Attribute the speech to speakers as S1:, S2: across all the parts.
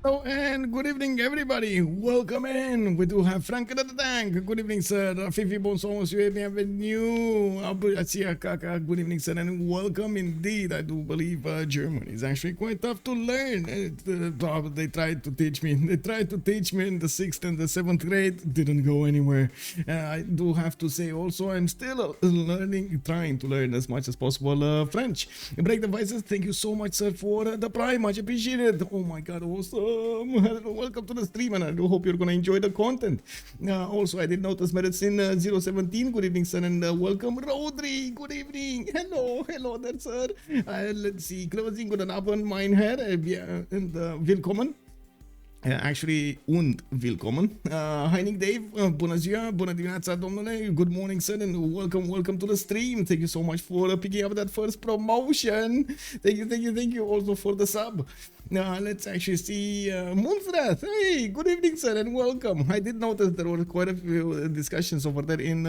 S1: Hello and good evening, everybody. Welcome in. We do have Frank the Tank. Good evening, sir. Fifi bonsoir, monsieur. Bienvenue. Kaka. Good evening, sir, and welcome indeed. I do believe German is actually quite tough to learn. They tried to teach me. They tried to teach me in the 6th and the 7th grade. Didn't go anywhere. I do have to say also, I'm still learning, trying to learn as much as possible French. Break devices. Thank you so much, sir, for the prime. Much appreciated. Oh my God, awesome. Welcome to the stream, and I do hope you're going to enjoy the content. Also, I did notice Medicine 017. Good evening, sir, and welcome, Rodri. Good evening. Hello there, sir. Let's see. Closing with an oven, mein Herr, and willkommen. Actually, und willkommen. Hi Nick Dave, bună ziua, bună dimineața, domnule. Good morning, sir, and welcome to the stream. Thank you so much for picking up that first promotion. Thank you also for the sub. Let's actually see Moonstrath. Hey, good evening, sir, and welcome. I did notice there were quite a few discussions over there in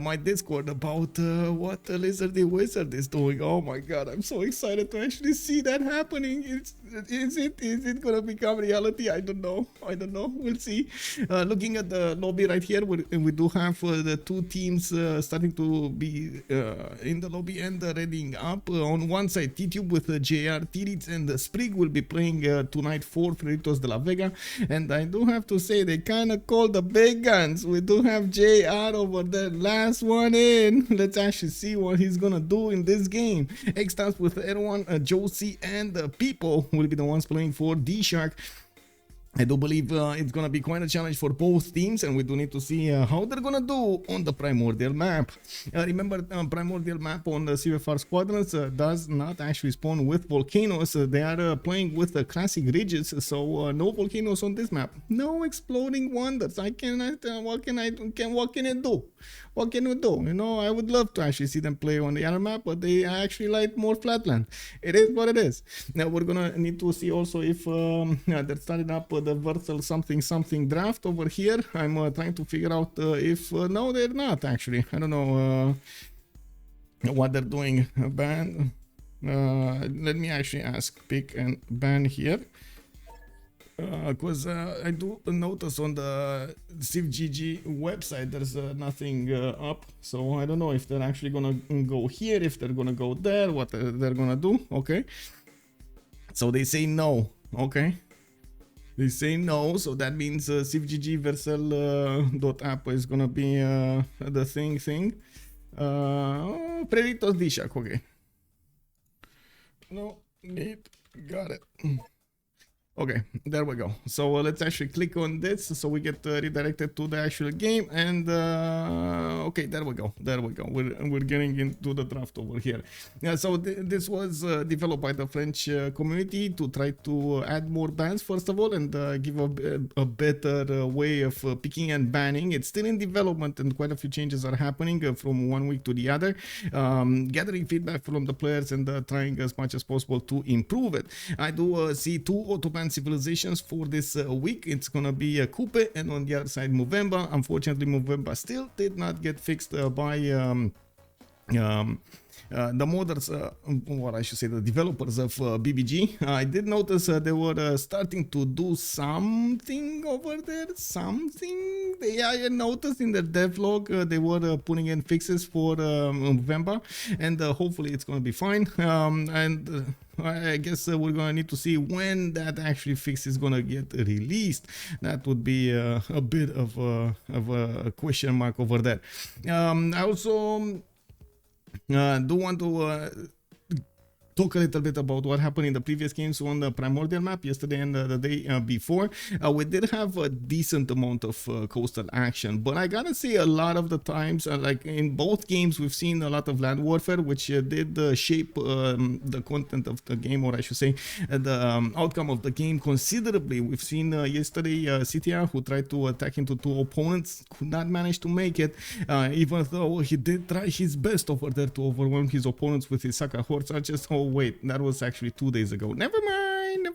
S1: my Discord about what Lizardy Wizard is doing. Oh my God, I'm so excited to actually see that happening. Is it gonna become reality? I don't know. We'll see. Looking at the lobby right here, we do have the two teams starting to be in the lobby and readying up. On one side, Tidube with JR, Titiits, and Sprig will be playing tonight for Freritos de la Vega. And I do have to say, they kind of call the big guns. We do have JR over there, last one in. Let's actually see what he's gonna do in this game. EXTAZZ with Erwan, Joce, and Pipo will be the ones playing for DShark. I do believe it's going to be quite a challenge for both teams, and we do need to see how they're going to do on the Primordial map. Remember, Primordial map on the CivFR Squadrons does not actually spawn with volcanoes. They are playing with classic ridges, so no volcanoes on this map. No exploding wonders. I cannot, what can I do? What can we do? You know, I would love to actually see them play on the other map, but they actually like more flatland. It is what it is. Now, we're going to need to see also if they're starting up the Versal something draft over here. I'm trying to figure out if no, they're not actually. I don't know what they're doing. Ban. Let me actually ask pick and ban here, because I do notice on the CivGG website there's nothing up, so I don't know if they're actually gonna go here, if they're gonna go there, what they're gonna do. Okay, so they say no. Okay. They say no, so that means CivGG Versal.app is gonna be the thing. Freritos DShark, okay. No, got it. Okay, there we go. So let's actually click on this so we get redirected to the actual game, and okay, there we go. We're getting into the draft over here. Yeah, so this was developed by the French community to try to add more bans first of all, and give a better way of picking and banning. It's still in development, and quite a few changes are happening from one week to the other. Gathering feedback from the players and trying as much as possible to improve it. I do see two auto-ban civilizations for this week. It's gonna be Coupe, and on the other side Movember. Unfortunately, Movember still did not get fixed by the modders, or I should say the developers of BBG. I did notice they were starting to do something over there. I noticed in the devlog they were putting in fixes for November, and hopefully it's going to be fine. And I guess we're going to need to see when that actually fix is going to get released. That would be a bit of a question mark over there. I also do want to talk a little bit about what happened in the previous games on the Primordial map yesterday and the day before. We did have a decent amount of coastal action, but I gotta say a lot of the times, like in both games, we've seen a lot of land warfare, which did shape the content of the game, or I should say the outcome of the game considerably. We've seen yesterday Scythia, who tried to attack into two opponents, could not manage to make it, even though he did try his best over there to overwhelm his opponents with his Saka horse archers. Oh wait, that was actually 2 days ago. Never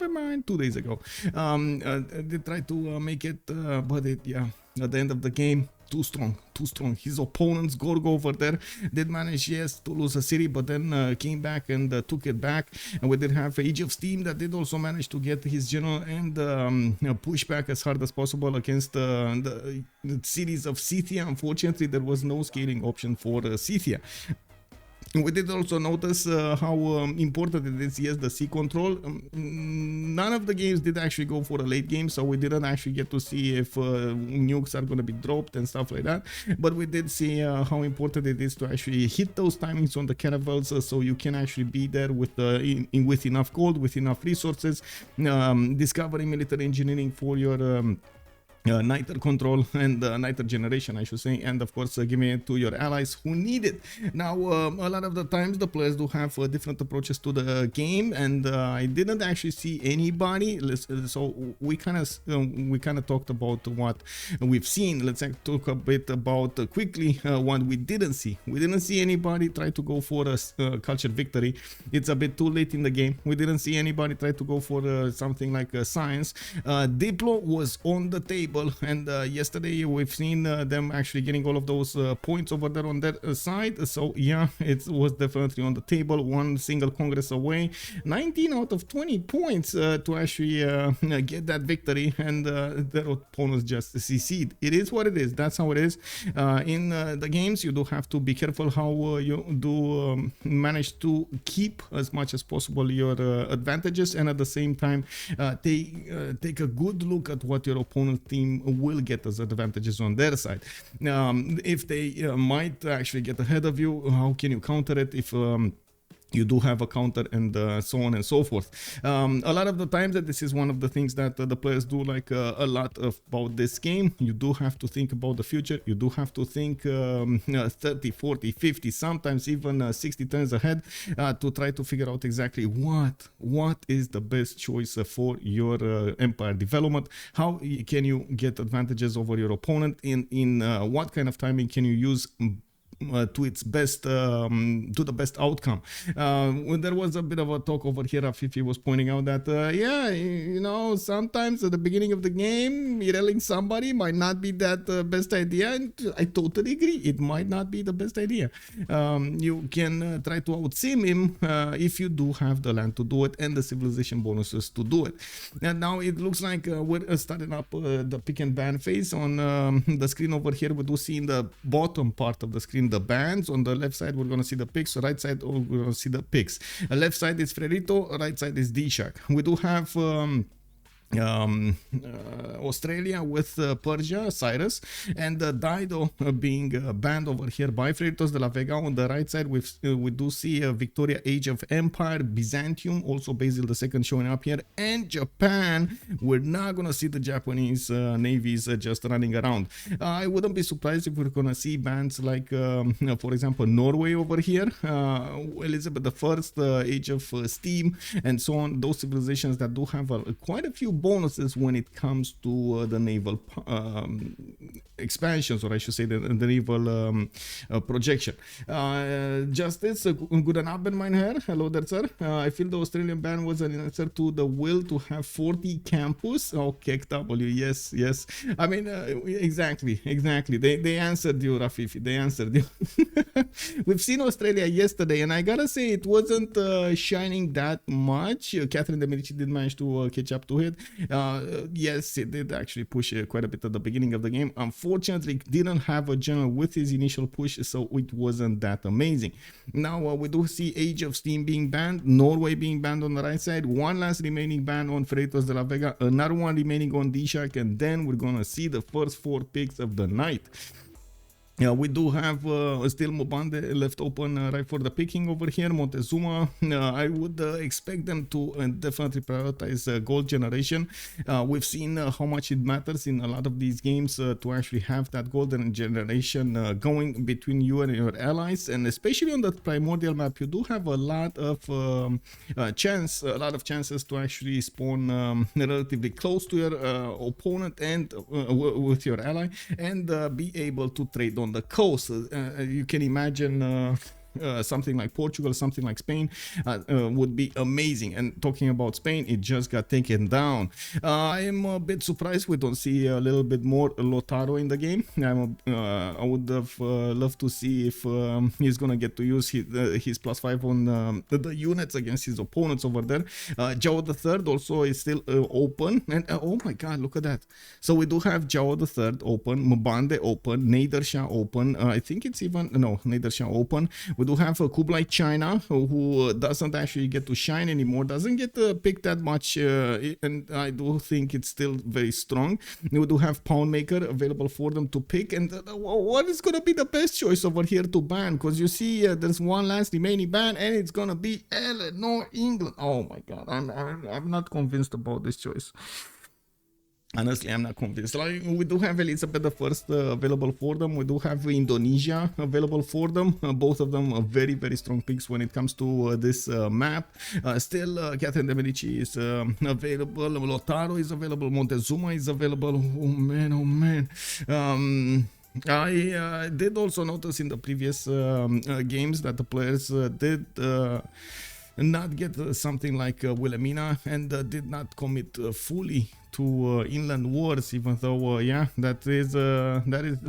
S1: mind, 2 days ago. They tried to make it, but yeah, at the end of the game, too strong, too strong. His opponents, Gorgo over there, did manage, yes, to lose a city, but then came back and took it back. And we did have Age of Steam that did also manage to get his general and push back as hard as possible against the cities of Scythia. Unfortunately, there was no scaling option for Scythia. We did also notice how important it is, yes, the sea control. None of the games did actually go for a late game, so we didn't actually get to see if nukes are going to be dropped and stuff like that. But we did see how important it is to actually hit those timings on the caravels, so you can actually be there with with enough gold, with enough resources, discovering military engineering for your niter control and niter generation, I should say, and of course giving it to your allies who need it. Now a lot of the times the players do have different approaches to the game, and I didn't actually see anybody, so we kind of talked about what we've seen. Let's talk a bit about quickly what we didn't see. We didn't see anybody try to go for a culture victory. It's a bit too late in the game. We didn't see anybody try to go for something like science. Diplo was on the table, and yesterday we've seen them actually getting all of those points over there on that side. So yeah, it was definitely on the table, one single congress away, 19 out of 20 points to actually get that victory, and their opponents just CC'd. It is what it is. That's how it is. In the games, you do have to be careful how you do manage to keep as much as possible your advantages, and at the same time take a good look at what your opponent team will get as advantages on their side. If they might actually get ahead of you, how can you counter it if you do have a counter, and so on and so forth. A lot of the times that this is one of the things that the players do like a lot about this game. You do have to think about the future. You do have to think 30, 40, 50, sometimes even 60 turns ahead to try to figure out exactly what is the best choice for your empire development. How can you get advantages over your opponent? In what kind of timing can you use to its best, to the best outcome. When there was a bit of a talk over here, Afifi was pointing out that yeah, you know, sometimes at the beginning of the game, railing somebody might not be that best idea, and I totally agree. It might not be the best idea. You can try to outsim him if you do have the land to do it and the civilization bonuses to do it. And now it looks like we're starting up the pick and ban phase on the screen over here. We do see in the bottom part of the screen the bans. On the left side we're going to see the picks, right side we're going to see the picks. Left side is Frerito, right side is DShark. We do have Australia with Persia, Cyrus, and Dido being banned over here by Freritos de la Vega. On the right side we do see Victoria, Age of Empire, Byzantium, also Basil II showing up here, and Japan. We're not gonna see the Japanese navies just running around. I wouldn't be surprised if we're gonna see bans like for example Norway over here, Elisabeth I, Age of Steam, and so on. Those civilizations that do have quite a few bonuses when it comes to the naval expansions, or I should say the naval projection. Justice, good and mein Herr. Hello there, sir. I feel the Australian ban was an answer to the will to have 40 campus. Okay, W, yes, yes. I mean, exactly. They answered you, Rafifi. They answered you. We've seen Australia yesterday, and I gotta say it wasn't shining that much. Catherine de Medici did manage to catch up to it. Yes, it did actually push quite a bit at the beginning of the game. Unfortunately, didn't have a general with his initial push, so it wasn't that amazing. Now we do see Age of Steam being banned, Norway being banned on the right side, one last remaining ban on Freritos de la Vega, another one remaining on DShark, and then we're gonna see the first 4 picks of the night. We do have still Mobande left open right for the picking over here. Montezuma, I would expect them to definitely prioritize gold generation. We've seen how much it matters in a lot of these games to actually have that golden generation going between you and your allies, and especially on the primordial map, you do have a lot of chances to actually spawn relatively close to your opponent and with your ally, and be able to trade on the coast. You can imagine something like Portugal, something like Spain would be amazing. And talking about Spain, it just got taken down. I am a bit surprised we don't see a little bit more Lautaro in the game. I would have loved to see if he's gonna get to use his +5 on the units against his opponents over there. Joe the Third also is still open, and oh my god, look at that. So we do have Joe the Third open, Mbande open, Nadersha open. I think it's even no Nadersha open. We do have Kublai China, who doesn't actually get to shine anymore, doesn't get picked that much, and I do think it's still very strong. We do have Poundmaker available for them to pick, and what is gonna be the best choice over here to ban? Because you see, there's one last remaining ban, and it's gonna be Eleanor England. Oh my god, I'm not convinced about this choice. Honestly, I'm not convinced. Like, we do have Elisabeth the First available for them. We do have Indonesia available for them. Both of them are very, very strong picks when it comes to this map. Still, Catherine de Medici is available. Lautaro is available. Montezuma is available. Oh man, oh man. I did also notice in the previous games that the players did not get something like Wilhelmina and did not commit fully to inland wars, even though yeah, that is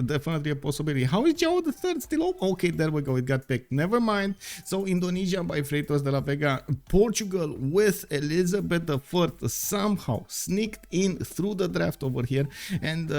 S1: definitely a possibility. How is Joe the Third still open? Okay, there we go, it got picked. Never mind. So Indonesia by Freritos de la Vega, Portugal with Elisabeth the Fourth somehow sneaked in through the draft over here, and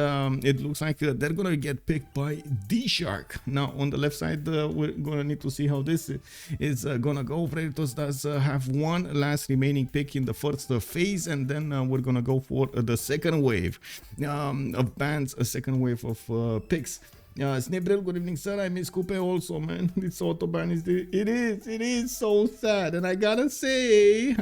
S1: it looks like they're gonna get picked by DShark. Now on the left side, we're gonna need to see how this is gonna go. Freritos does have one last remaining pick in the first phase, and then we're gonna go for the second wave of bans, a second wave of picks. Snebrel, good evening, sir. I miss Coupe also, man. This auto ban is it is so sad, and I gotta say,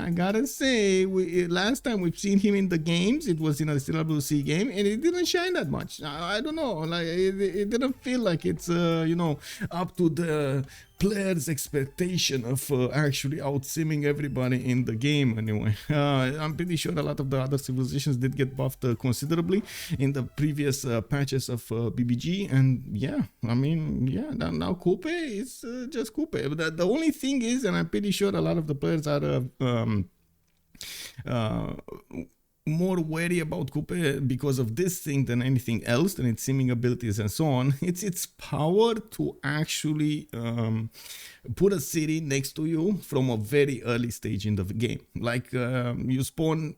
S1: last time we've seen him in the games, it was in a CWC game, and it didn't shine that much. I don't know, like it didn't feel like it's you know, up to the players' expectation of actually out-simming everybody in the game anyway. I'm pretty sure a lot of the other civilizations did get buffed considerably in the previous patches of BBG, and yeah, I mean, yeah, now Coupe is just Coupe. But the only thing is, and I'm pretty sure a lot of the players are more wary about Coupe because of this thing than anything else, than its simming abilities and so on. It's its power to actually put a city next to you from a very early stage in the game. Like you spawn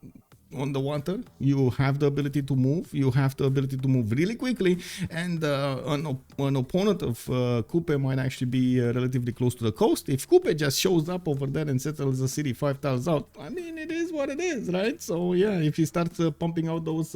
S1: on the water, you have the ability to move, you have the ability to move really quickly, and an opponent of Coupe might actually be relatively close to the coast. If Coupe just shows up over there and settles the city 5 tiles out, I mean, it is what it is, right? So yeah, if he starts pumping out those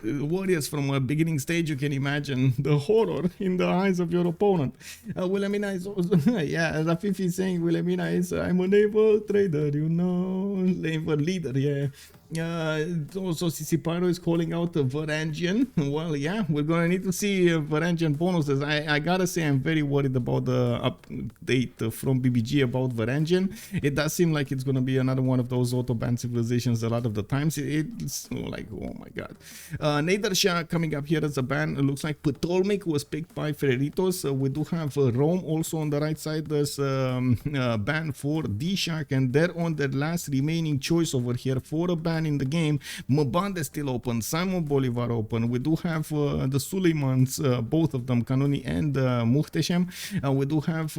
S1: warriors from a beginning stage, you can imagine the horror in the eyes of your opponent. Wilhelmina is also, yeah, Rafif is saying Wilhelmina is, I'm a naval trader, you know, naval leader, yeah. Also CivFR is calling out Varangian. Well, yeah, we're gonna need to see Varangian bonuses. I gotta say, I'm very worried about the update from BBG about Varangian. It does seem like it's gonna be another one of those auto-ban civilizations a lot of the times. It's like, oh my god. Nadersha coming up here as a ban. It looks like Ptolmeic was picked by Freritos. We do have Rome also on the right side. There's ban for DShark, and they're on their last remaining choice over here for a ban in the game. Mbande still open, Simon Bolivar open. We do have the Suleimans, both of them, Kanuni and Muhteshem. We do have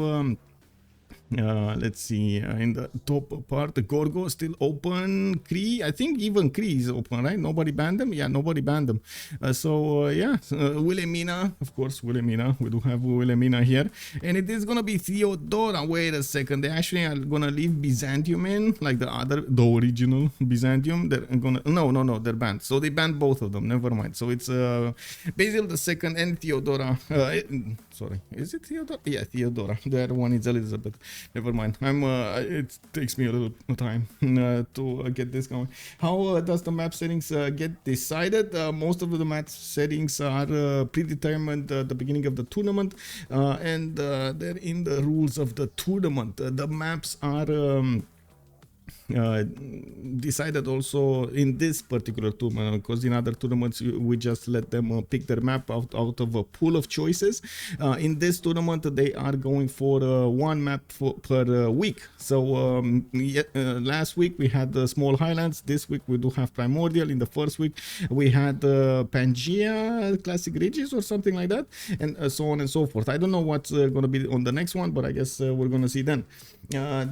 S1: let's see, in the top part, the Gorgo still open. Kree, I think even Kree is open, right? Nobody banned them? Yeah, nobody banned them. So yeah, Wilhelmina, of course, Wilhelmina. We do have Wilhelmina here. And it is gonna be Theodora. Wait a second, they actually are gonna leave Byzantium in, like the original Byzantium. They're gonna, no, they're banned. So they banned both of them, never mind. So it's Basil the Second and Theodora. Sorry, is it Theodora? Yeah, Theodora. The other one is Elisabeth. Never mind. It takes me a little time to get this going. How does the map settings get decided? Most of the map settings are predetermined at the beginning of the tournament, and they're in the rules of the tournament. The maps are decided also in this particular tournament, because in other tournaments we just let them pick their map out of a pool of choices. In this tournament they are going for one map per week. So last week we had the small highlands. This week we do have primordial. In the first week we had Pangea, classic ridges or something like that, and so on and so forth. I don't know what's going to be on the next one, but I guess we're going to see then.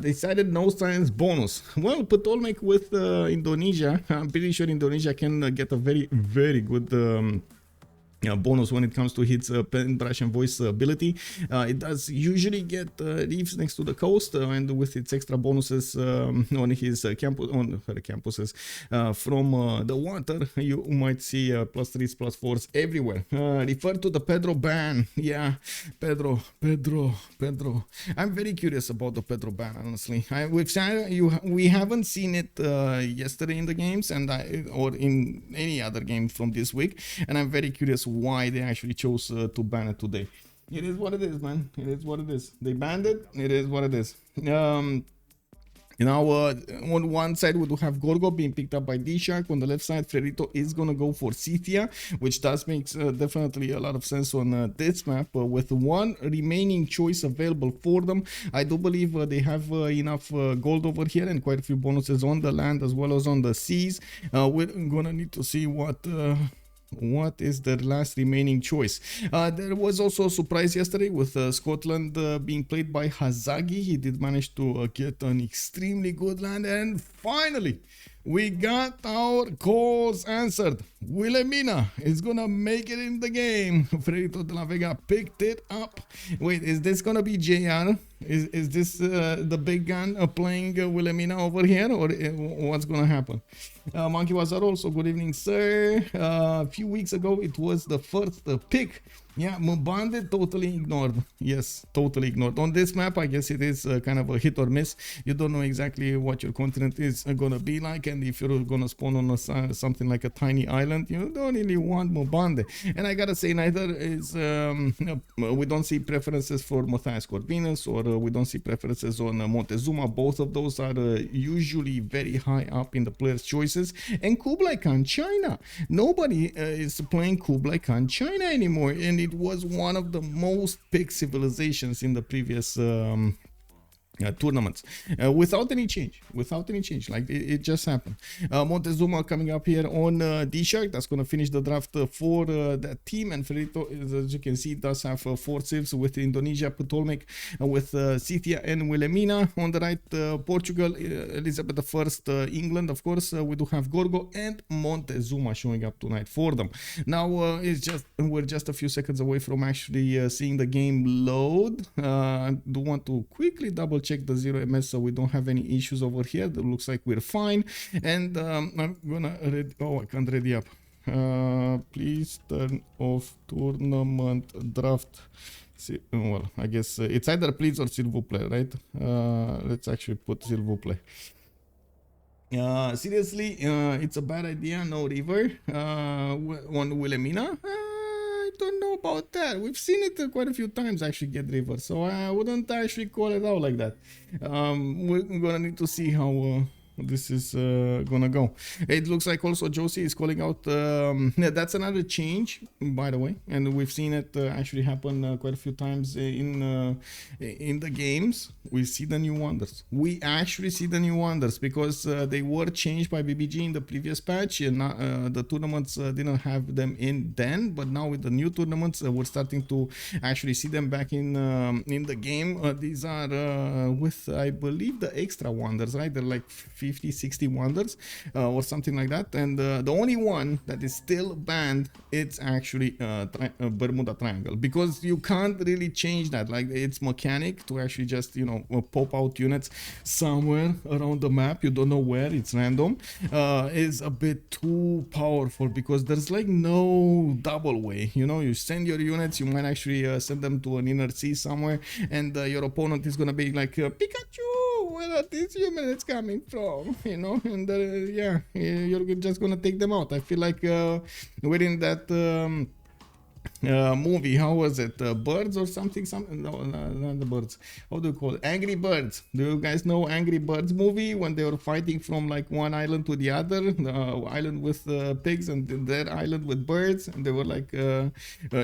S1: Decided no science bonus. Well, Ptolmeic with Indonesia, I'm pretty sure Indonesia can get a very good bonus when it comes to his pen, brush and voice ability. It does usually get reefs next to the coast, and with its extra bonuses on his campuses from the water, you might see +3s, +4s everywhere. Refer to the Pedro ban. Yeah, Pedro. I'm very curious about the Pedro ban, honestly. We haven't seen it yesterday in the games or in any other game from this week, and I'm very curious why they actually chose to ban it today. It is what it is, man. It is what it is. They banned it. It is what it is. Now, on one side we do have Gorgo being picked up by DShark. On the left side, Frerito is gonna go for Scythia, which does make definitely a lot of sense on this map. With one remaining choice available for them, I do believe they have enough gold over here and quite a few bonuses on the land as well as on the seas. We're gonna need to see what is their last remaining choice. There was also a surprise yesterday with Scotland being played by Hazagi. He did manage to get an extremely good land, and finally we got our calls answered. Wilhelmina is gonna make it in the game. Freritos de la Vega picked it up. Wait, is this gonna be JR? Is this the big gun playing Wilhelmina over here, or what's gonna happen? Monkey Wazar also, good evening, sir. A few weeks ago it was the first pick. Yeah, Mbande totally ignored. Yes, totally ignored. On this map, I guess it is kind of a hit or miss. You don't know exactly what your continent is gonna be like, and if you're gonna spawn on something like a tiny island, you don't really want Mbande. And I gotta say, neither is we don't see preferences for Matthias Corvinus, or we don't see preferences on Montezuma. Both of those are usually very high up in the players' choices. And Kublai Khan China, nobody is playing Kublai Khan China anymore, and it was one of the most picked civilizations in the previous tournaments, without any change, like it just happened. Montezuma coming up here on DShark. That's going to finish the draft for that team, and Frerito, as you can see, does have 4 civs with Indonesia, Ptolmeic, with Scythia and Wilhelmina. On the right, Portugal, Elisabeth I, England, of course. We do have Gorgo and Montezuma showing up tonight for them. Now we're just a few seconds away from actually seeing the game load. I do want to quickly double check the 0ms so we don't have any issues over here. It looks like we're fine, and I'm gonna I can't ready up. Please turn off tournament draft. Well, I guess it's either please or s'il vous plaît, right? Let's actually put s'il vous plaît. Seriously, it's a bad idea. No river on Wilhelmina. I don't know about that. We've seen it quite a few times actually get river, so I wouldn't actually call it out like that. We're gonna need to see how this is gonna go. It looks like also Joce is calling out. That's another change, by the way, and we've seen it actually happen quite a few times in the games. We see the new wonders. We actually see the new wonders because they were changed by BBG in the previous patch, and the tournaments didn't have them in then. But now with the new tournaments, we're starting to actually see them back in the game. These are with, I believe, the extra wonders, right? They're like 50-60 wonders or something like that, and the only one that is still banned, it's actually Bermuda Triangle, because you can't really change that. Like, it's mechanic to actually just, you know, pop out units somewhere around the map. You don't know where, it's random. Is a bit too powerful because there's like no double way, you know. You send your units, you might actually send them to an inner sea somewhere, and your opponent is gonna be like, Pikachu, where are these units coming from, you know? And yeah, you're just gonna take them out. I feel like we're in that movie. How was it? Birds or something? No, not the birds. How do you call it? Angry Birds. Do you guys know Angry Birds movie when they were fighting from like one island to the other? The island with pigs and their island with birds, and they were like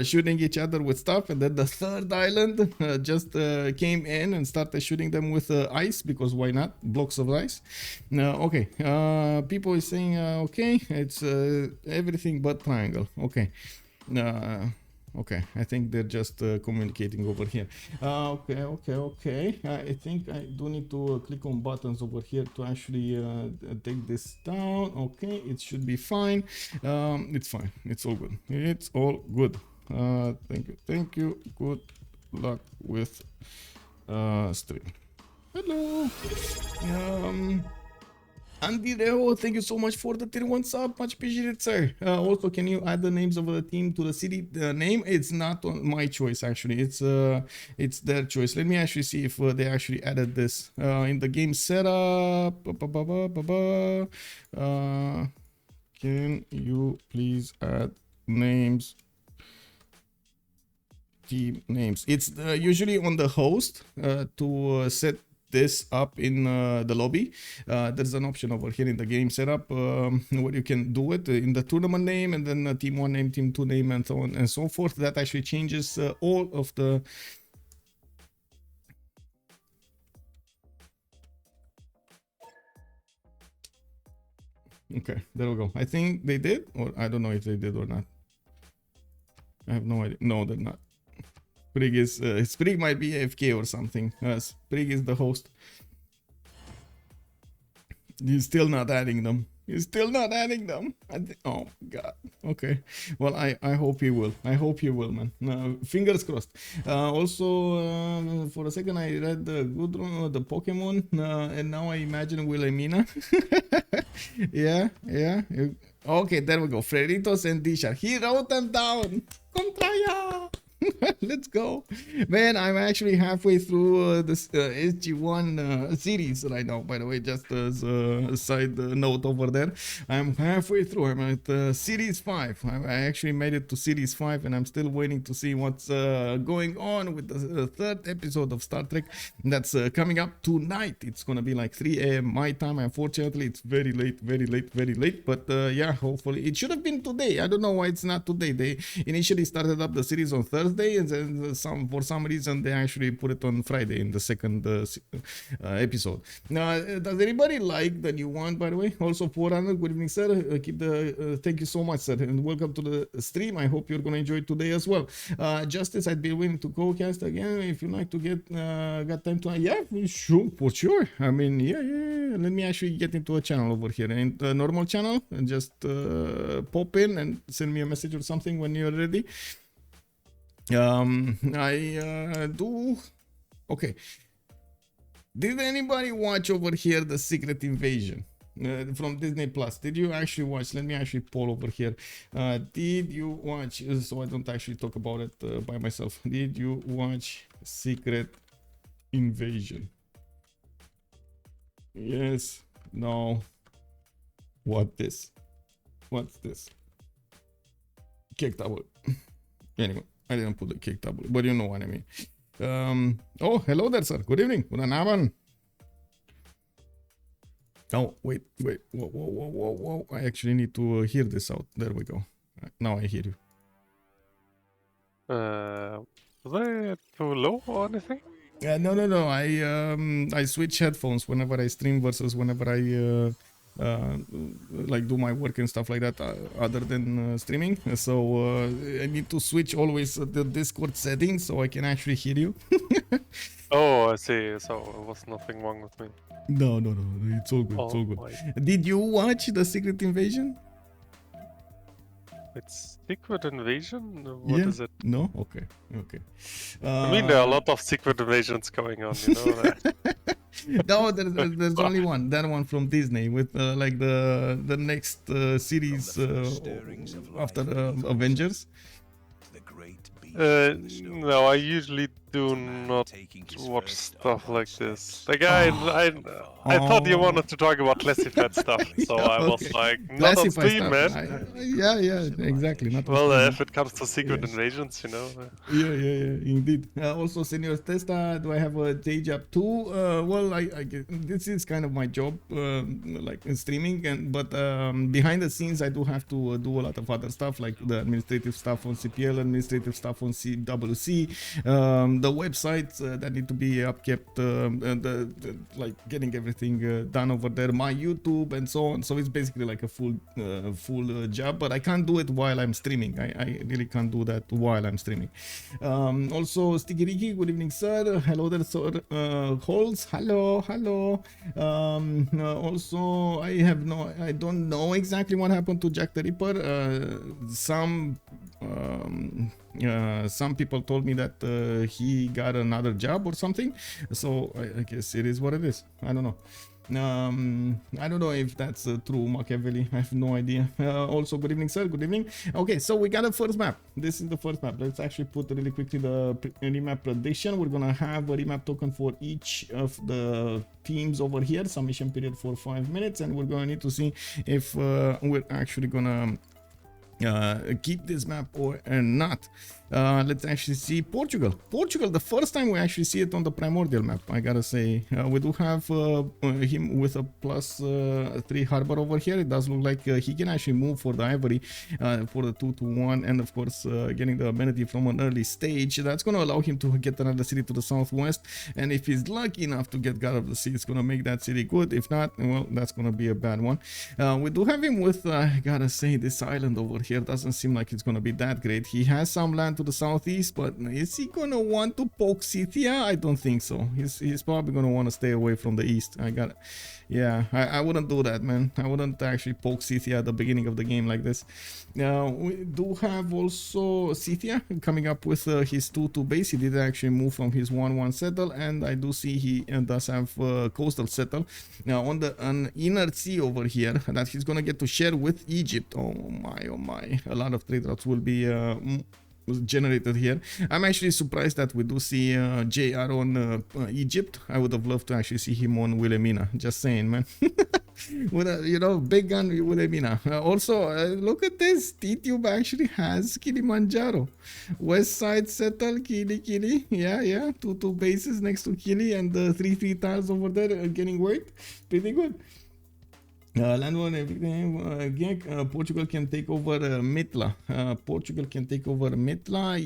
S1: shooting each other with stuff. And then the third island just came in and started shooting them with ice, because why not? Blocks of ice. Okay. People is saying okay. It's everything but triangle. Okay. Okay, I think they're just communicating over here. Okay. I think I do need to click on buttons over here to actually take this down. Okay, it should be fine. It's fine. It's all good. It's all good. Thank you. Good luck with stream. Hello. Andy Reo, thank you so much for the tier 1 sub, much appreciated, sir. Also, can you add the names of the team to the city name? It's not on my choice, actually. It's their choice. Let me actually see if they actually added this in the game setup. Can you please add names? Team names. It's usually on the host to set this up in the lobby. There's an option over here in the game setup where you can do it in the tournament name, and then team 1 name, team 2 name, and so on and so forth. That actually changes all of the okay, there we go. I think they did, or I don't know if they did or not. I have no idea. No, they're not. Sprig is Sprig might be AFK or something. Sprig is the host. He's still not adding them. He's still not adding them. Oh god. Okay. Well, I hope he will. I hope he will, man. Fingers crossed. Also, for a second I read the the Pokemon, and now I imagine Wilhelmina. yeah. Okay, there we go. Freritos and DShark. He wrote them down. Contraya. Let's go, man. I'm actually halfway through this SG1 series right now, by the way, just as a side note over there. I'm halfway through. I'm at series 5. I actually made it to series 5, and I'm still waiting to see what's going on with the third episode of Star Trek that's coming up tonight. It's gonna be like 3 a.m. my time. Unfortunately, it's very late, but yeah, hopefully it should have been today. I don't know why it's not today. They initially started up the series on Thursday, and then for some reason they actually put it on Friday in the second episode. Now, does anybody like the new one, by the way? Also, 400, good evening, sir. Keep the thank you so much, sir, and welcome to the stream. I hope you're gonna enjoy today as well. Justice, I'd be willing to co-cast again if you like to get got time to. Yeah, sure, for sure. I mean, yeah. Let me actually get into a channel over here, in the normal channel, and just pop in and send me a message or something when you're ready. I do. Okay. Did anybody watch over here the Secret Invasion from Disney Plus? Did you actually watch? Let me actually poll over here. Did you watch? So I don't actually talk about it by myself. Did you watch Secret Invasion? Yes. No. What this? What's this? Kick double. Anyway. I didn't put the kick double, but you know what I mean. Oh, hello there, sir. Good evening. Good evening. Oh, wait. Whoa. I actually need to hear this out. There we go. Now I hear you.
S2: Was I too low or anything?
S1: No. I switch headphones whenever I stream versus whenever I like do my work and stuff like that, other than streaming. So I need to switch always the Discord settings so I can actually hear you.
S2: Oh, I see. So it was nothing wrong with me.
S1: No, it's all good. It's all good. Did you watch the Secret Invasion?
S2: It's Secret Invasion? What is it?
S1: No? Okay.
S2: I mean, there are a lot of Secret Invasions going on, you know that.
S1: No, there's only one. That one from Disney with like the next series after Avengers.
S2: No, I usually do not watch stuff like this. Like I thought you wanted to talk about classified stuff, so I was like, not on
S1: Classified
S2: stream,
S1: stuff.
S2: man.
S1: Yeah, exactly. Not on
S2: Well,
S1: stream.
S2: if it comes to secret invasions, you know.
S1: Yeah, indeed. Also, Senior Testa, do I have a day job too? Well, this is kind of my job, like in streaming, but behind the scenes, I do have to do a lot of other stuff, like the administrative stuff on CPL, administrative stuff on CWC, the websites that need to be upkept, like getting everything done over there, my YouTube and so on. So it's basically like a full job, but I can't do it while I'm streaming. I really can't do that while I'm streaming. Also, Sticky Ricky, good evening, sir. Hello there, sir. Holz, hello. Also, I don't know exactly what happened to Jack the Ripper. Some people told me that he got another job or something, so I guess it is what it is. I don't know. I don't know if that's true, Machiavelli. I have no idea. Also, good evening, sir. Good evening. Okay, so we got a first map. This is the first map. Let's actually put really quickly the remap prediction. We're gonna have a remap token for each of the teams over here. Submission period for 5 minutes, and we're gonna need to see if we're actually gonna keep this map or not. Let's actually see Portugal, the first time we actually see it on the primordial map, I gotta say. We do have him with a +3 harbor over here. It does look like he can actually move for the ivory for the 2-1, and of course getting the amenity from an early stage. That's going to allow him to get another city to the southwest, and if he's lucky enough to get God of the Sea, it's going to make that city good. If not, well, that's going to be a bad one. We do have him with, I gotta say, this island over here doesn't seem like it's going to be that great. He has some land to the southeast, but is he going to want to poke Scythia? I don't think so. He's probably going to want to stay away from the east. I wouldn't do that, man. I wouldn't actually poke Scythia at the beginning of the game like this. We do have also Scythia coming up with his 2-2 base. He did actually move from his 1-1 settle, and I do see he does have coastal settle. Now on the inner sea over here that he's gonna get to share with Egypt. Oh my, a lot of trade routes will be generated here. I'm actually surprised that we do see JR on Egypt. I would have loved to actually see him on Wilhelmina. Just saying, man. With a, big gun with Wilhelmina. Also, look at this. Tidube actually has Kilimanjaro. West side settle, Kili. Yeah. 2-2 bases next to Kili, and the 3-3 tiles over there getting worked. Pretty good. Landward, everything. Portugal can take over Mitla.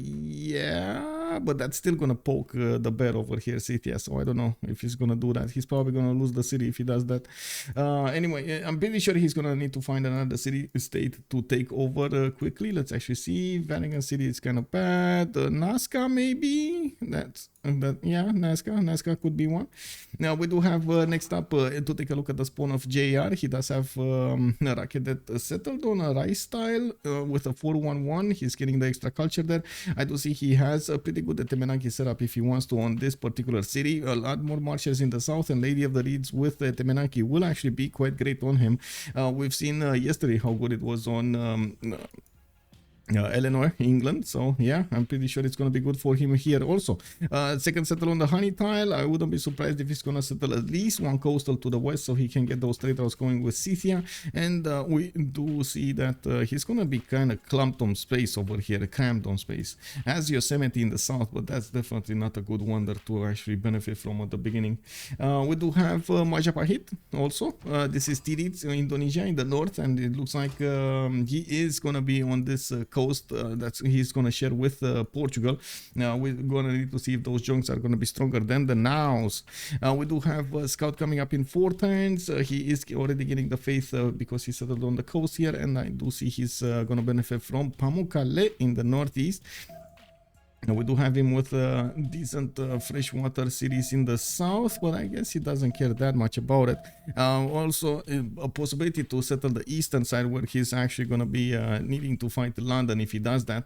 S1: Yeah, but that's still gonna poke the bear over here, Scythia. So I don't know if he's gonna do that. He's probably gonna lose the city if he does that. Anyway, I'm pretty sure he's gonna need to find another city state to take over quickly. Let's actually see. Vatican City is kind of bad. Nazca maybe. Nazca could be one. Now we do have next up to take a look at the spawn of JR. He does have a rocket that settled on a rice style with a 4-1-1. He's getting the extra culture there. I do see he has a pretty good Temenaki setup if he wants to on this particular city. A lot more marchers in the south, and Lady of the Reeds with Temenaki will actually be quite great on him. We've seen yesterday how good it was on Eleanor, England. So yeah, I'm pretty sure it's going to be good for him here also. Second settle on the honey tile. I wouldn't be surprised if he's going to settle at least one coastal to the west, so he can get those trade routes going with Scythia. And we do see that he's going to be kind of clumped on space over here, crammed on space, as Yosemite in the south, but that's definitely not a good wonder to actually benefit from at the beginning. We do have Majapahit also. This is Titiits, Indonesia, in the north, and it looks like he is going to be on this coast that he's going to share with Portugal. Now we're going to need to see if those junks are going to be stronger than the nows. We do have a scout coming up in 4 turns. He is already getting the faith because he settled on the coast here, and I do see he's going to benefit from Pamukkale in the northeast. We do have him with decent freshwater cities in the south, but I guess he doesn't care that much about it. Also, a possibility to settle the eastern side, where he's actually going to be needing to fight London if he does that.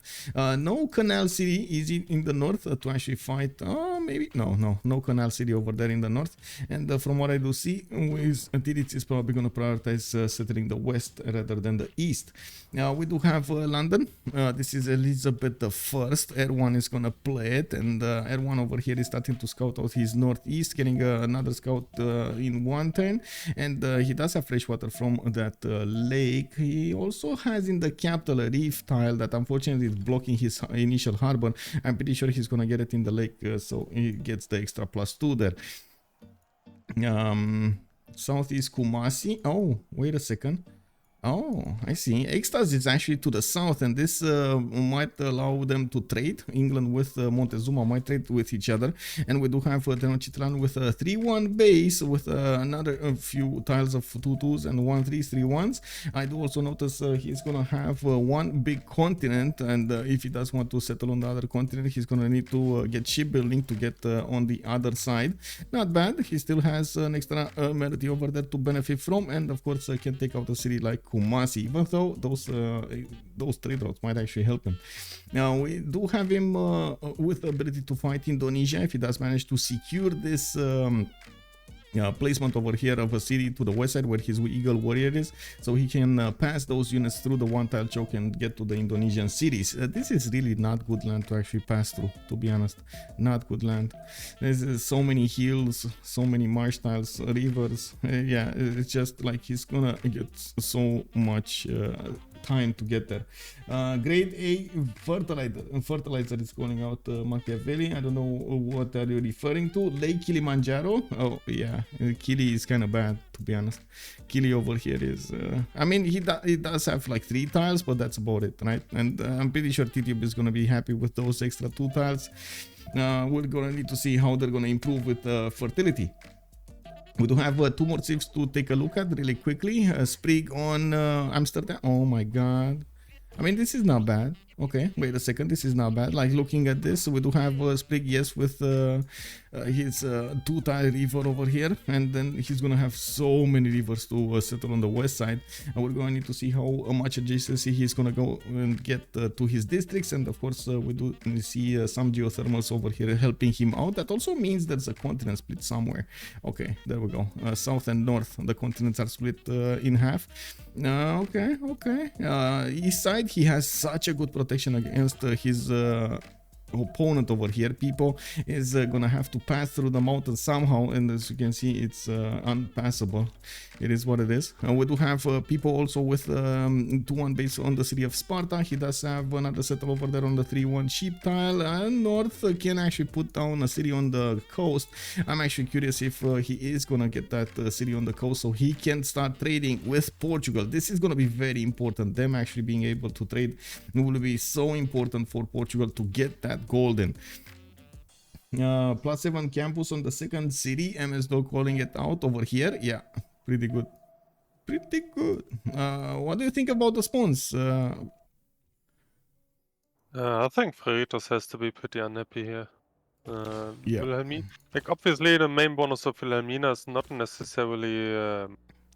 S1: No canal city is in the north to actually fight. maybe? No canal city over there in the north. And from what I do see, Titiits is probably going to prioritize settling the west rather than the east. Now we do have London. This is Elisabeth the First. Erwan is going to play it, and Erwan over here is starting to scout out his northeast, getting another scout in one turn, and he does have fresh water from that lake. He also has in the capital a reef tile that unfortunately is blocking his initial harbor. I'm pretty sure he's gonna get it in the lake, so he gets the extra +2 there. Southeast Kumasi. Oh, wait a second. Oh, I see. EXTAZZ is actually to the south, and this might allow them to trade. England with Montezuma might trade with each other. And we do have Tenochtitlan with a 3-1 base with another few tiles of 2-2s and 1-3s, 3-1s. I do also notice he's going to have one big continent, and if he does want to settle on the other continent, he's going to need to get shipbuilding to get on the other side. Not bad. He still has an extra amenity over there to benefit from, and of course can take out a city like Kumasi, even though those trade routes might actually help him. Now we do have him with the ability to fight Indonesia if he does manage to secure this placement over here of a city to the west side where his Eagle Warrior is, so he can pass those units through the one tile choke and get to the Indonesian cities. This is really not good land to actually pass through, to be honest. Not good land. There's so many hills, so many marsh tiles, rivers. Yeah, it's just like he's gonna get so much time to get there. Grade A fertilizer is calling out Machiavelli. I don't know what are you referring to. Lake Kilimanjaro. Oh yeah, Kili is kind of bad, to be honest. Kili over here is I mean he does have like 3 tiles, but that's about it, right? And I'm pretty sure Tidube is gonna be happy with those extra 2 tiles. We're gonna need to see how they're gonna improve with fertility. We do have 2 more civs to take a look at really quickly. Sprig on Amsterdam. Oh my god. I mean, this is not bad. Okay, wait a second. This is not bad. Like, looking at this, we do have Sprig, yes, with his 2-tile river over here. And then he's going to have so many rivers to settle on the west side. And we're going to need to see how much adjacency he's going to go and get to his districts. And of course, we do see some geothermals over here helping him out. That also means there's a continent split somewhere. Okay, there we go. South and north, the continents are split in half. Okay. East side, he has such a good protection against his opponent over here. Pipo is gonna have to pass through the mountain somehow, and as you can see, it's unpassable. It is what it is. We do have Pipo also with 2-1 base on the city of Sparta. He does have another setup over there on the 3-1 sheep tile, and north can actually put down a city on the coast. I'm actually curious if he is gonna get that city on the coast so he can start trading with Portugal. This is gonna be very important. Them actually being able to trade will be so important for Portugal to get that golden. +7 campus on the second city. MS Dog calling it out over here. Yeah, pretty good. Pretty good. What do you think about the spawns?
S2: I think Freritos has to be pretty unhappy here.
S1: Yeah.
S2: Wilhelmina, like obviously the main bonus of Wilhelmina is not necessarily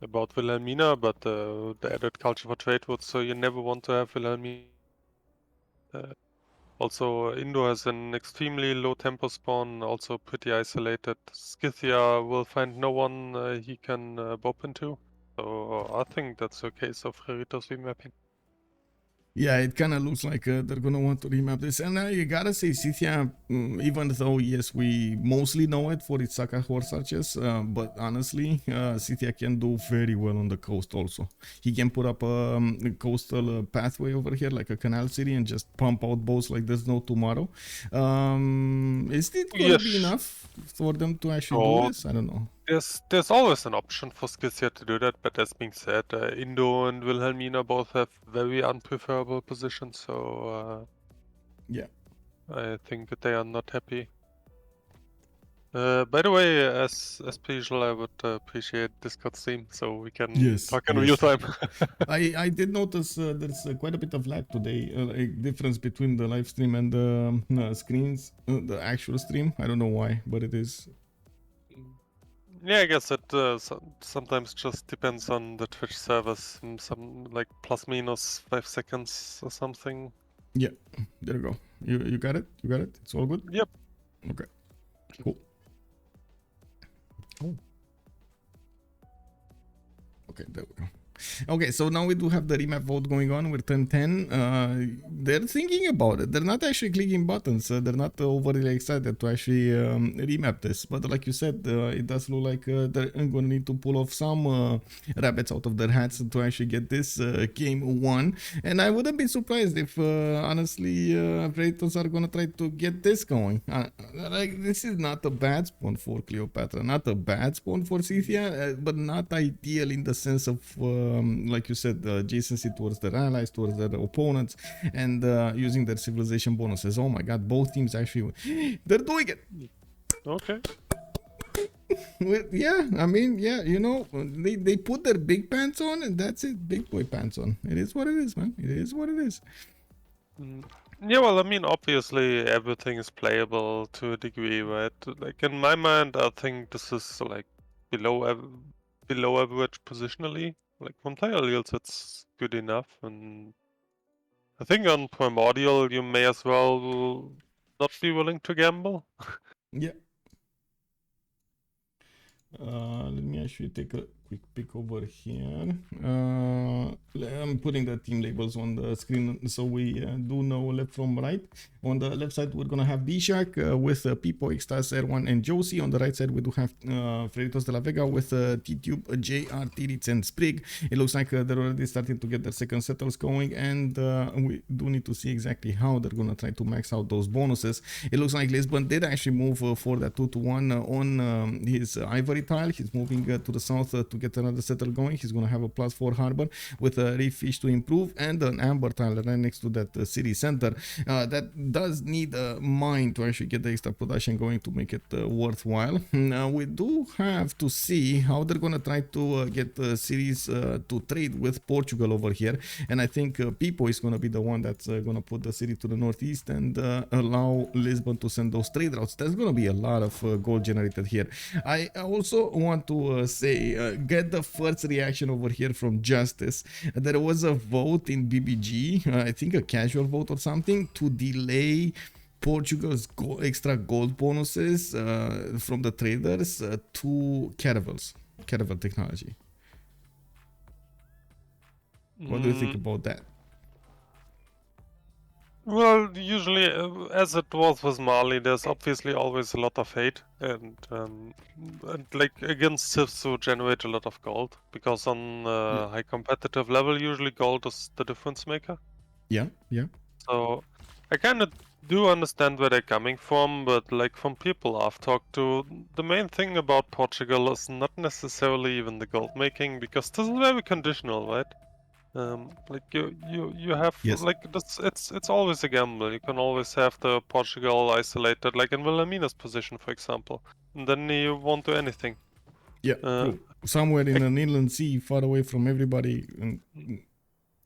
S2: about Wilhelmina, but the added culture for trade routes. So you never want to have Wilhelmina. Also, Indo has an extremely low tempo spawn, also pretty isolated. Scythia will find no one he can bop into. So I think that's the case of Freritos remapping.
S1: Yeah, it kind of looks like they're gonna want to remap this, and you gotta say Scythia, even though yes we mostly know it for its Saka horse arches, but honestly Scythia can do very well on the coast also. He can put up a coastal pathway over here like a canal city and just pump out bows like there's no tomorrow. Is it gonna be enough for them to actually do this? I don't know.
S2: There's always an option for Scythia to do that, but as being said, Indo and Wilhelmina both have very unpreferable positions, so
S1: yeah,
S2: I think that they are not happy. By the way, as per usual, I would appreciate Discord stream so we can talk in real time.
S1: I did notice there's quite a bit of lag today, a difference between the live stream and the screens, the actual stream. I don't know why, but it is.
S2: Yeah, I guess it sometimes just depends on the Twitch servers, some like ±5 seconds or something.
S1: Yeah, there you go. You got it? You got it? It's all good?
S2: Yep.
S1: Okay. Cool. Oh. Okay, there we go. Okay, so now we do have the remap vote going on. We're turn 10. They're thinking about it. They're not actually clicking buttons. They're not overly excited to actually remap this. But like you said, it does look like they're going to need to pull off some rabbits out of their hats to actually get this game won. And I wouldn't be surprised if, honestly, Freritos are going to try to get this going. Like, this is not a bad spawn for Cleopatra, not a bad spawn for Scythia, but not ideal in the sense of like you said, adjacency towards their allies, towards their opponents, and using their civilization bonuses. Oh my god, both teams actually, they're doing it.
S2: Okay.
S1: Well, yeah, I mean, yeah, you know, they put their big pants on and that's it, big boy pants on. It is what it is, man. It is what it is.
S2: Yeah, well, I mean, obviously everything is playable to a degree, right? Like in my mind, I think this is like below average positionally. Like from player yields, it's good enough, and I think on Primordial you may as well not be willing to gamble.
S1: Yeah. Let me actually take a quick peek over here. I'm putting the team labels on the screen so we do know left from right. On the left side, we're going to have DShark with Pipo, EXTAZZ, Erwan, and Joce. On the right side, we do have Freritos de la Vega with Tidube, JR, Titiits, and Sprig. It looks like they're already starting to get their second settles going, and we do need to see exactly how they're going to try to max out those bonuses. It looks like Lisbon did actually move for that 2-1 on his ivory tile. He's moving to the south to get another settle going. He's going to have a +4 harbor with a reef fish to improve and an amber tile right next to that city center. That does need a mine to actually get the extra production going to make it worthwhile. Now we do have to see how they're going to try to get the cities to trade with Portugal over here, and I think Pipo is going to be the one that's going to put the city to the northeast and allow Lisbon to send those trade routes. There's going to be a lot of gold generated here. I also want to say, get the first reaction over here from Justice. There was a vote in BBG, I think a casual vote or something, to delay Portugal's extra gold bonuses from the traders to Caravel technology. What do you think about that?
S2: Well, usually, as it was with Mali, there's obviously always a lot of hate, and like against Civs to generate a lot of gold, because on high competitive level, usually gold is the difference maker.
S1: Yeah.
S2: So I kind of do understand where they're coming from, but like from people I've talked to, the main thing about Portugal is not necessarily even the gold making, because this is very conditional, right? Like you have like this, it's always a gamble. You can always have the Portugal isolated, like in Wilhelmina's position, for example, and then you won't do anything.
S1: Yeah, somewhere in an inland sea, far away from everybody, and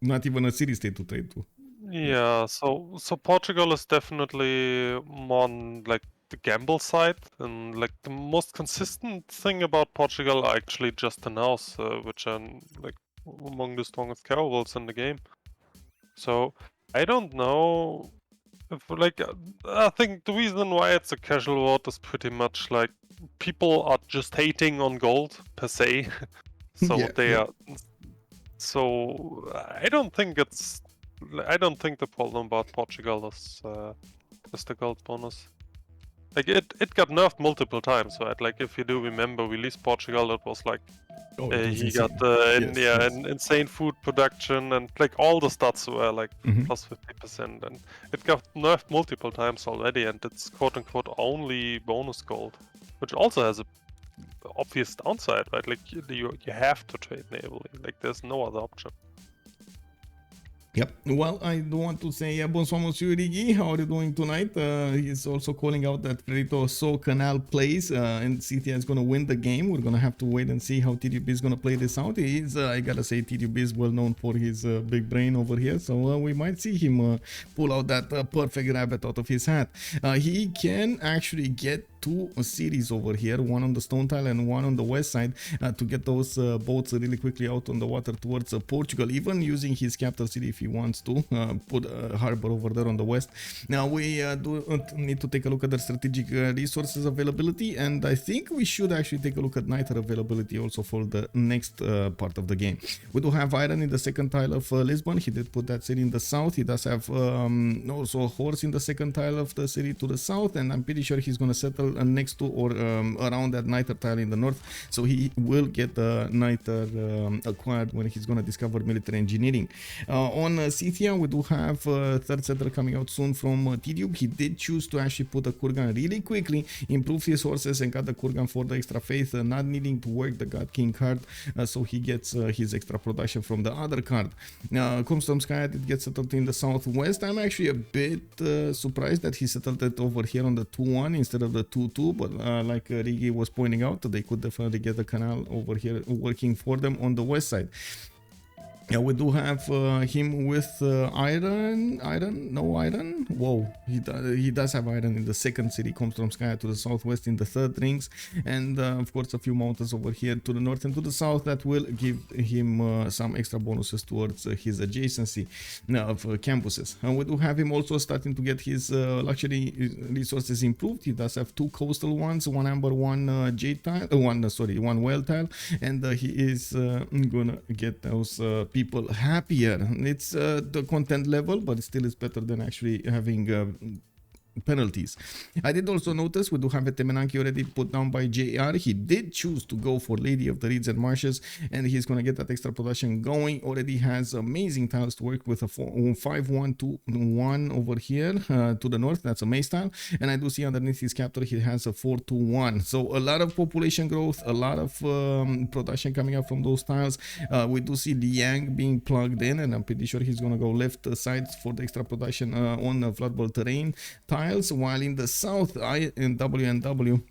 S1: not even a city-state to trade to.
S2: Yeah, so Portugal is definitely more on like the gamble side, and like the most consistent thing about Portugal are actually just the nows, which are like among the strongest caravels in the game. So I don't know if like I think the reason why it's a casual vote is pretty much like people are just hating on gold per se. So they are. So I don't think the problem about Portugal is the gold bonus. Like it got nerfed multiple times, right? Like if you do remember, release Portugal, it was like he got insane food production, and like all the stats were like plus 50%, and it got nerfed multiple times already, and it's quote unquote only bonus gold, which also has a obvious downside, right? Like you have to trade navally, like there's no other option.
S1: Yep. Well, I do want to say bonsoir, Monsieur Rigi. How are you doing tonight? He's also calling out that Freritos so Canal plays and Scythia is going to win the game. We're going to have to wait and see how Tidube is going to play this out. He is, I gotta say, Tidube is well known for his big brain over here. So we might see him pull out that perfect rabbit out of his hat. He can actually get two cities over here, one on the stone tile and one on the west side, to get those boats really quickly out on the water towards Portugal, even using his capital city he wants to put a harbor over there on the west. Now we do need to take a look at the strategic resources availability, and I think we should actually take a look at niter availability also for the next part of the game. We do have iron in the second tile of Lisbon. He did put that city in the south. He does have also a horse in the second tile of the city to the south, and I'm pretty sure he's going to settle next to or around that niter tile in the north, so he will get the niter acquired when he's going to discover military engineering. On Scythia, we do have third settler coming out soon from Tidube. He did choose to actually put a kurgan really quickly, improve his horses, and got the kurgan for the extra faith, not needing to work the God King card, so he gets his extra production from the other card. Comstorm Sky did get settled in the southwest. I'm actually a bit surprised that he settled it over here on the 2-1 instead of the 2-2, but like Rigi was pointing out, they could definitely get the canal over here working for them on the west side. Yeah, we do have him with iron. No iron. Whoa, he does have iron in the second city, Comstorm Sky to the southwest in the third rings, and of course a few mountains over here to the north and to the south that will give him some extra bonuses towards his adjacency of campuses. And we do have him also starting to get his luxury resources improved. He does have 2 coastal ones, 1 amber, 1 jade tile, 1 whale tile, and he is gonna get those people happier. It's the content level, but it still is better than actually having penalties. I did also notice we do have a Temenanki already put down by JR. He did choose to go for Lady of the Reeds and Marshes, and he's going to get that extra production going. Already has amazing tiles to work with, a 5-1-2-1 over here to the north. That's a maze tile, and I do see underneath his captor he has a 4-2-1. So a lot of population growth, a lot of production coming up from those tiles. We do see Liang being plugged in, and I'm pretty sure he's going to go left side for the extra production on floodball terrain tiles, while in the south in WNW,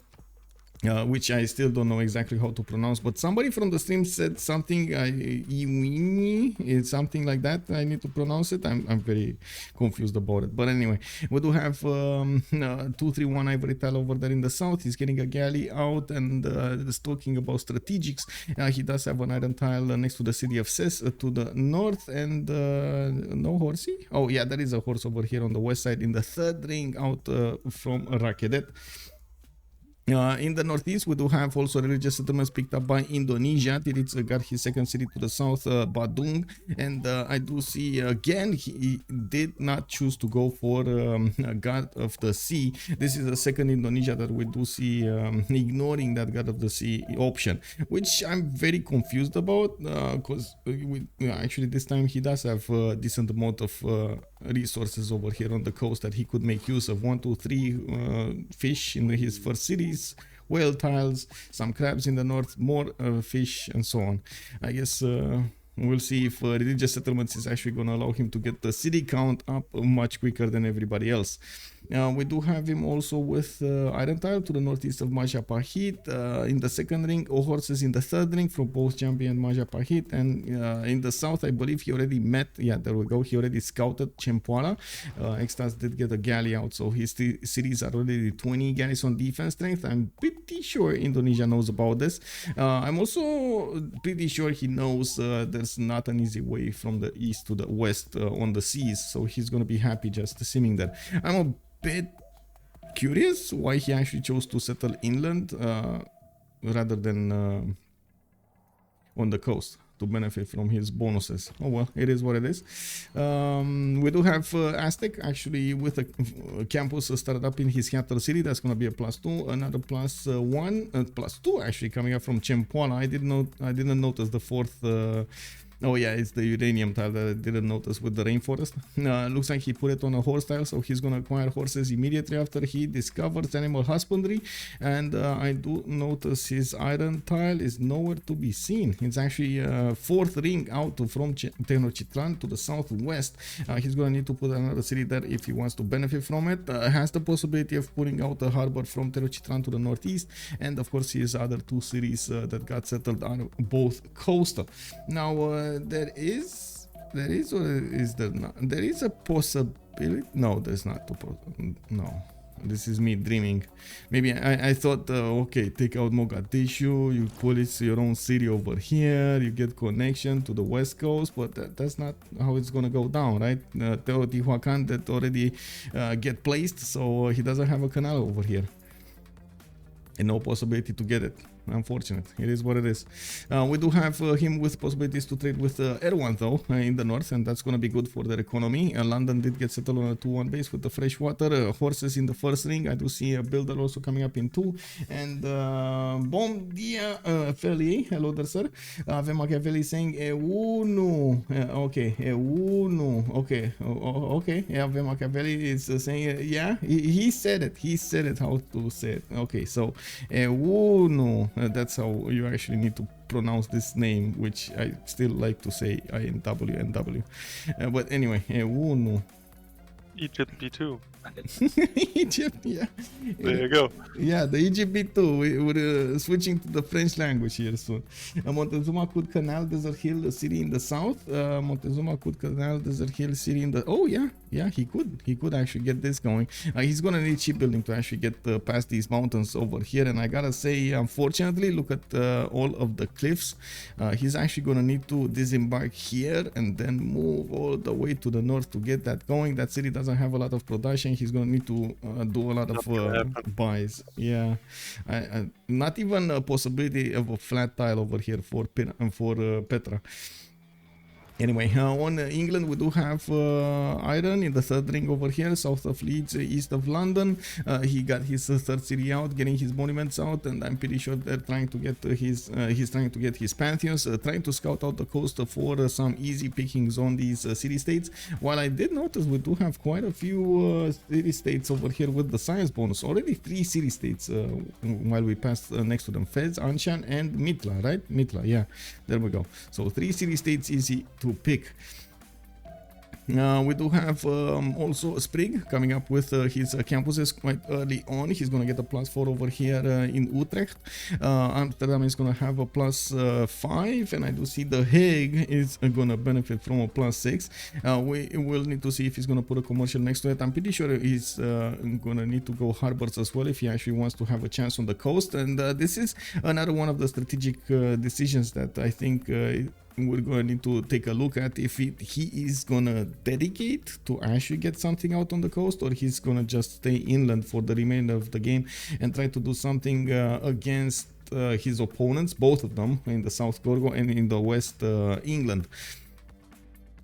S1: which I still don't know exactly how to pronounce, but somebody from the stream said something Iwini, it's something like that. I need to pronounce it. I'm very confused about it, but anyway, we do have 2-3-1 ivory tile over there in the south. He's getting a galley out, and is talking about strategics. He does have an iron tile next to the city of Ses to the north, and no horsey. Oh yeah, there is a horse over here on the west side in the third ring out from Rakedet. In the northeast, we do have also religious settlements picked up by Indonesia. Titiits got his second city to the south, Badung, and I do see again he did not choose to go for God of the Sea. This is the second Indonesia that we do see ignoring that God of the Sea option, which I'm very confused about, because actually this time he does have a decent amount of resources over here on the coast that he could make use of. 1, 2, 3 fish in his first cities, whale tiles, some crabs in the north, more fish, and so on. I guess we'll see if religious settlements is actually going to allow him to get the city count up much quicker than everybody else. We do have him also with iron tile to the northeast of Majapahit in the second ring, horses in the third ring from both Jambi and Majapahit, and in the south I believe he already met, yeah, there we go, he already scouted Chempoala. EXTAZZ did get a galley out, so his cities are already 20 galleys on defense strength. I'm pretty sure Indonesia knows about this. I'm also pretty sure he knows there's not an easy way from the east to the west on the seas, so he's gonna be happy just swimming there. I'm a bit curious why he actually chose to settle inland rather than on the coast to benefit from his bonuses. Oh well, it is what it is. We do have Aztec actually with a campus started up in his capital city. That's going to be a +2, another +1, +2 actually coming up from Chempoala. I didn't notice the fourth. Oh yeah, it's the uranium tile that I didn't notice with the rainforest. Looks like he put it on a horse tile, so he's gonna acquire horses immediately after he discovers animal husbandry. And I do notice his iron tile is nowhere to be seen. It's actually fourth ring out from Tenochtitlan to the southwest. He's gonna need to put another city there if he wants to benefit from it. Has the possibility of putting out a harbor from Tenochtitlan to the northeast, and of course his other 2 cities that got settled are both coastal. Now there is or is there not? There is a possibility. No, there's not. No, This is me dreaming. Maybe I thought, okay, take out Mogadishu, you police your own city over here, you get connection to the west coast, but that's not how it's gonna go down, right? Teotihuacan that already get placed, so he doesn't have a canal over here. And no possibility to get it. Unfortunate. It is what it is. We do have him with possibilities to trade with Erwan though in the north, and that's going to be good for their economy. London did get settled on a 2-1 base with the fresh water. Horses in the first ring. I do see a builder also coming up in 2. And bom dia, Feli. Hello there, sir. Avem Machiavelli saying E1. Okay, E1. Okay, okay. Yeah, Avem Machiavelli is saying, yeah, he said it. He said it how to say it. Okay, so E1. That's how you actually need to pronounce this name, which I still like to say INW. But anyway, Uno.
S2: Egypt B2.
S1: Egypt, yeah.
S2: There you go.
S1: Yeah, the Egypt B2. We're switching to the French language here soon. Montezuma could canal Desert Hill City in the south. Montezuma could canal Desert Hill City in the... Oh, yeah. Yeah, he could. He could actually get this going. He's going to need shipbuilding to actually get past these mountains over here. And I gotta say, unfortunately, look at all of the cliffs. He's actually going to need to disembark here and then move all the way to the north to get that going. That city doesn't have a lot of production. He's going to need to do a lot of buys. Yeah, not even a possibility of a flat tile over here for Petra. Anyway, on England we do have iron in the third ring over here, south of Leeds, east of London. He got his third city out, getting his monuments out, and I'm pretty sure they're trying to get he's trying to get his pantheons, trying to scout out the coast for some easy pickings on these city-states. While I did notice we do have quite a few city-states over here with the science bonus. Already 3 city-states while we passed next to them. Fez, Anshan, and Mitla, right? Mitla, yeah. There we go. So 3 city-states easy to pick. We do have also Sprig coming up with his campuses quite early on. He's going to get a +4 over here in Utrecht. Amsterdam is going to have a +5, and I do see The Hague is going to benefit from a +6. We will need to see if he's going to put a commercial next to it. I'm pretty sure he's going to need to go harbors as well if he actually wants to have a chance on the coast. And this is another one of the strategic decisions that I think we're going to need to take a look at, if he is going to dedicate to actually get something out on the coast, or he's going to just stay inland for the remainder of the game and try to do something against his opponents, both of them, in the South Gorgo and in the West England.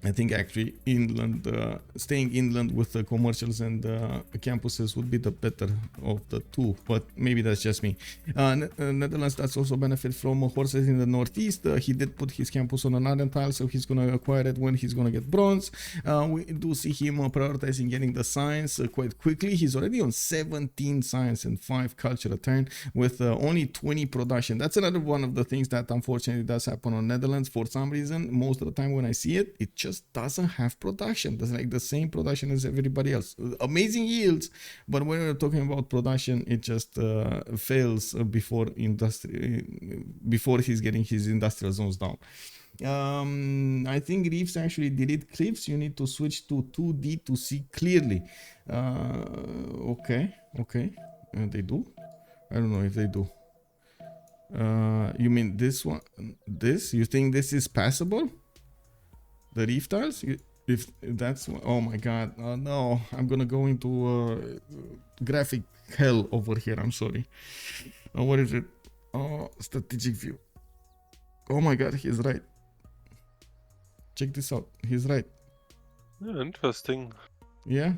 S1: I think actually inland, staying inland with the commercials and campuses would be the better of the two, but maybe that's just me. Netherlands does also benefit from horses in the northeast. He did put his campus on an iron tile, so he's going to acquire it when he's going to get bronze. We do see him prioritizing getting the science quite quickly. He's already on 17 science and 5 culture a turn with only 20 production. That's another one of the things that unfortunately does happen on Netherlands for some reason. Most of the time when I see it, it just doesn't have production. Doesn't like the same production as everybody else. Amazing yields, but when we're talking about production, it just fails before he's getting his industrial zones down. I think reefs actually delete cliffs. You need to switch to 2D to see clearly. Okay. They do? I don't know if they do. You mean this one? This? You think this is passable? The reef tiles? If that's... Oh my god. No. I'm gonna go into graphic hell over here. I'm sorry. What is it? Oh, strategic view. Oh my god, he's right. Check this out. He's right.
S2: Yeah, interesting.
S1: Yeah.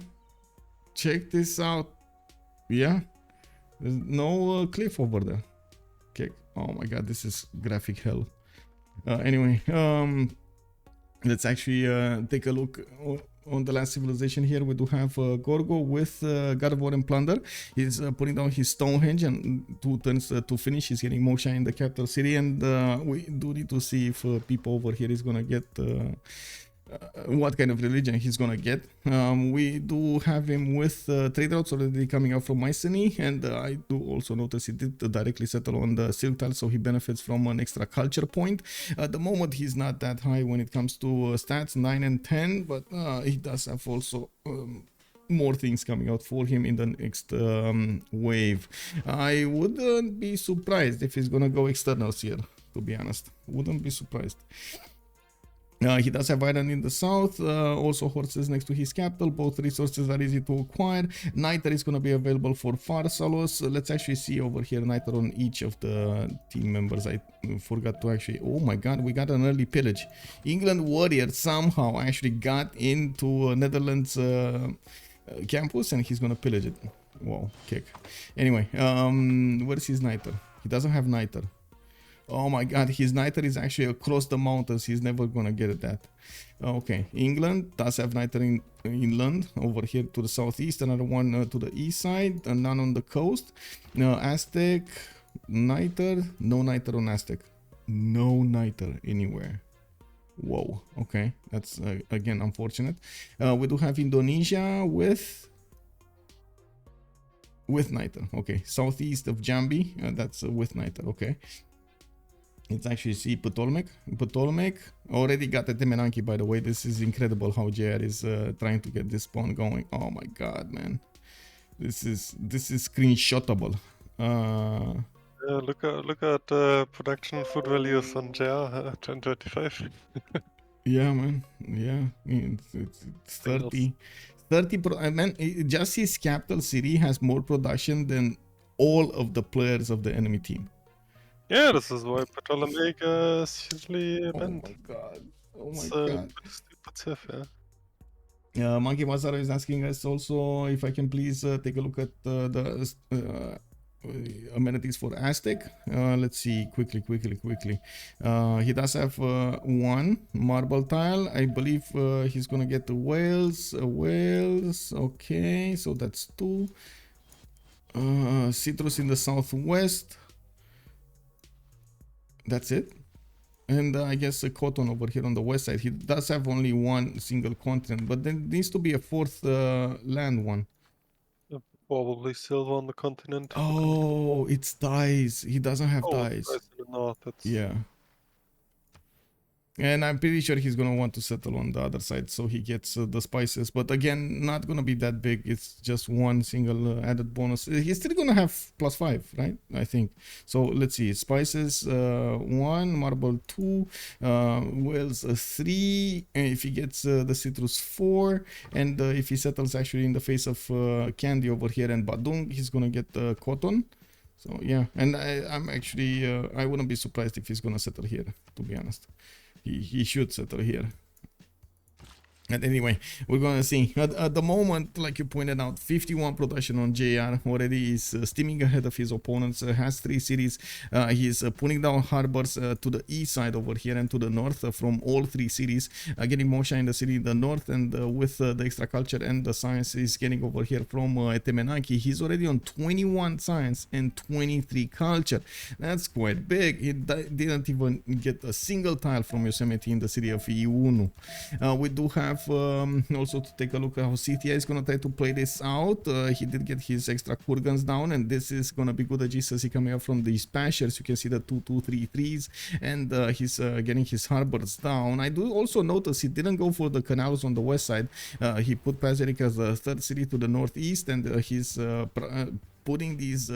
S1: Check this out. Yeah. There's no cliff over there. Okay. Oh my god, this is graphic hell. Anyway, let's actually take a look on the last civilization here. We do have Gorgo with God of War and Plunder. He's putting down his Stonehenge, and 2 turns to finish. He's getting moksha in the capital city, and we do need to see if Pipo over here is gonna get what kind of religion he's gonna get. We do have him with trade routes already coming out from Mycenae, and I do also notice he did directly settle on the silk tile, so he benefits from an extra culture point. At the moment he's not that high when it comes to stats, 9 and 10, but he does have also more things coming out for him in the next wave. I wouldn't be surprised if he's gonna go externals here, to be honest. Wouldn't be surprised. He does have iron in the south, also horses next to his capital. Both resources are easy to acquire. Niter is going to be available for Pharsalos. Let's actually see over here Niter on each of the team members. I forgot to actually... Oh my god, we got an early pillage. England Warrior somehow actually got into Netherlands campus and he's going to pillage it. Wow, kick. Anyway, where is his Niter? He doesn't have Niter. Oh my god, his Niter is actually across the mountains. He's never gonna get that. Okay, England does have Niter in inland over here to the southeast. Another one to the east side, and none on the coast. Aztec, Niter, no Niter on Aztec. No Niter anywhere. Whoa, okay, that's again unfortunate. We do have Indonesia with Niter. Okay, southeast of Jambi, that's with Niter. Okay. Let's actually see Ptolmeic. Ptolmeic already got the Temenanki, by the way. This is incredible how JR is trying to get this spawn going. Oh my god, man. This is screenshotable.
S2: Yeah, look at production food values on JR 1025.
S1: Yeah, man. Yeah, it's 30. 30 man, just his capital city has more production than all of the players of the enemy team.
S2: Yeah, this is why Ptolmeic is usually banned.
S1: Oh my god. Oh my god.
S2: Stupid Civ, yeah.
S1: Monkey Mazaro is asking us also if I can please take a look at the amenities for Aztec. Let's see quickly. He does have one marble tile. I believe he's gonna get the whales. Okay, so that's 2. Citrus in the southwest. That's it. And I guess a cotton over here on the west side. He does have only one single continent, but there needs to be a 4th land one.
S2: Probably silver on the continent.
S1: Oh, it's dyes. He doesn't have dyes.
S2: In the north,
S1: Yeah. And I'm pretty sure he's gonna want to settle on the other side, so he gets the spices. But again, not gonna be that big. It's just one single added bonus. He's still gonna have +5, right? I think. So let's see. Spices 1, marble 2, whales 3. And if he gets the citrus 4, and if he settles actually in the face of candy over here and badung, he's gonna get cotton. So yeah, and I'm actually I wouldn't be surprised if he's gonna settle here, to be honest. He should settle here. And anyway, we're gonna see. At the moment, like you pointed out, 51 production on JR already is steaming ahead of his opponents. Has 3 cities. He's putting down harbors to the east side over here and to the north from all 3 cities. Getting Mosha in the city in the north, and with the extra culture and the science he's getting over here from Temenanki. He's already on 21 science and 23 culture. That's quite big. He didn't even get a single tile from Yosemite in the city of Iunu. We do have also to take a look at how Scythia is gonna try to play this out. He did get his extra kurgans down, and this is gonna be good adjacency coming up from these pastures. You can see the 2-2-3-3s, and he's getting his harbors down. I do also notice he didn't go for the canals on the west side. He put Pazeric as the 3rd city to the northeast, and he's putting these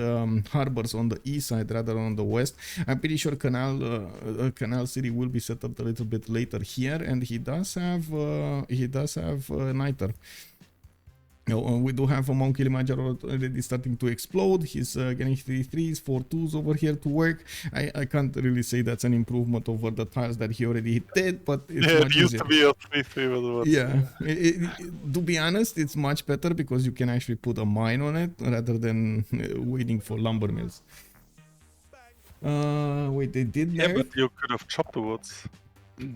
S1: harbors on the east side rather than on the west. I'm pretty sure Canal City will be set up a little bit later here, and he does have Niter. We do have a Mount Kilimanjaro already starting to explode. He's getting 3 3s, 4 2s over here to work. I can't really say that's an improvement over the tiles that he already did, but it's much
S2: it used
S1: easier.
S2: to be a 3-3 with what.
S1: Yeah, to be honest, it's much better because you can actually put a mine on it rather than waiting for lumber mills. Wait, they did
S2: Yeah,
S1: nerf?
S2: but you could have chopped the woods.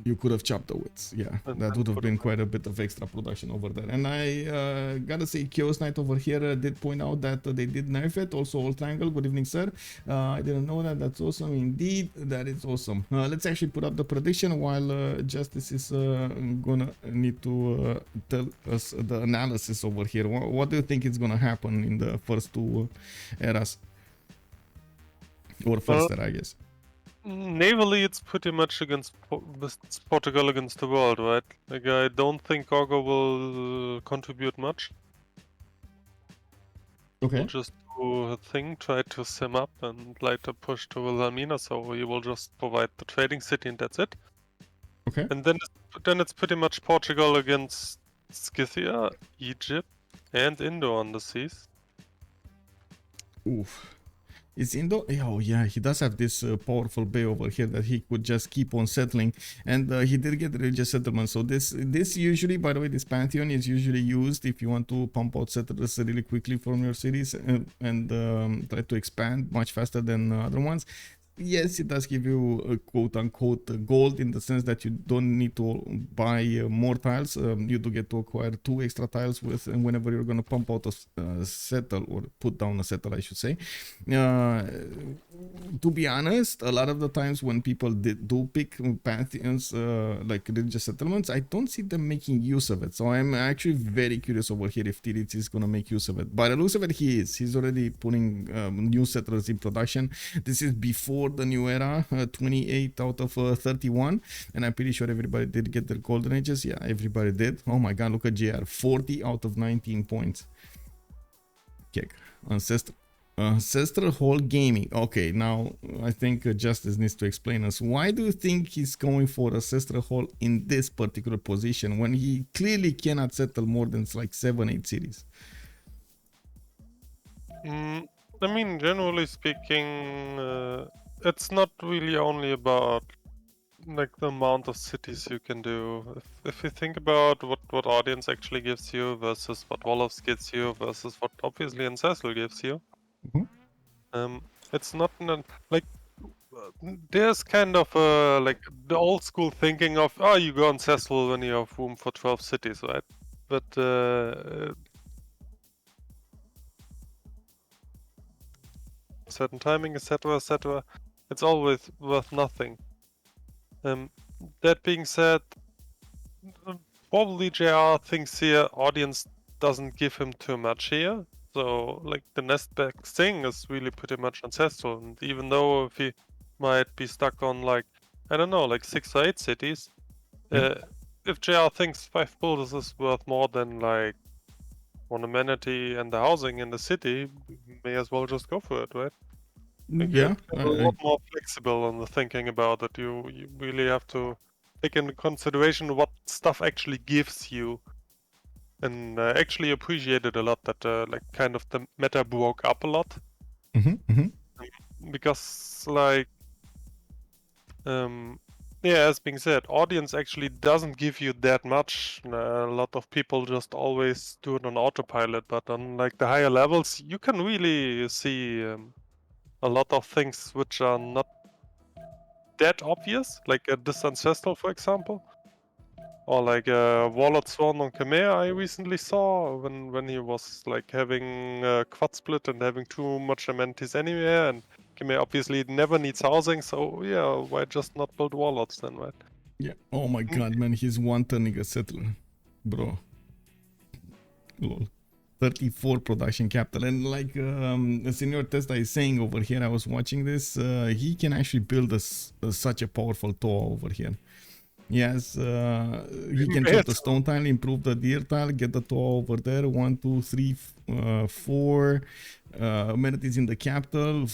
S1: You could have chopped the woods, yeah. That would have been quite a bit of extra production over there. And I gotta say, Chaos Knight over here did point out that they did nerf it. Also, All Triangle, good evening, sir. I didn't know that. That's awesome indeed. That is awesome. Let's actually put up the prediction while Justice is gonna need to tell us the analysis over here. What do you think is gonna happen in the first 2 eras? Or first era, I guess.
S2: Navally, it's pretty much against Portugal against the world, right? Like, I don't think Gorgo will contribute much.
S1: Okay.
S2: Will just do a thing, try to sim up, and later push to Wilhelmina. So he will just provide the trading city, and that's it.
S1: Okay.
S2: And then it's pretty much Portugal against Scythia, Egypt, and Indo on the seas.
S1: Oof. Is Indo? Oh yeah, he does have this powerful bay over here that he could just keep on settling, and he did get religious settlement. So this usually, by the way, this pantheon is usually used if you want to pump out settlers really quickly from your cities and try to expand much faster than other ones. Yes, it does give you a quote unquote gold in the sense that you don't need to buy more tiles. You do get to acquire 2 extra tiles with whenever you're going to pump out a settle or put down a settle, I should say. To be honest, a lot of the times when people do pick pantheons like religious settlements, I don't see them making use of it. So I'm actually very curious over here if Titiits is going to make use of it. By the looks of it, he is. He's already putting new settlers in production. This is before the new era, 28 out of 31, and I'm pretty sure everybody did get their golden ages. Yeah, everybody did. Oh my god, look at JR, 40 out of 19 points. Kick. Ancestral Hall Gaming. Okay, now I think Justice needs to explain us, why do you think he's going for Ancestral Hall in this particular position when he clearly cannot settle more than like 7-8 cities?
S2: I mean, generally speaking, it's not really only about like the amount of cities you can do. If you think about what audience actually gives you versus what Woloffs gives you versus what obviously Ancestral gives you, it's not like there's kind of like the old school thinking of, oh, you go Ancestral when you have room for 12 cities, right? But certain timing, etc., etc., it's always worth nothing. That being said, probably JR thinks here audience doesn't give him too much here. So like the next best thing is really pretty much Ancestral, and even though if he might be stuck on like, I don't know, like 6 or 8 cities, if JR thinks 5 builders is worth more than like one amenity and the housing in the city, may as well just go for it, right? Like
S1: Yeah,
S2: you're a lot more flexible on the thinking about it. You really have to take into consideration what stuff actually gives you. And I actually appreciated a lot that like kind of the meta broke up a lot. Because like yeah, as being said, audience actually doesn't give you that much. A lot of people just always do it on autopilot, but on like the higher levels, you can really see a lot of things which are not that obvious, like this Ancestral, for example. Or like Warlord Sworn on Khmer I recently saw when he was like having quad split and having too much amenities anywhere, and Khmer obviously never needs housing, so yeah, why just not build Warlords then, right?
S1: Yeah. Oh my god, man, he's one turning a settler, bro. Lol. 34 production capital, and like Senior Testa is saying over here, I was watching this, he can actually build such a powerful tower over here. Yes, he can chop the stone tile, improve the deer tile, get the tower over there. 1, 2, 3, 4 amenities in the capital.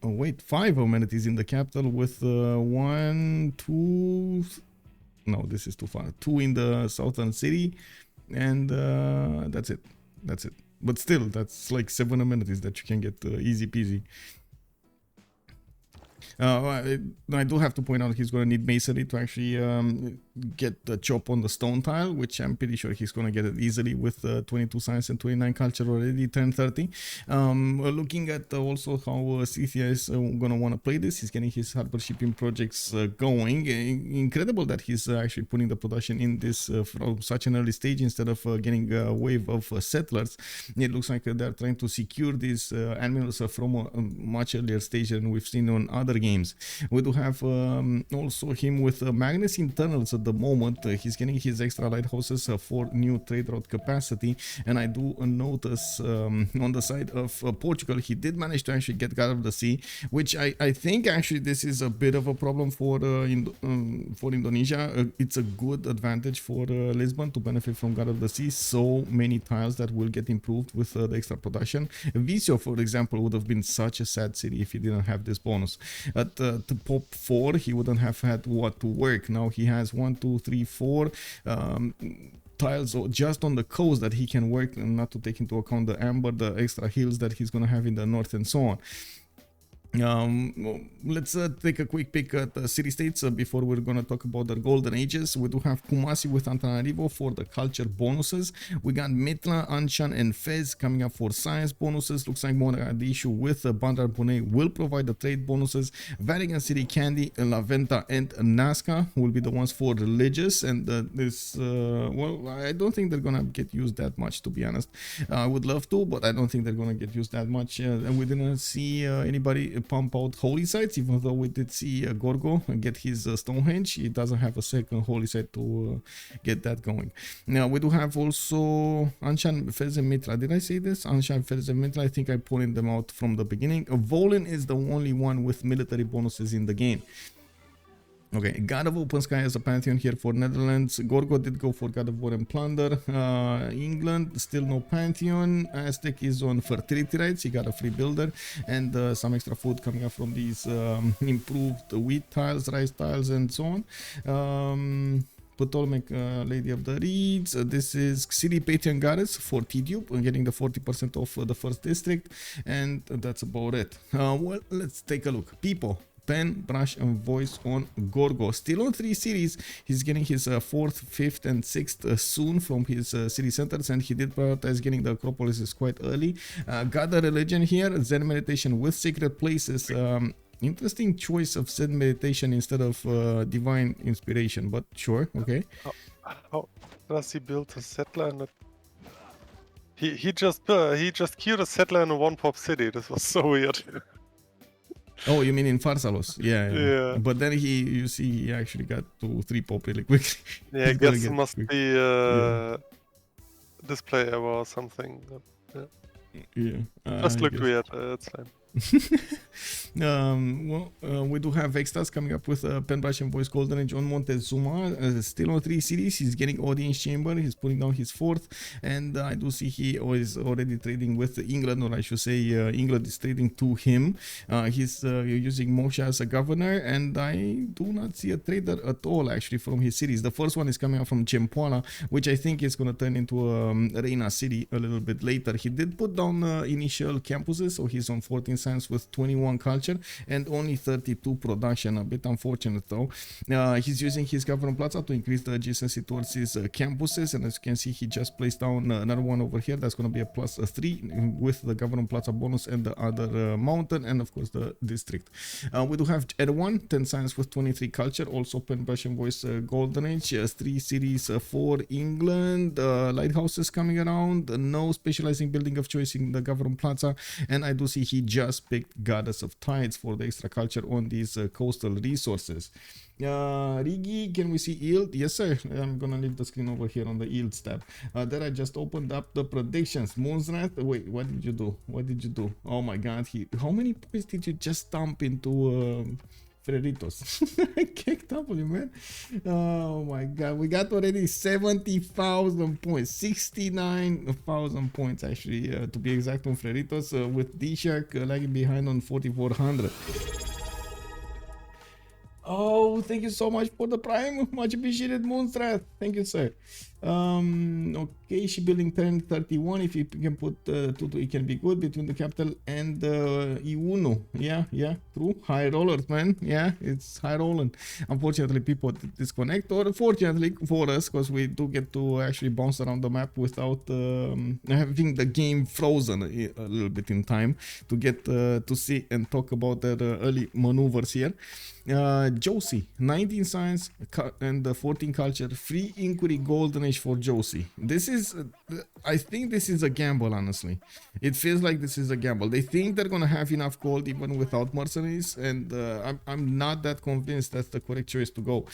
S1: Wait, 5 amenities in the capital with 1, 2. No, this is too far. 2 in the southern city, and that's it. That's it. But still, that's like 7 amenities that you can get easy peasy. I do have to point out he's going to need masonry to actually get the chop on the stone tile, which I'm pretty sure he's going to get it easily with 22 science and 29 culture already, 1030. Looking at also how Scythia is going to want to play this, he's getting his harbor shipping projects going. Incredible that he's actually putting the production in this from such an early stage instead of getting a wave of settlers. It looks like they're trying to secure these admirals from a much earlier stage than we've seen on other games. We do have also him with Magnus Internals at at the moment. He's getting his extra lighthouses for new trade route capacity, and I do notice on the side of Portugal, he did manage to actually get God of the Sea, which I think actually this is a bit of a problem for Indonesia. It's a good advantage for Lisbon to benefit from God of the Sea. So many tiles that will get improved with the extra production. Visio, for example, would have been such a sad city if he didn't have this bonus. At to pop 4, he wouldn't have had what to work. Now he has 1, 2, 3, 4 tiles just on the coast that he can work, and not to take into account the amber, the extra hills that he's gonna have in the north and so on. Let's take a quick peek at the city-states before we're going to talk about the golden ages. We do have Kumasi with Antananarivo for the culture bonuses. We got Mitla, Anshan and Fez coming up for science bonuses. Looks like Mogadishu with Bandar Bunei will provide the trade bonuses. Vatican City, Candy, La Venta and Nazca will be the ones for religious, and well, I don't think they're gonna get used that much, to be honest. I would love to, but I don't think they're gonna get used that much, and we didn't see anybody pump out holy sites, even though we did see Gorgo get his Stonehenge. He doesn't have a second holy site to get that going. Now we do have also Anshan, Fez and Mitra. Did I say this? Anshan, Fez and Mitra, I think I pointed them out from the beginning. Volin is the only one with military bonuses in the game. Okay, God of Open Sky has a pantheon here for Netherlands. Gorgo did go for God of War and Plunder. England, still no pantheon. Aztec is on fertility rights. He got a free builder and some extra food coming up from these improved wheat tiles, rice tiles, and so on. Ptolmeic, Lady of the Reeds. This is City Patreon Goddess for Tidube, getting the 40% off the first district, and that's about it. Well, let's take a look. Pipo. Pen, brush, and voice on Gorgo. Still on 3 cities. He's getting his 4th, 5th, and 6th soon from his city centers, and he did prioritize getting the Acropolis quite early. Got the religion here. Zen meditation with sacred places. Interesting choice of Zen meditation instead of divine inspiration, but sure, okay.
S2: How does he build a settler? He just queued a settler in a one-pop city. This was so weird.
S1: Oh, you mean in Pharsalos? Yeah. But then you see, he actually got to 3 pop really quickly.
S2: Yeah, I guess it must be display error or something. Just looked weird. It's fine.
S1: We do have EXTAZZ coming up with Pen, Brush, and Voice Golden Age on Montezuma. Still on 3 cities. He's getting Audience Chamber. He's putting down his 4th, and I do see he is already trading with England, or I should say England is trading to him. He's using Moksha as a governor, and I do not see a trader at all actually from his cities. The first one is coming out from Chempoala, which I think is going to turn into Reina City a little bit later. He did put down initial campuses, so he's on 14 science with 21 culture and only 32 production. A bit unfortunate though. He's using his government plaza to increase the adjacency towards his campuses, and as you can see, he just placed down another one over here. That's going to be a +3 with the government plaza bonus and the other mountain, and of course the district. We do have Erwan, 10 science with 23 culture, also Pen, Brush, and Voice Golden Age. 3 cities for England. Lighthouses coming around. No specializing building of choice in the government plaza, and I do see he just picked Goddess of Tides for the extra culture on these coastal resources. Rigi, can we see yield? Yes sir. I'm gonna leave the screen over here on the yields tab. There I just opened up the predictions. Moonsrat, wait, what did you do? Oh my god, how many points did you just dump into Freritos? I kicked up on you, man. Oh my god, we got already 70,000 points, 69,000 points actually, to be exact, on Freritos, with DShark lagging behind on 4,400. Oh, thank you so much for the prime. Much appreciated, Moonstrat. Thank you, sir. Okay, she building 1031. If you can put 2, it can be good between the capital and Iuno. Yeah, true. High rollers, man. Yeah, it's high rolling. Unfortunately, people disconnect, or fortunately for us, because we do get to actually bounce around the map without having the game frozen a little bit in time to get to see and talk about the early maneuvers here. Joce, 19 science and 14 culture, free inquiry golden age for Joce. This is, I think this is a gamble, honestly. It feels like this is a gamble. They think they're gonna have enough gold even without mercenaries, and I'm not that convinced that's the correct choice to go.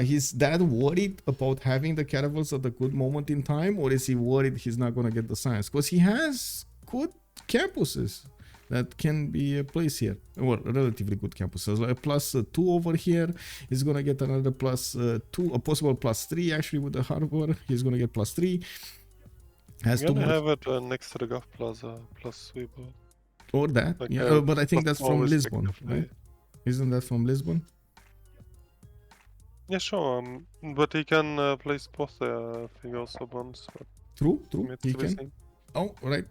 S1: He's that worried about having the caravels at a good moment in time, or is he worried he's not gonna get the science? Because he has good campuses that can be placed here, or relatively good campuses. Like +2 over here, he's gonna get another +2, a possible +3 actually with the harbor. He's gonna get +3. Has
S2: I'm
S1: to
S2: gonna have it next to the Gulf Plaza, +3 boat.
S1: or that,
S2: Like,
S1: yeah. But I think that's from
S2: always
S1: Lisbon,
S2: effectively.
S1: right? Isn't that from Lisbon?
S2: Yeah, sure. But he can place both there if he goes for bonds. But
S1: True,
S2: it's
S1: he
S2: to be
S1: can.
S2: seen.
S1: Oh, right.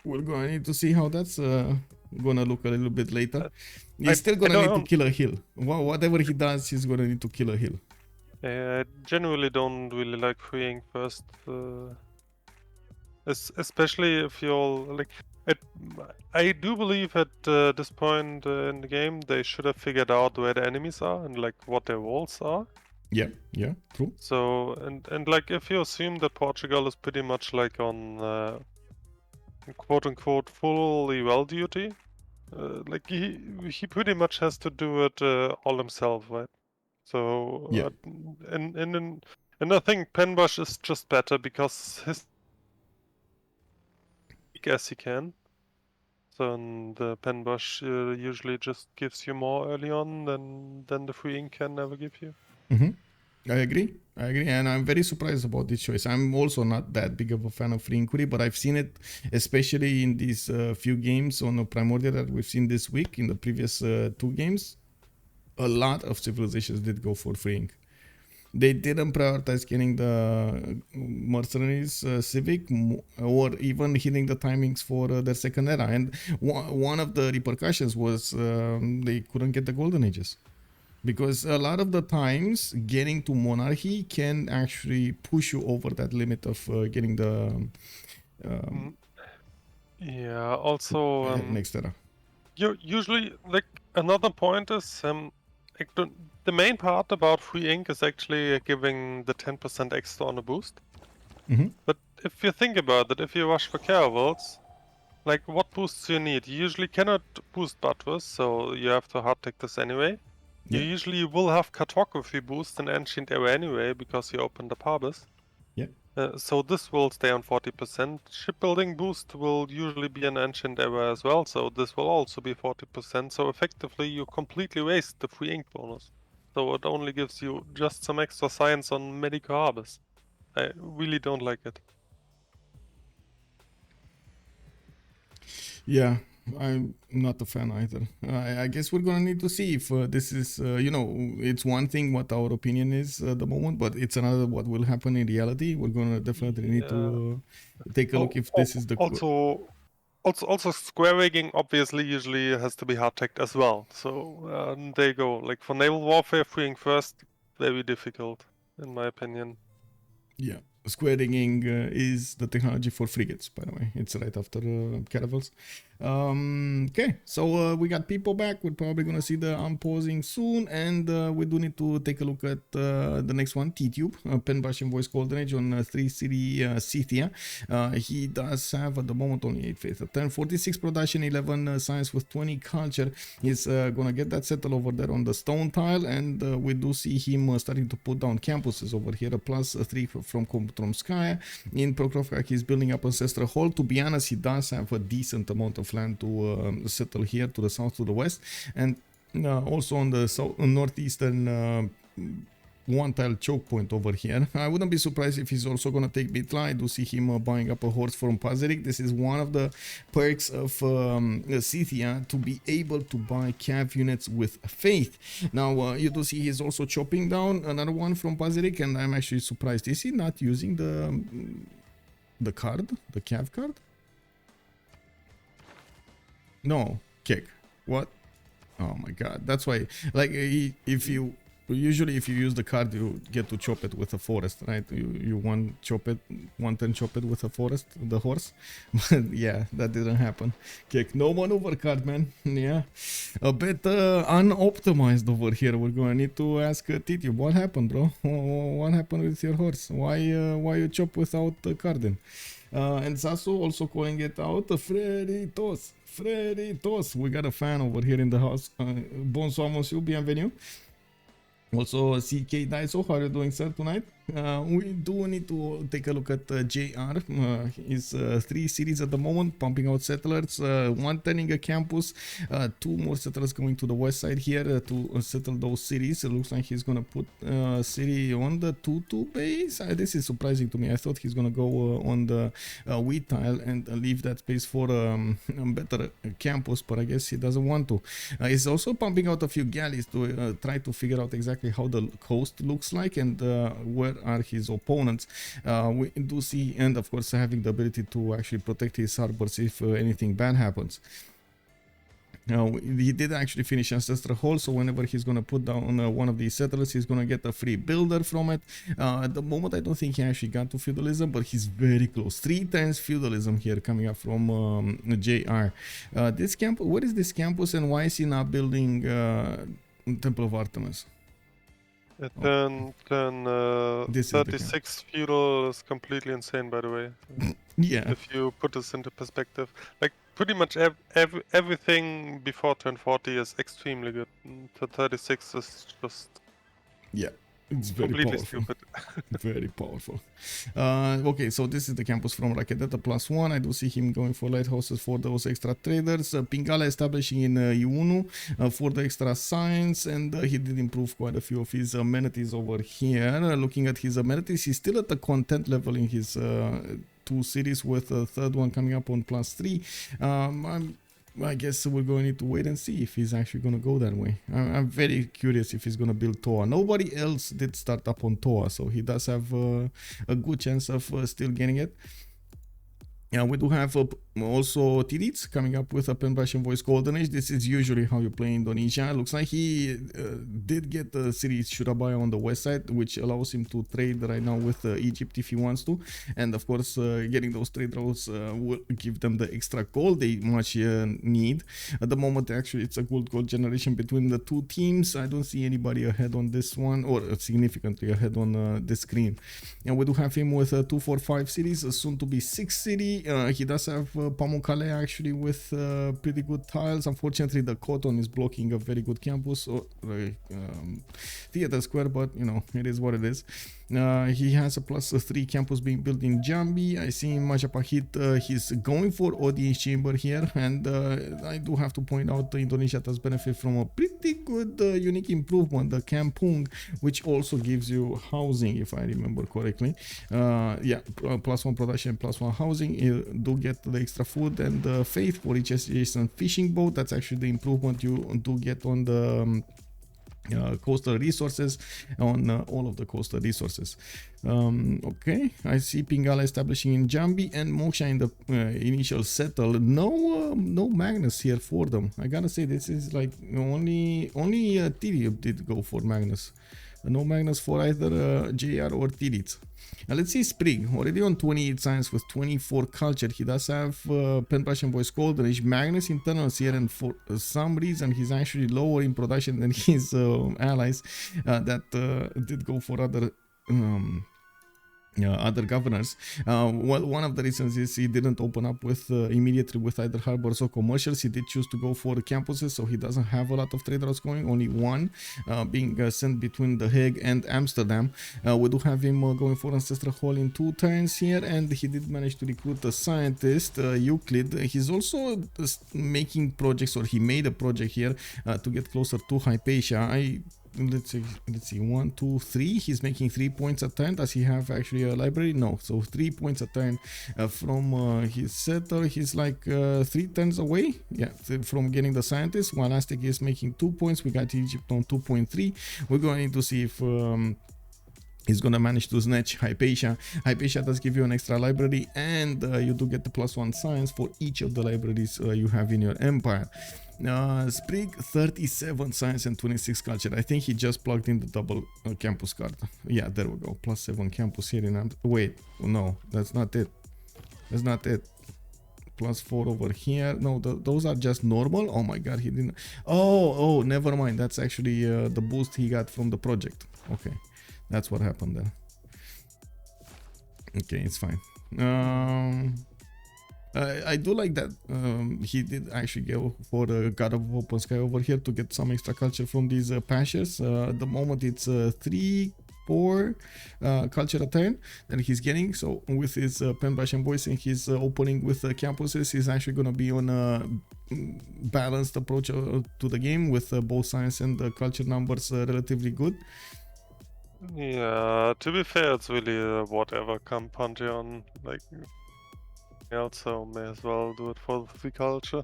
S1: We're gonna need to see how that's gonna look a little bit later. He's still gonna need to kill a hill. Whatever he does, he's gonna need to kill a hill.
S2: I genuinely don't really like freeing first, especially if you're like. I do believe at this point in the game they should have figured out where the enemies are and like what their walls are.
S1: Yeah, true.
S2: So and like if you assume that Portugal is pretty much like on quote unquote fully well duty, like he pretty much has to do it all himself, right? So
S1: Yeah.
S2: and I think Penbush is just better because his as he can. So the Penbush usually just gives you more early on than the freeing can never give you.
S1: I agree, and I'm very surprised about this choice. I'm also not that big of a fan of free inquiry, but I've seen it, especially in these few games on Primordial that we've seen this week. In the previous 2 games, a lot of civilizations did go for freeing. They didn't prioritize getting the mercenaries civic or even hitting the timings for their second era. And one of the repercussions was they couldn't get the golden ages. Because a lot of the times getting to monarchy can actually push you over that limit of getting the
S2: yeah, also
S1: next era.
S2: you usually like another point is like the main part about free ink is actually giving the 10% extra on a boost. But if you think about it, if you rush for caravels, like what boosts you need? You usually cannot boost Buttress, so you have to hard take this anyway. You usually will have cartography boost in Ancient Era anyway, because you opened the Parbis.
S1: Yeah.
S2: So this will stay on 40%. Shipbuilding boost will usually be an Ancient Era as well, so this will also be 40%. So effectively you completely waste the free ink bonus. So it only gives you just some extra science on Medical Harbors. I really don't like it.
S1: Yeah, I'm not a fan either. I guess we're gonna need to see if this is, it's one thing what our opinion is at the moment, but it's another what will happen in reality. We're gonna definitely need to take a look if this is the
S2: Also, square rigging obviously usually has to be hard-teched as well. So there you go. Like for naval warfare, freeing first, very difficult, in my opinion.
S1: Yeah, square rigging is the technology for frigates, by the way. It's right after caravels. Okay, so we got people back. We're probably gonna see the unpausing soon, and we do need to take a look at the next one, Tidube, Penbush Voice Golden Age on 3 City Scythia. He does have at the moment only 8 faith, 46 production, 11 science with 20 culture. He's gonna get that settled over there on the stone tile, and we do see him starting to put down campuses over here, a +3 from Sky. In Prokrovka, he's building up Ancestral Hall. To be honest, he does have a decent amount of land to settle here to the south, to the west, and also on the northeastern one tile choke point over here. I wouldn't be surprised if he's also gonna take Bitla. I do see him buying up a horse from Pazerik. This is one of the perks of Scythia, to be able to buy cav units with faith. Now you do see he's also chopping down another one from Pazerik, and I'm actually surprised. Is he not using the card, the cav card? No, kick. What? Oh my god, that's why, like, if you usually if you use the card, you get to chop it with a forest, right? You one turn chop it with a forest, the horse. But yeah, that didn't happen. Okay, no maneuver card, man. Yeah, a bit unoptimized over here. We're gonna need to ask Tidube, what happened, bro? What happened with your horse? Why you chop without the carding? And Sasu also calling it out, Freritos. Freritos. We got a fan over here in the house. Bonsoir, monsieur, bienvenue. Also, CK Daiso, how are you doing, sir, tonight? We do need to take a look at JR. His 3 cities at the moment, pumping out settlers, 1 turning a campus, 2 more settlers going to the west side here to settle those cities. It looks like he's gonna put city on the 2-2 base. This is surprising to me. I thought he's gonna go on the wheat tile and leave that space for a better campus, but I guess he doesn't want to. He's also pumping out a few galleys to try to figure out exactly how the coast looks like and where are his opponents. We do see, and of course having the ability to actually protect his harbors if anything bad happens. He did actually finish Ancestral Hall, so whenever he's gonna put down one of these settlers, he's gonna get a free builder from it. At the moment I don't think he actually got to feudalism, but he's very close. 3 times feudalism here coming up from JR. This camp, what is this campus and why is he not building Temple of Artemis?
S2: Turn 36 feudal is completely insane, by the way.
S1: Yeah.
S2: If you put this into perspective, like pretty much everything before turn 40 is extremely good. Turn 36 is just
S1: it's very
S2: completely
S1: powerful.
S2: stupid.
S1: Very powerful. Okay, so this is the campus from Raketeta +1. I do see him going for lighthouses for those extra traders. Pingala establishing in Iunu for the extra science, and he did improve quite a few of his amenities over here. Looking at his amenities, he's still at the content level in his 2 cities, with a 3rd one coming up on +3. I guess we're going to need to wait and see if he's actually going to go that way. I'm very curious if he's going to build Toa. Nobody else did start up on Toa, so he does have a good chance of still getting it. Yeah, we do have also Titiits coming up with a pen brush and voice golden age. This is usually how you play Indonesia. Looks like he did get the city Surabaya on the west side, which allows him to trade right now with Egypt if he wants to. And of course, getting those trade routes will give them the extra gold they much need. At the moment, actually, it's a good gold generation between the 2 teams. I don't see anybody ahead on this one, or significantly ahead on the screen. And we do have him with 2, 4, 5 cities, soon to be 6 city. He does have Pamukkale actually with pretty good tiles. Unfortunately, the cotton is blocking a very good campus or theater square, but you know, it is what it is. He has a +3 campus being built in Jambi. I see in Majapahit he's going for audience chamber here, and I do have to point out Indonesia does benefit from a pretty good unique improvement, the Kampung, which also gives you housing, if I remember correctly. Yeah, +1 production, +1 housing. You do get the extra food and faith for each adjacent fishing boat. That's actually the improvement you do get on the coastal resources, on all of the coastal resources. Okay, I see Pingala establishing in Jambi and Moksha in the initial settle. No Magnus here for them. I gotta say, this is like only Tidube did go for Magnus. No Magnus for either JR or Titiits. Let's see Sprig, already on 28 science with 24 culture. He does have pen brush and voice golden age, Magnus internals here, and for some reason he's actually lower in production than his allies that did go for other governors. Well, one of the reasons is he didn't open up with immediately with either harbors or commercials. He did choose to go for the campuses, so he doesn't have a lot of trade routes going, only one being sent between The Hague and Amsterdam. We do have him going for Ancestral Hall in 2 turns here, and he did manage to recruit a scientist, Euclid. He's also making projects, or he made a project here to get closer to Hypatia. Let's see, 1, 2, 3. He's making 3 points a turn. Does he have actually a library? No. So 3 points a turn from his setter. He's like 3 turns away, yeah, from getting the scientist, while Aztec is making 2 points. We got Egypt on 2.3. We're going to see if he's gonna manage to snatch Hypatia. Hypatia does give you an extra library, and you do get the +1 science for each of the libraries you have in your empire. Sprig 37 science and 26 culture. I think he just plugged in the double campus card. Yeah, there we go. +7 campus here in wait, no, that's not it. That's not it. +4 over here. No, those are just normal. Oh my god, he didn't. Oh, never mind. That's actually the boost he got from the project. Okay, that's what happened there. Okay, it's fine. I do like that he did actually go for the God of Open Sky over here to get some extra culture from these patches. At the moment it's 3-4 culture a turn that he's getting. So with his pen brush and voicing, he's opening with campuses. He's actually going to be on a balanced approach to the game with both science and culture numbers relatively good.
S2: Yeah, to be fair, it's really whatever come Pantheon. Like, I also may as well do it for the culture.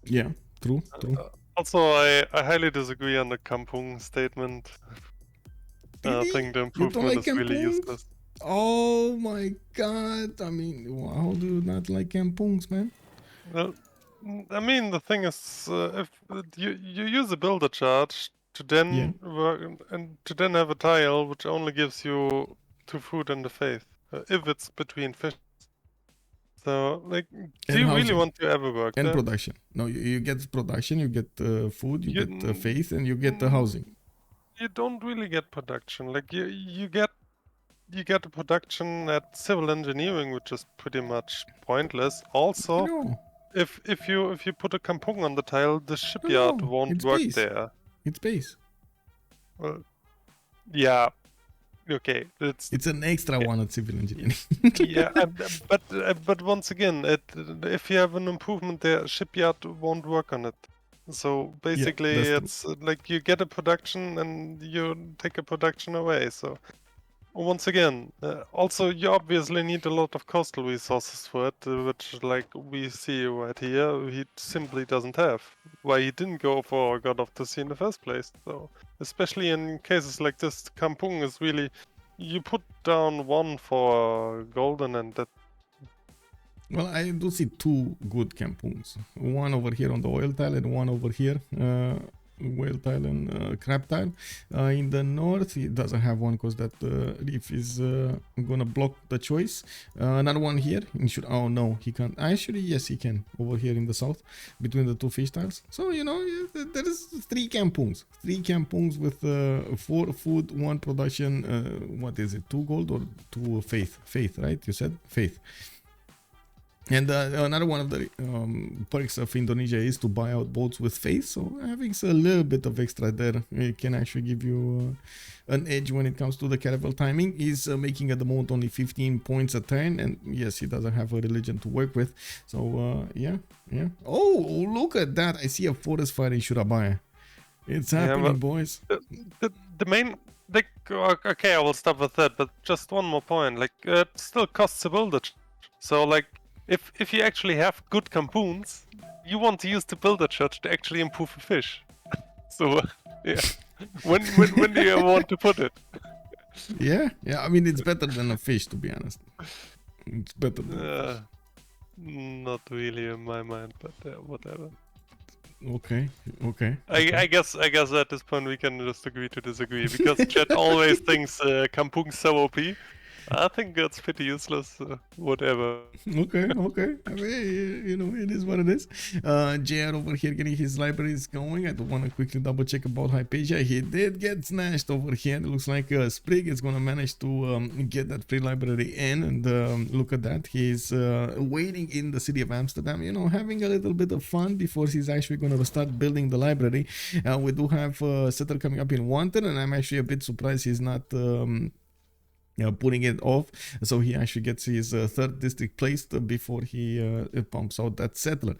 S1: Yeah, true.
S2: Also, I highly disagree on the Kampung statement. I think the improvement is really useless.
S1: Oh my god, I mean, how do you not like kampungs, man?
S2: Well, I mean, the thing is, if you use a builder charge to then work and to then have a tile which only gives you 2 food and the faith, if it's between fish. So, like, do you really want to ever work
S1: and
S2: there?
S1: production? No, you get production, you get food, you get faith, and you get the housing.
S2: You don't really get production. Like, you get a production at civil engineering, which is pretty much pointless. Also, if you put a kampung on the tile, the shipyard won't work there.
S1: It's base.
S2: Well, yeah. Okay,
S1: it's an extra one at civil engineering.
S2: Yeah, but once again, if you have an improvement there, shipyard won't work on it. So basically, it's like you get a production and you take a production away. So once again, also you obviously need a lot of coastal resources for it, which, like we see right here, he simply doesn't have. Why he didn't go for God of the Sea in the first place. So especially in cases like this, Kampung is really, you put down 1 for golden and that.
S1: Well, I do see 2 good kampungs. One over here on the oil tile and one over here, whale tile and crab tile. In the north, he doesn't have one because that reef is gonna block the choice. Another one here. Oh no, he can't. Actually, yes, he can. Over here in the south, between the 2 fish tiles. So you know, there is 3 kampungs. 3 kampungs with 4 food, 1 production. What is it? 2 gold or 2 faith? Faith, right? You said faith. And another one of the perks of Indonesia is to buy out boats with faith. So having a little bit of extra there, it can actually give you an edge when it comes to the caravel timing. He's making at the moment only 15 points a turn, and yes, he doesn't have a religion to work with. So yeah. Oh, look at that! I see a forest fire in Surabaya. It's happening, boys.
S2: The main, like, okay, I will stop with that. But just one more point, like, it still costs a builder. So like, if you actually have good kampoons, you want to use the builder church to actually improve a fish. So yeah, when do you want to put it?
S1: Yeah. I mean, it's better than a fish, to be honest. It's better than a fish.
S2: Not really in my mind, but whatever.
S1: Okay.
S2: I guess at this point we can just agree to disagree, because chat always thinks kampung so OP. I think that's pretty useless, whatever.
S1: Okay. I mean, you know, it is what it is. JR over here getting his libraries going. I do want to quickly double check about Hypatia. He did get snatched over here. It looks like Sprig is going to manage to get that free library in. And look at that. He's waiting in the city of Amsterdam, you know, having a little bit of fun before he's actually going to start building the library. We do have Setter coming up in Wanted, and I'm actually a bit surprised he's not... putting it off, so he actually gets his 3rd district placed before he pumps out that settler.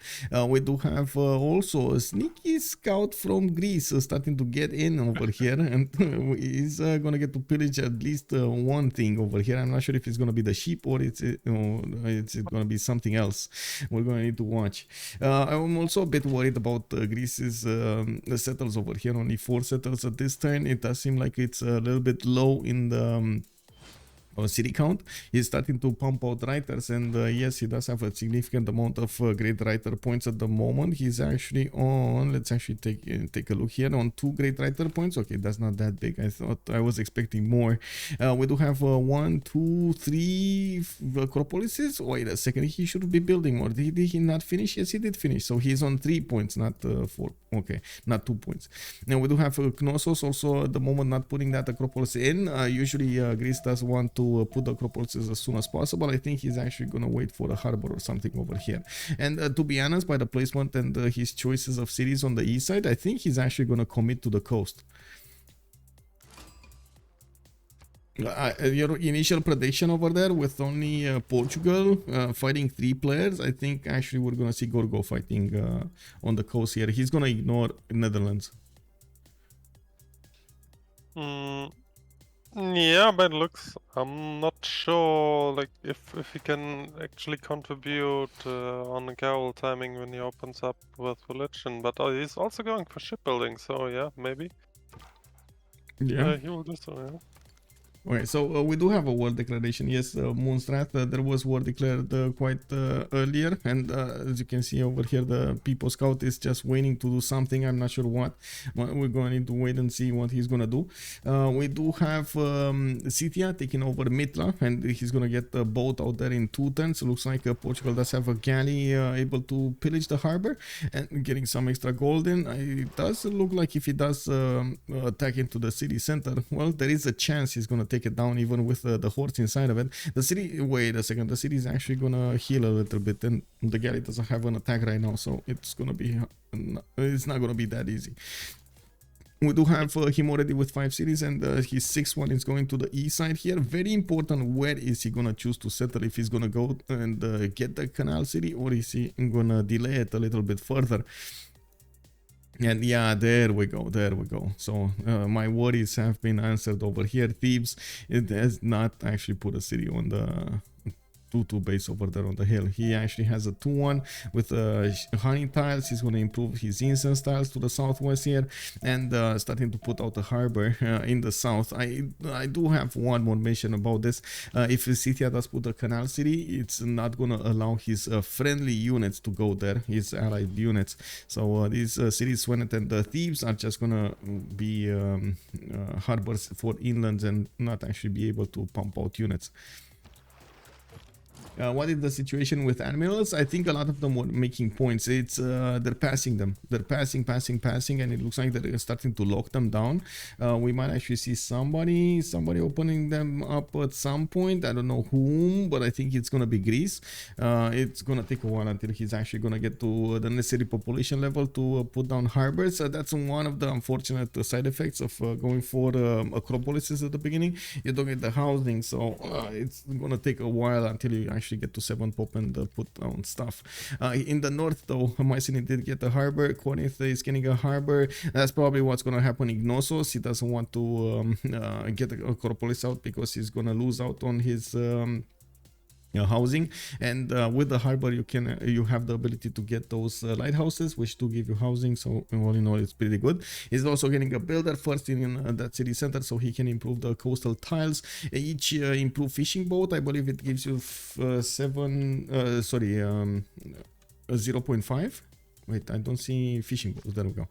S1: We do have also a sneaky scout from Greece starting to get in over here, and he's gonna get to pillage at least one thing over here. I'm not sure if it's gonna be the sheep or it's gonna be something else. We're gonna need to watch. I'm also a bit worried about Greece's settlers over here. Only 4 settlers at this turn. It does seem like it's a little bit low in the city count. He's starting to pump out writers, and yes, he does have a significant amount of great writer points at the moment. He's actually on, let's actually take a look here, on 2 great writer points. Okay, that's not that big. I was expecting more. We do have 1, 2, 3 acropolises. Wait a second, he should be building more. Did he not finish? Yes, he did finish. So he's on 3 points, not 4. Okay, not 2 points. Now we do have Knossos also at the moment not putting that acropolis in. Usually Greece does want to put the acropolises as soon as possible. I think he's actually gonna wait for a harbor or something over here. And to be honest, by the placement and his choices of cities on the east side, I think he's actually gonna commit to the coast. Your initial prediction over there with only Portugal fighting 3 players, I think actually we're gonna see Gorgo fighting on the coast here. He's gonna ignore Netherlands.
S2: Yeah, by the looks, I'm not sure like if he can actually contribute on the Carol timing when he opens up with religion, but he's also going for shipbuilding, so yeah, maybe.
S1: Yeah,
S2: he will do so, yeah.
S1: Okay, so we do have a war declaration. Yes, Moonstrath, there was war declared quite earlier, and as you can see over here, the Pipo Scout is just waiting to do something. I'm not sure what. We're going to need to wait and see what he's gonna do. We do have Scythia taking over Mitra, and he's gonna get a boat out there in 2 turns. Looks like Portugal does have a galley able to pillage the harbor and getting some extra gold in. It does look like if he does attack into the city center, well, there is a chance he's gonna take it down even with the hordes inside of it. The city, wait a second, the city is actually gonna heal a little bit, and the galley doesn't have an attack right now, so it's gonna be, it's not gonna be that easy. We do have him already with 5 cities, and his 6th one is going to the east side here. Very important, where is he gonna choose to settle? If he's gonna go and get the canal city, or is he gonna delay it a little bit further? And yeah, there we go. So my worries have been answered over here. Thebes, it has not actually put a city on the 2-2 base over there on the hill. He actually has a 2-1 with honey tiles. He's going to improve his incense tiles to the southwest here, and starting to put out a harbor in the south. I do have one more mention about this. If Scythia does put a canal city, it's not going to allow his friendly units to go there, his allied units. So these cities, Swenet and Thebes, are just going to be harbors for inlands and not actually be able to pump out units. What is the situation with admirals? I think a lot of them were making points. It's they're passing them. They're passing, and it looks like they're starting to lock them down. We might actually see somebody opening them up at some point. I don't know whom, but I think it's gonna be Greece. It's gonna take a while until he's actually gonna get to the necessary population level to put down harbors. That's one of the unfortunate side effects of going for acropolises at the beginning. You don't get the housing, so it's gonna take a while until you actually get to 7 pop and put down stuff. In the north though, Mycenae did get a harbor. Corinth is getting a harbor. That's probably what's going to happen in Knossos. He doesn't want to get the Acropolis out because he's going to lose out on his housing, and with the harbor you have the ability to get those lighthouses which do give you housing, so all in all it's pretty good. He's also getting a builder first in that city center, so he can improve the coastal tiles. Each improved fishing boat, I believe it gives you 0.5. Wait, I don't see fishing boats. There we go.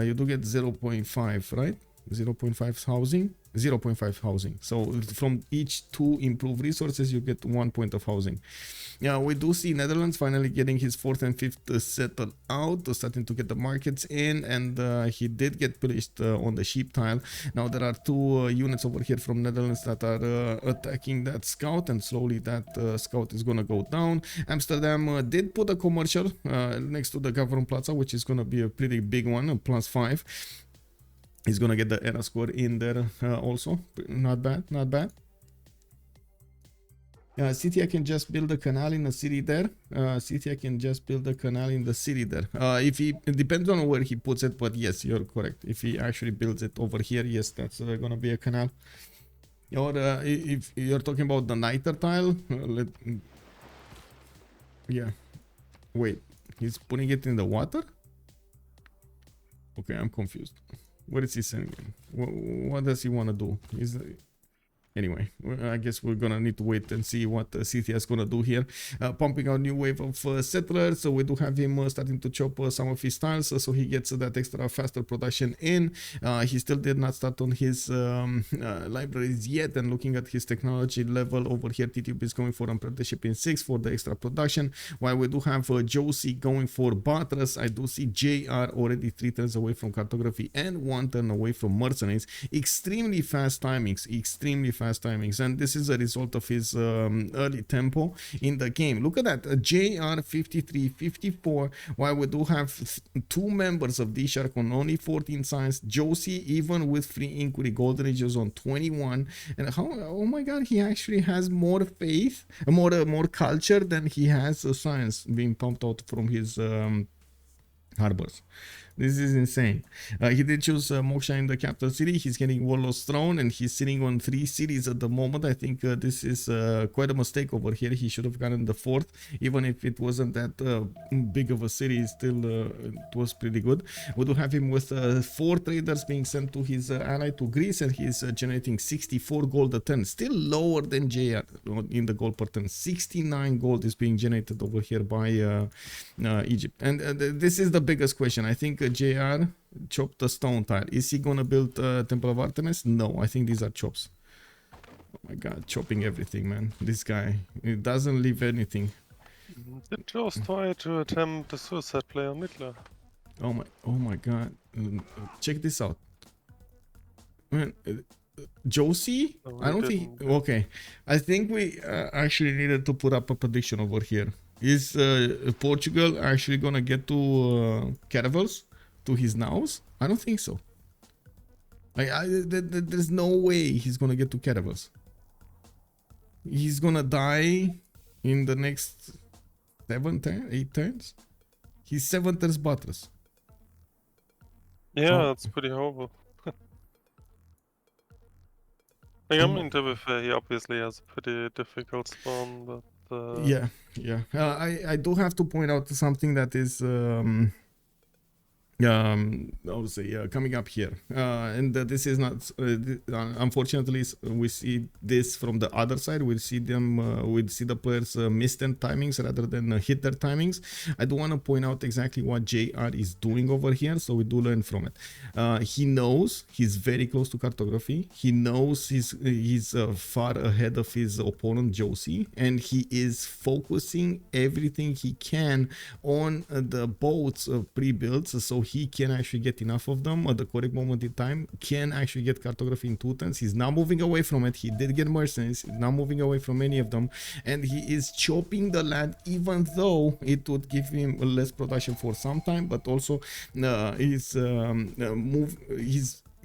S1: You do get 0.5, right? 0.5 housing, 0.5 housing. So from each 2 improved resources you get 1 point of housing. Yeah, we do see Netherlands finally getting his 4th and 5th settled out, starting to get the markets in, and he did get pillaged on the sheep tile. Now there are 2 units over here from Netherlands that are attacking that scout, and slowly that scout is gonna go down. Amsterdam did put a commercial next to the Government Plaza, which is gonna be a pretty big one, a +5. He's gonna get the era score in there also. Not bad. Scythia can just build a canal in the city there. It depends on where he puts it, but yes, you're correct. If he actually builds it over here, yes, that's gonna be a canal. Or if you're talking about the niter tile, yeah. Wait, he's putting it in the water? Okay, I'm confused. What is he saying? What does he want to do? Anyway, I guess we're gonna need to wait and see what Scythia is gonna do here. Pumping out new wave of settlers, so we do have him starting to chop some of his tiles, so he gets that extra faster production in. He still did not start on his libraries yet, and looking at his technology level over here, Tidube is going for apprenticeship in 6 for the extra production, while we do have Joce going for Batras. I do see JR already 3 turns away from cartography and 1 turn away from mercenaries. Extremely fast timings, and this is a result of his early tempo in the game. Look at that, JR 53, 54, while we do have 2 members of DShark on only 14 signs. Joce, even with free inquiry, golden ages on 21, and how, oh my god, he actually has more faith, more culture than he has science being pumped out from his harbors. This is insane. He did choose Moksha in the capital city. He's getting Warlord's Throne, and he's sitting on 3 cities at the moment. I think this is quite a mistake over here. He should have gotten the 4th, even if it wasn't that big of a city. Still, it was pretty good. We do have him with 4 traders being sent to his ally to Greece, and he's generating 64 gold a turn. Still lower than JR in the gold per turn. 69 gold is being generated over here by Egypt. And this is the biggest question. I think JR chopped the stone tile. Is he gonna build Temple of Artemis? No, I think these are chops. Oh my god, chopping everything, man. This guy, it doesn't leave anything.
S2: Did Joce try to attempt the suicide play on Midler?
S1: Oh my god. Check this out. Man, Joce?
S2: No,
S1: I don't think... Okay. I think we actually needed to put up a prediction over here. Is Portugal actually gonna get to Caravels? To his nows? I don't think so. There's no way he's gonna get to Caravels. He's gonna die in the next 7 turns, 8 turns. He's 7 turns Batras.
S2: Yeah, that's pretty horrible. Like, I mean, to be fair, he obviously has a pretty difficult spawn, but...
S1: Yeah. I do have to point out something that is... obviously coming up here, and this is not unfortunately we see this from the other side. We see the players miss their timings rather than hit their timings. I do want to point out exactly what JR is doing over here, so we do learn from it. He knows he's very close to cartography. He knows he's far ahead of his opponent Joce, and he is focusing everything he can on the boats pre-builds, so he can actually get enough of them at the correct moment in time, can actually get cartography in 2 turns. He's not moving away from it. He did get mercenaries, he's not moving away from any of them, and he is chopping the land, even though it would give him less production for some time, but also he's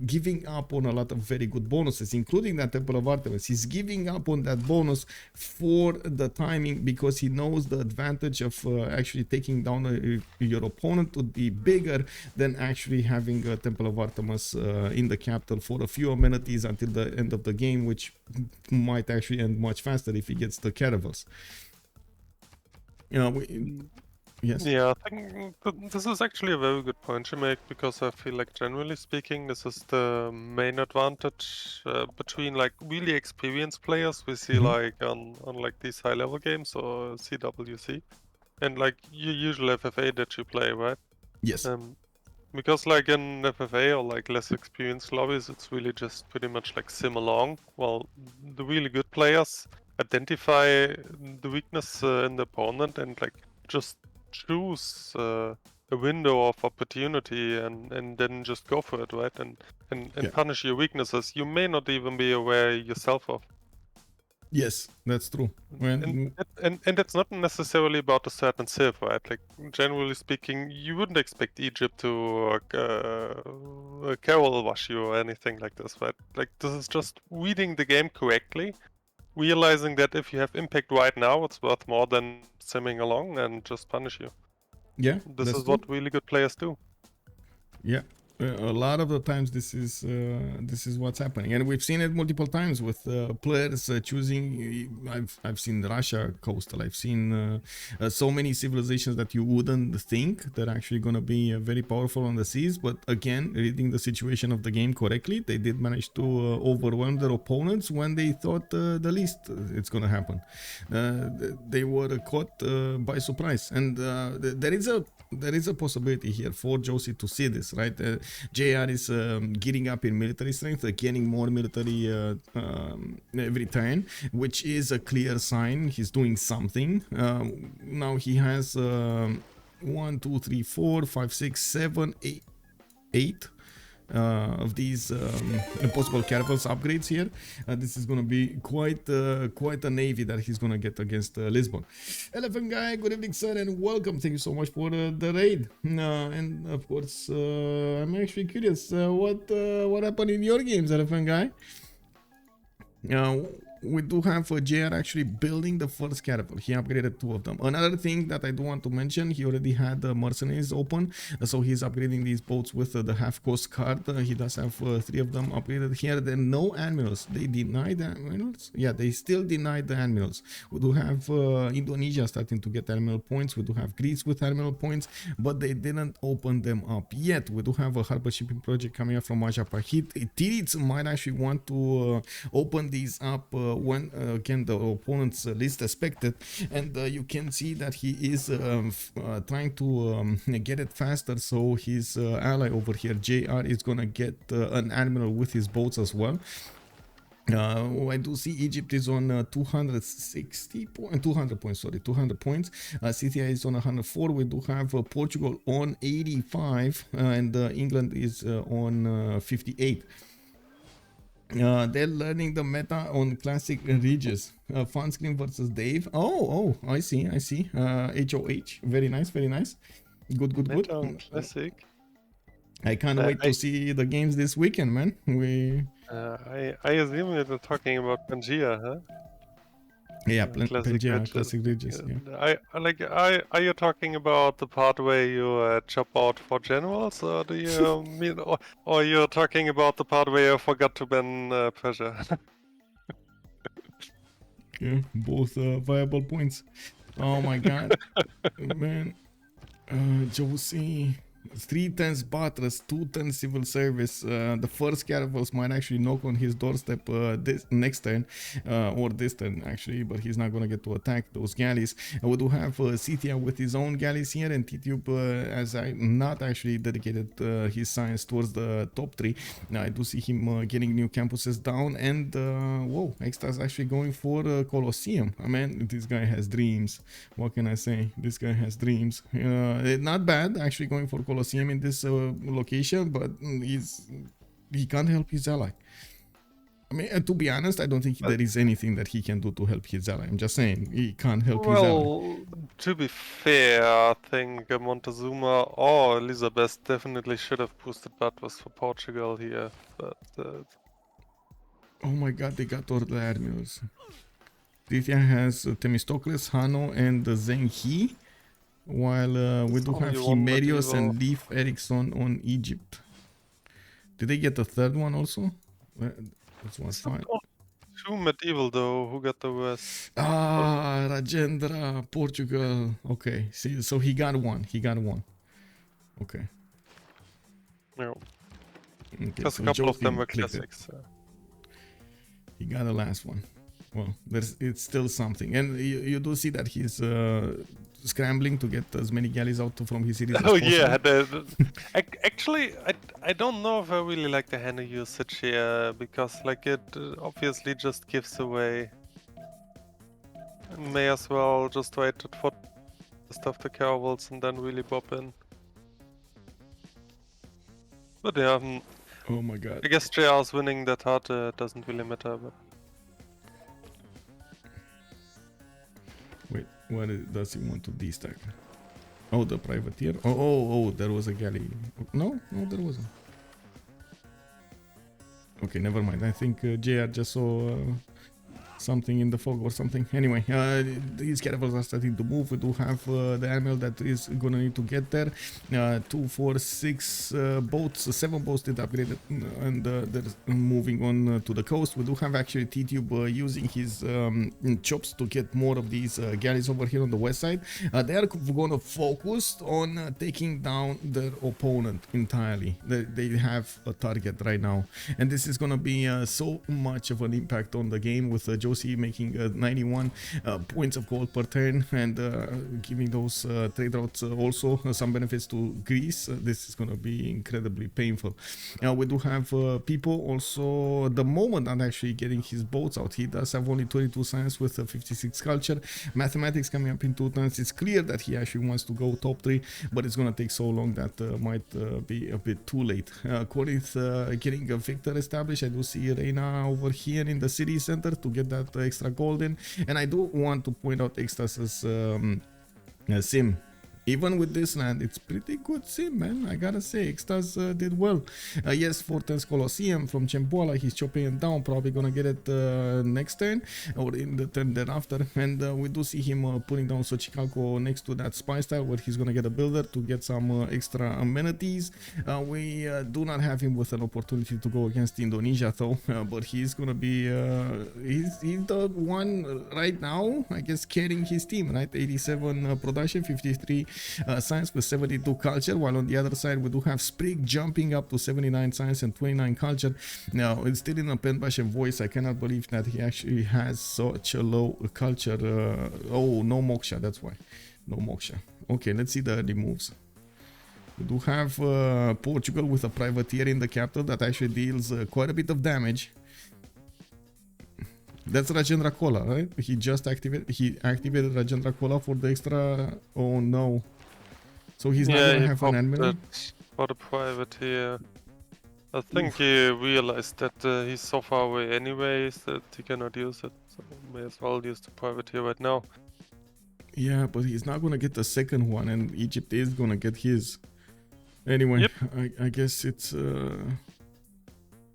S1: giving up on a lot of very good bonuses, including that Temple of Artemis. He's giving up on that bonus for the timing because he knows the advantage of actually taking down your opponent would be bigger than actually having a Temple of Artemis in the capital for a few amenities until the end of the game, which might actually end much faster if he gets the caravels. Yes.
S2: Yeah, I think this is actually a very good point you make, because I feel like, generally speaking, this is the main advantage between like really experienced players we see like on like these high level games or CWC, and like your usual FFA that you play, right?
S1: Yes.
S2: Because like in FFA or like less experienced lobbies, it's really just pretty much like sim along. Well, the really good players identify the weakness in the opponent and like just choose a window of opportunity and then just go for it, right? And punish your weaknesses you may not even be aware yourself of.
S1: Yes, that's true.
S2: And it's not necessarily about a certain civ, right? Like, generally speaking, you wouldn't expect Egypt to carol wash you or anything like this, right? Like, this is just reading the game correctly, realizing that if you have impact right now, it's worth more than simming along and just punish you.
S1: Yeah,
S2: this is what really good players do.
S1: Yeah, a lot of the times this is what's happening, and we've seen it multiple times with players choosing. I've seen Russia coastal. I've seen so many civilizations that you wouldn't think they're actually going to be very powerful on the seas. But again, reading the situation of the game correctly, they did manage to overwhelm their opponents when they thought the least it's going to happen. They were caught by surprise, and there is a possibility here for Joce to see this, right? JR is getting up in military strength, gaining more military every turn, which is a clear sign he's doing something. Now he has 1, 2, 3, 4, 5, 6, 7, 8 of these impossible caravels upgrades here. This is gonna be quite a navy that he's gonna get against Lisbon. Elephant guy, good evening sir, and welcome. Thank you so much for the raid. And of course, I'm actually curious what happened in your games, Elephant guy. We do have JR actually building the first caravel. He upgraded 2 of them. Another thing that I do want to mention, he already had the mercenaries open, so he's upgrading these boats with the half coast card. He does have 3 of them upgraded here. There are no admirals. They denied the admirals. Yeah, they still denied the admirals. We do have Indonesia starting to get admiral points. We do have Greece with admiral points, but they didn't open them up yet. We do have a harbor shipping project coming up from Asia Pahit. Titiits might actually want to open these up when again the opponent's least expected, and you can see that he is trying to get it faster, so his ally over here JR is gonna get an admiral with his boats as well. I do see Egypt is on 200 points, sorry, 200 points. Scythia is on 104. We do have Portugal on 85, and England is on 58. They're learning the meta on classic Regis. Fun screen versus Dave. Oh, I see. HOH. Very nice. Good.
S2: Meta on classic.
S1: I can't wait to see the games this weekend, man.
S2: I assume you're talking about Pangea, huh?
S1: Yeah, Pangea, classic Regis. Yeah.
S2: Are you talking about the part where you chop out 4 generals, or do you mean, or you're talking about the part where you forgot to ban pressure?
S1: Yeah, both viable points. Oh my god, man. Joce. 3 turns Batras, 2 turns civil service. The first caravels might actually knock on his doorstep this next turn, or this turn actually, but he's not gonna get to attack those galleys. We do have Scythia with his own galleys here, and Tidube as I not actually dedicated his science towards the top 3. Now I do see him getting new campuses down, and whoa, EXTAZZ actually going for Colosseum. I mean, this guy has dreams. What can I say? This guy has dreams. Not bad actually going for Colosseum in this location, but he can't help his ally. I mean, to be honest, I don't think there is anything that he can do to help his ally. I'm just saying, he can't help his ally.
S2: Well, to be fair, I think Montezuma or Elisabeth definitely should have boosted Batras for Portugal here, but...
S1: Oh my god, they got all the admirals. Scythia has Themistocles, Hanno, and Zheng He. While we do have Himerios and Leif Erikson on Egypt. Did they get a third one also? This one's fine.
S2: 2 medieval though, who got the worst?
S1: Ah, Rajendra, Portugal. Okay, see, so he got one. Okay.
S2: No.
S1: Okay,
S2: Because
S1: so
S2: a couple of them were
S1: clicked
S2: classics.
S1: He got the last one. Well, it's still something, and you do see that he's scrambling to get as many galleys out from his cities as possible.
S2: Yeah, actually, I don't know if I really like the Hanno usage here, because like it obviously just gives away. May as well just wait for stuff the caravels and then really bop in. But yeah,
S1: oh my god.
S2: I guess JR's winning that hard doesn't really matter, but...
S1: Wait, what does he want to destack? Oh, the privateer? Oh, there was a galley. No, there wasn't. Okay, never mind. I think JR just saw something in the fog or something. Anyway, these caravels are starting to move. We do have the admiral that is gonna need to get there. 2, 4, 6 boats, 7 boats did upgrade, and they're moving on to the coast. We do have actually Tidube using his chops to get more of these galleys over here on the west side. They are gonna focus on taking down their opponent entirely. They have a target right now, and this is gonna be so much of an impact on the game, with Joce making 91 points of gold per turn, and giving those trade routes also some benefits to Greece. This is gonna be incredibly painful. We do have Pipo also the moment not actually getting his boats out. He does have only 22 science with 56 culture. Mathematics coming up in 2 turns. It's clear that he actually wants to go top 3, but it's gonna take so long that might be a bit too late. Corinth getting a victor established. I do see Reina over here in the city center to get that extra gold in, and I do want to point out EXTAZZ's sim. Even with this land, it's pretty good sim, man. I gotta say, EXTAZZ did well. Yes, 4 turns Colosseum from Chempoala. He's chopping it down. Probably gonna get it next turn or in the turn thereafter. And we do see him putting down Xochicalco next to that spy style, where he's gonna get a builder to get some extra amenities. We do not have him with an opportunity to go against Indonesia though, but he's gonna be he's the one right now, I guess, carrying his team, right? 87 production, 53 science with 72 culture, while on the other side we do have Sprig jumping up to 79 science and 29 culture. Now it's still in a pen bash and voice. I cannot believe that he actually has such a low culture. Oh, no moksha, that's why. No moksha. Okay, let's see the early moves. We do have Portugal with a privateer in the capital that actually deals quite a bit of damage. That's Rajendra Kola, right? He just activated Rajendra Kola for the extra. Oh no. So he's not gonna have an admiral
S2: for the privateer. I think he realized that he's so far away anyways that he cannot use it. So may as well use the privateer right now.
S1: Yeah, but he's not gonna get the second one, and Egypt is gonna get his. Anyway, yep. I guess it's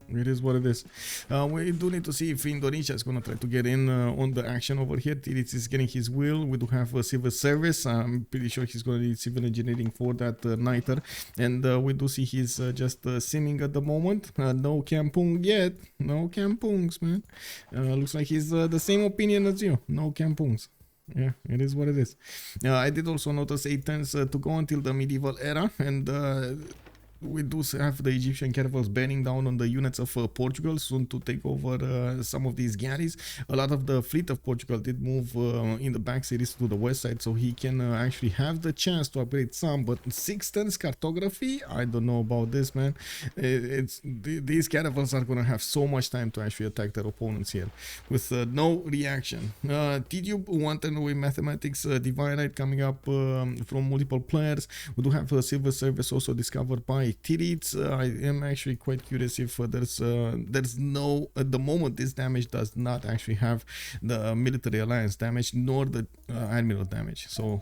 S1: it is what it is. We do need to see if Indonesia is going to try to get in on the action over here. Titiits is getting his will. We do have a civil service. I'm pretty sure he's going to need civil engineering for that niter. And we do see he's just simming at the moment. No kampung yet. No kampungs, man. Looks like he's the same opinion as you. No kampungs. Yeah, it is what it is. I did also notice 8 turns to go until the medieval era, and we do have the Egyptian caravels bearing down on the units of Portugal soon to take over some of these galleys. A lot of the fleet of Portugal did move in the back cities to the west side, so he can actually have the chance to upgrade some. But 6 turns cartography, I don't know about this, man. These caravels are gonna have so much time to actually attack their opponents here with no reaction. Tidube 1 turn away mathematics, divine right coming up from multiple players. We do have a silver service also discovered by Titiits. I am actually quite curious if there's no, at the moment this damage does not actually have the military alliance damage nor the admiral damage. So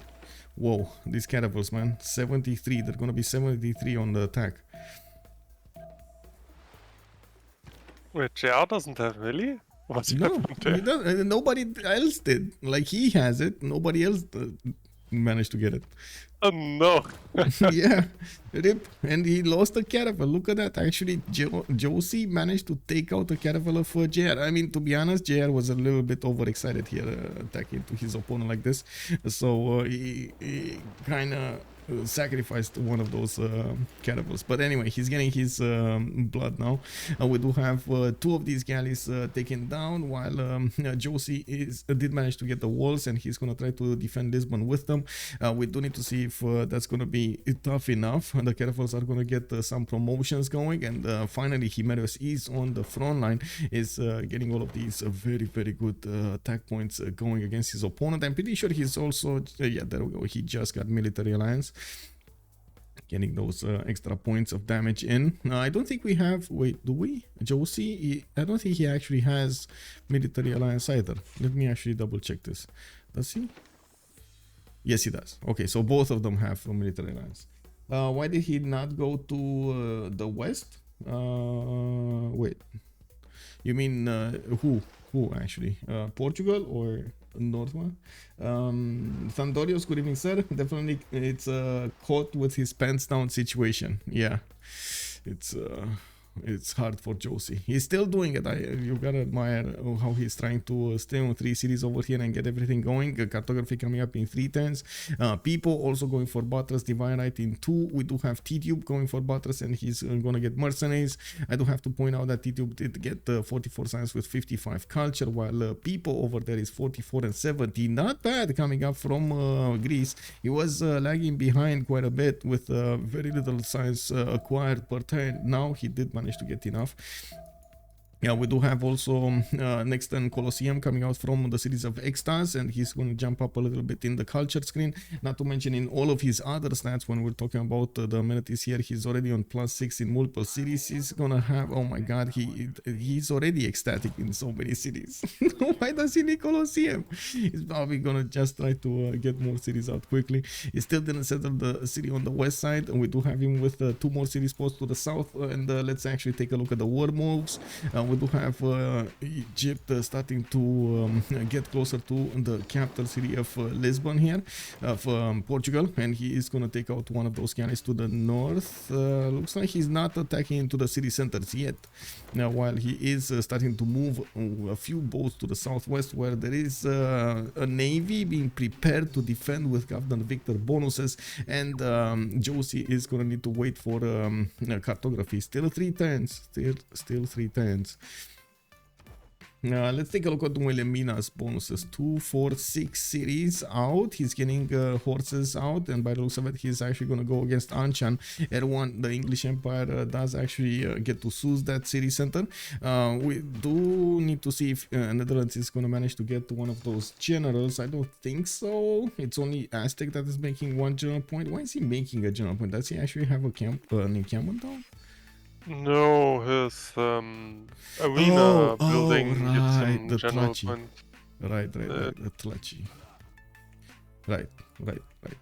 S1: whoa, these caravels, man, 73, they're gonna be 73 on the attack.
S2: Wait, JR doesn't have melee? What's happened there?
S1: He does, nobody else did. Like, he has it, nobody else managed to get it.
S2: Oh no.
S1: Yeah, rip. And he lost a caravel. Look at that. Actually, Joce managed to take out a caravel of JR. I mean, to be honest, JR was a little bit overexcited here, attacking to his opponent like this. So he kind of sacrificed one of those caravels. But anyway, he's getting his blood now. We do have 2 of these galleys taken down, while Joce did manage to get the walls, and he's gonna try to defend Lisbon with them. We do need to see if that's gonna be tough enough. The caravels are gonna get some promotions going, and finally Himerios is on the front line, is getting all of these very, very good attack points going against his opponent. I'm pretty sure he's also yeah, there we go, he just got military alliance, getting those extra points of damage in. I don't think we have, wait, do we? Joce, I don't think he actually has military alliance either. Let me actually double check this. Does he? Yes, he does. Okay, so both of them have a military alliance. Why did he not go to the west? Wait. You mean who? Who actually? Portugal or Northman? Thundorios, good evening, sir. Definitely, it's a caught with his pants down situation. Yeah, it's hard for Joce. He's still doing it. You gotta admire how he's trying to stay on 3 cities over here and get everything going. Cartography coming up in 3 turns. Pipo also going for Buttress, Divine Right in 2. We do have Tidube going for Buttress, and he's gonna get Mercenaries. I do have to point out that Tidube did get 44 science with 55 culture, while Pipo over there is 44 and 70. Not bad coming up from Greece. He was lagging behind quite a bit with very little science acquired per turn. Now he did manage to get enough. Yeah, we do have also next turn Colosseum coming out from the series of EXTAZZ, and he's going to jump up a little bit in the culture screen. Not to mention in all of his other stats, when we're talking about the amenities here, he's already on +6 in multiple cities. He's gonna have, oh my god, he's already ecstatic in so many cities. Why does he need Colosseum? He's probably gonna just try to get more cities out quickly. He still didn't settle the city on the west side, and we do have him with 2 more cities posts to the south. And let's actually take a look at the war moves. We do have Egypt starting to get closer to the capital city of Lisbon here, of Portugal, and he is going to take out one of those galleys to the north. Looks like he's not attacking into the city centers yet. Now, while he is starting to move a few boats to the southwest, where there is a navy being prepared to defend with Governor Victor bonuses, and Joce is going to need to wait for cartography. Still 3 turns. Still 3 turns. Let's take a look at Wilhelmina's bonuses. 2, 4, 6 cities out. He's getting horses out, and by the looks of it, he's actually going to go against Anshan. Erwan, the English Empire, does actually get to seize that city center. We do need to see if Netherlands is going to manage to get one of those generals. I don't think so. It's only Aztec that is making 1 general point. Why is he making a general point? Does he actually have an encampment down?
S2: No, his arena building gets him
S1: the
S2: general
S1: Tlachi.
S2: point.
S1: Right, the Tlachi. Right.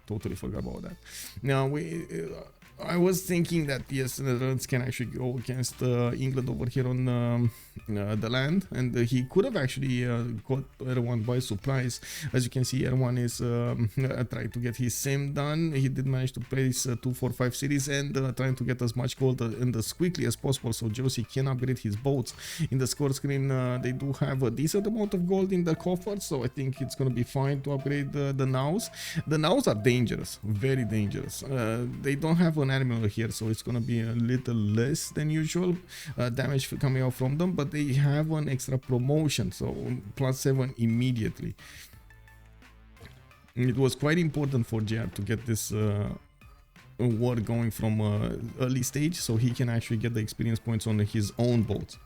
S1: Totally forgot about that. Now I was thinking that yes, the Netherlands can actually go against England over here on the land, and he could have actually got Erwan by surprise. As you can see, Erwan is trying to get his sim done. He did manage to place 2, 4, 5 cities, and trying to get as much gold and as quickly as possible, so Joce can upgrade his boats. In the score screen, they do have a decent amount of gold in the coffers, so I think it's going to be fine to upgrade the nows. The nows are dangerous, very dangerous. They don't have an animal here, so it's going to be a little less than usual damage coming out from them, but they have an extra promotion, so +7 immediately. It was quite important for JR to get this war going from early stage, so he can actually get the experience points on his own boats.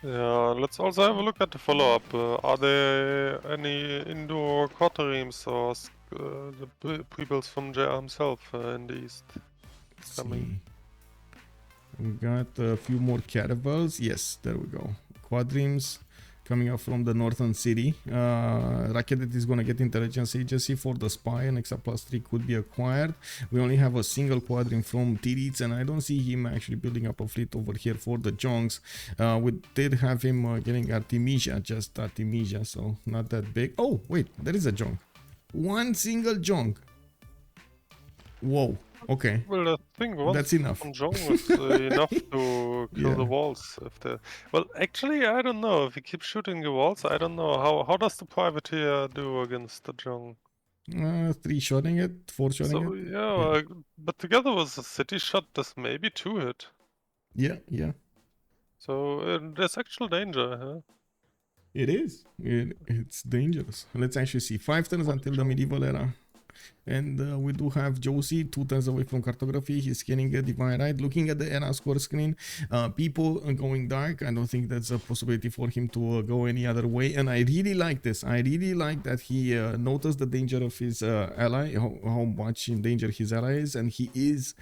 S2: Yeah, let's also have a look at the follow-up. Are there any indoor quarteremes or the pre-builds from JR himself in the east coming?
S1: We got a few more caravels. Yes, there we go. Quadrims coming up from the northern city. Rakedet is going to get intelligence agency for the spy, and extra +3 could be acquired. We only have a single quadrim from Titiits, and I don't see him actually building up a fleet over here for the Jongs. We did have him getting Artemisia, just Artemisia, so not that big. Oh, wait, there is a Jong. 1 single Jong. Whoa. Okay.
S2: Well, I think
S1: that's enough.
S2: Jong was enough to kill the walls. Well, actually, I don't know. If he keeps shooting the walls, I don't know. How does the privateer do against the Jong?
S1: 3-shotting it, 4-shotting it.
S2: Yeah, but together with the city shot, this maybe 2-hit.
S1: Yeah.
S2: So there's actual danger, huh?
S1: It is. It's dangerous. Let's actually see. 5 turns until the medieval era. And we do have Joce 2 turns away from cartography. He's getting a divine right. Looking at the era score screen, people going dark. I don't think that's a possibility for him to go any other way. And I really like this. I really like that he noticed the danger of his ally, how much in danger his ally is, and he is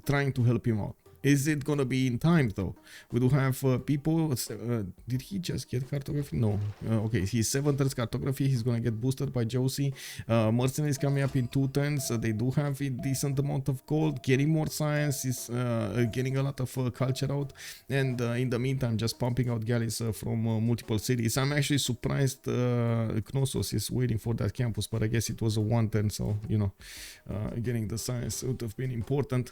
S1: trying to help him out. Is it gonna be in time though? We do have Pipo. Did he just get cartography? No. Okay, he's 7 turns cartography. He's gonna get boosted by Joce. Mercenaries coming up in 2 turns. They do have a decent amount of gold. Getting more science is getting a lot of culture out. And in the meantime, just pumping out galleys from multiple cities. I'm actually surprised Knossos is waiting for that campus, but I guess it was a 1 turn, so you know, getting the science would have been important.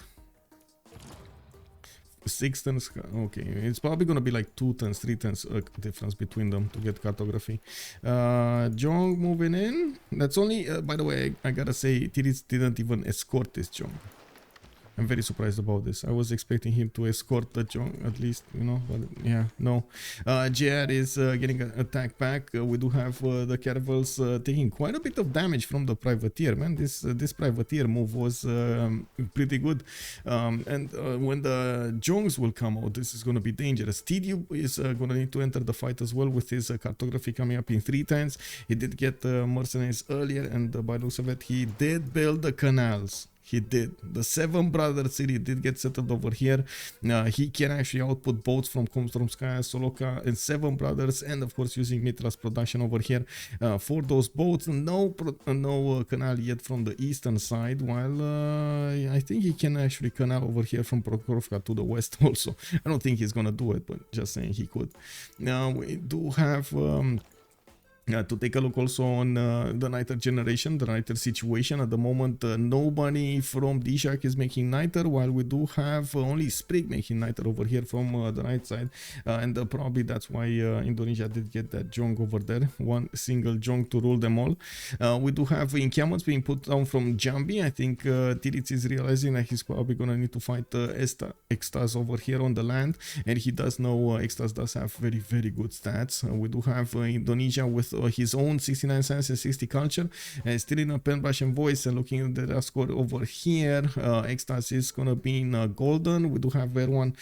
S1: 6 turns, okay, it's probably gonna be like 2 turns, 3 turns difference between them to get cartography. Jong moving in. That's only, by the way, I gotta say, Titiits didn't even escort this Jong. I'm very surprised about this. I was expecting him to escort the Jong at least, you know, but yeah, no. JR is getting an attack back. We do have the caravels taking quite a bit of damage from the privateer, man. This privateer move was pretty good. And when the Jongs will come out, this is going to be dangerous. Tidube is going to need to enter the fight as well with his cartography coming up in 3 times. He did get mercenaries earlier, and by the looks of it, he did build the canals. He did. The 7 brother city did get settled over here. He can actually output boats from Komstromskaya, Soloka, and 7 brothers, and of course using Mitra's production over here for those boats. No canal yet from the eastern side, while I think he can actually canal over here from Prokhorovka to the west also. I don't think he's gonna do it, but just saying he could. Now we do have to take a look also on the Niter generation, the Niter situation. At the moment, nobody from DShark is making Niter, while we do have only Sprig making Niter over here from the right side. And probably that's why Indonesia did get that Jong over there, 1 single Jong to rule them all. We do have encampments being put down from Jambi. I think Titiits is realizing that he's probably going to need to fight EXTAZZ over here on the land, and he does know EXTAZZ does have very, very good stats. We do have Indonesia with his own 69 science and 60 culture, still in a pen brush and voice, and looking at the score over here, EXTAZZ is gonna be in golden. We do have Erwan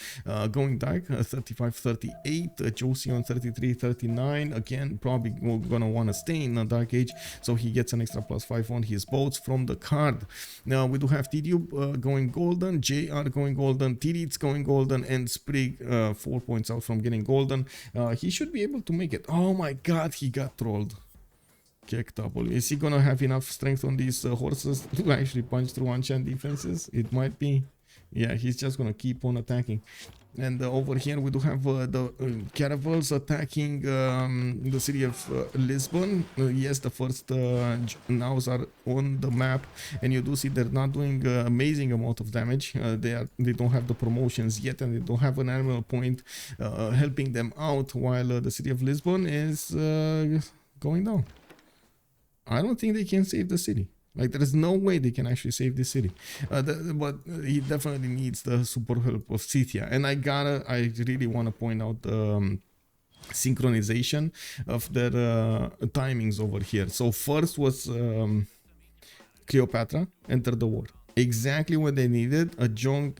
S1: going dark, 35-38, Joce on 33-39, again probably gonna want to stay in a dark age, so he gets an extra +5 on his boats from the card. Now we do have Tidube going golden, JR going golden, Titiits going golden, and Sprig 4 points out from getting golden. He should be able to make it. Oh my god, he got trolled. Kick double. Is he gonna have enough strength on these horses to actually punch through enchant defenses? It might be. Yeah, he's just gonna keep on attacking. And over here we do have the caravels attacking the city of Lisbon. Yes, the first nows are on the map, and you do see they're not doing amazing amount of damage. They don't have the promotions yet, and they don't have an animal point helping them out, while the city of Lisbon is going down. I don't think they can save the city. Like, there is no way they can actually save this city. But he definitely needs the super help of Scythia. And I really want to point out the synchronization of their timings over here. So first was Cleopatra entered the war. Exactly what they needed. A Jong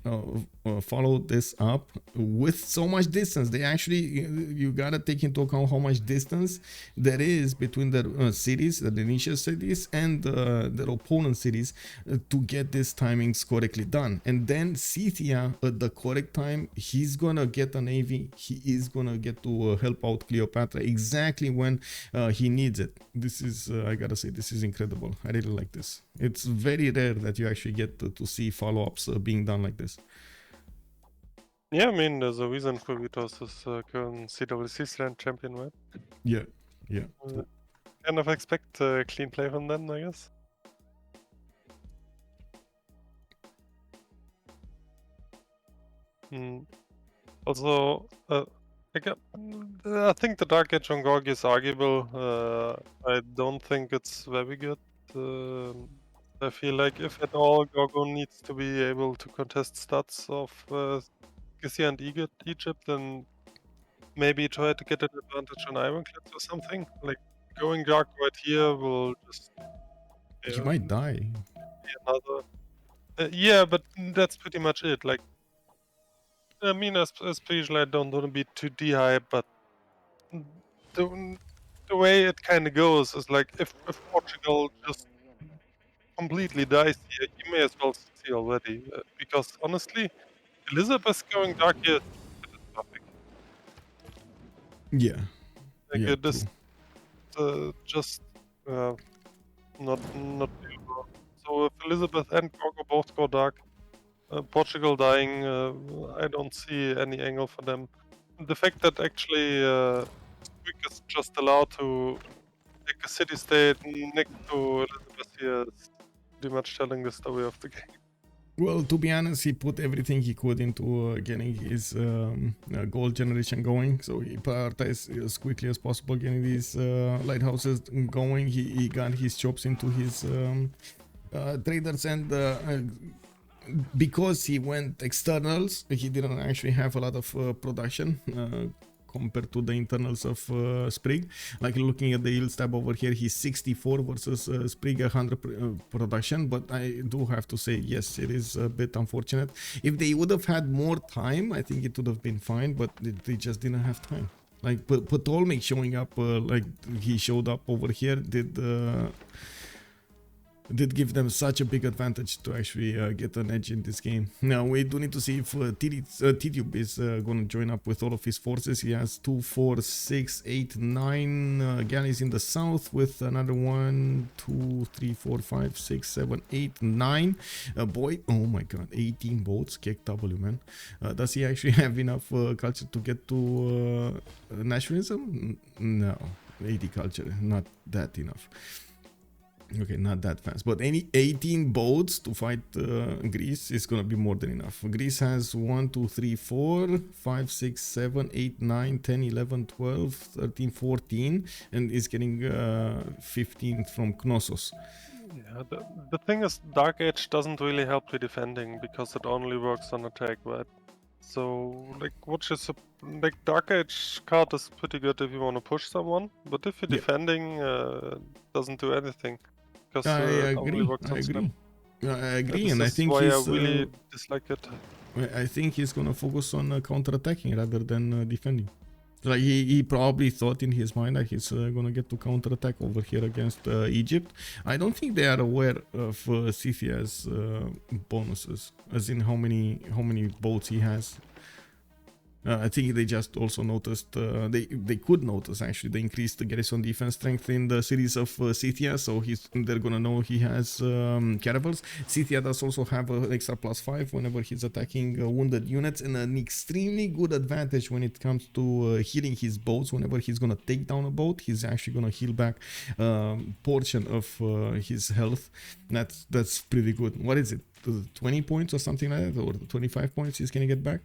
S1: followed this up with so much distance. They actually, you gotta take into account how much distance there is between the cities, the initial cities, and their opponent cities to get these timings correctly done. And then Scythia at the correct time, he's gonna get a navy. He is gonna get to help out Cleopatra exactly when he needs it. This is, I gotta say, this is incredible. I really like this. It's very rare that you actually get to see follow-ups being done like this.
S2: Yeah, I mean, there's a reason Freritos is current CWC stand champion, right?
S1: Yeah, yeah.
S2: Kind of expect clean play from them, I guess. Also, I think the Dark Age on Gorgo is arguable. I don't think it's very good. I feel like if at all, Gorgo needs to be able to contest stats of Scythia and Egypt, then maybe try to get an advantage on Ironclads or something. Like, going dark right here will just...
S1: He might die.
S2: Another... yeah, but that's pretty much it. Like, I mean, as per usual, I don't want to be too dehyped, but the way it kind of goes is like, if Portugal just completely dies here, you may as well see already. Because honestly, Elisabeth going dark here is catastrophic.
S1: Yeah.
S2: Like
S1: Yeah,
S2: it
S1: true.
S2: is just not beautiful. So if Elisabeth and Gorgo both go dark, Portugal dying, I don't see any angle for them. The fact that actually Sprig is just allowed to take a city-state next to Elisabeth here is pretty much telling the story of the game.
S1: Well, to be honest, he put everything he could into getting his gold generation going. So he prioritized as quickly as possible getting these lighthouses going. He got his chops into his traders, and because he went externals, he didn't actually have a lot of production compared to the internals of Sprig. Like looking at the yields tab over here, he's 64 versus Sprig 100 production. But I do have to say, yes, it is a bit unfortunate. If they would have had more time, I think it would have been fine, but they just didn't have time. Like Ptolmeic showing up, like he showed up over here, did give them such a big advantage to actually get an edge in this game. Now we do need to see if Tidube is going to join up with all of his forces. He has 2, 4, 6, 8, 9 galleys in the south with another 1, 2, 3, 4, 5, 6, 7, 8, 9 boy. Oh my god, 18 boats. Kick W, man. Does he actually have enough culture to get to nationalism? No, 80 culture, not that enough. Okay, not that fast, but any 18 boats to fight Greece is gonna be more than enough. Greece has 1, 2, 3, 4, 5, 6, 7, 8, 9, 10, 11, 12, 13, 14, and is getting 15 from Knossos.
S2: Yeah, the thing is, Dark Age doesn't really help the defending because it only works on attack, right? So, like, like, Dark Age card is pretty good if you want to push someone, but if you're
S1: Yeah.
S2: defending, doesn't do anything because
S1: I
S2: it only
S1: agree.
S2: works
S1: I
S2: on
S1: agree.
S2: spam.
S1: I agree,
S2: This
S1: and I
S2: is
S1: think
S2: why I
S1: he's.
S2: really dislike it.
S1: I think he's gonna focus on counter-attacking rather than defending. Like he probably thought in his mind that he's gonna get to counter-attack over here against Egypt. I don't think they are aware of Scythia's bonuses, as in how many boats he has. I think they just also noticed, they could notice actually the increased garrison defense strength in the cities of Scythia, so they're gonna know he has caravels. Scythia does also have an extra +5 whenever he's attacking wounded units, and an extremely good advantage when it comes to healing his boats. Whenever he's gonna take down a boat, he's actually gonna heal back portion of his health. That's pretty good. What is it? 20 points or something like that, or 25 points he's gonna get back?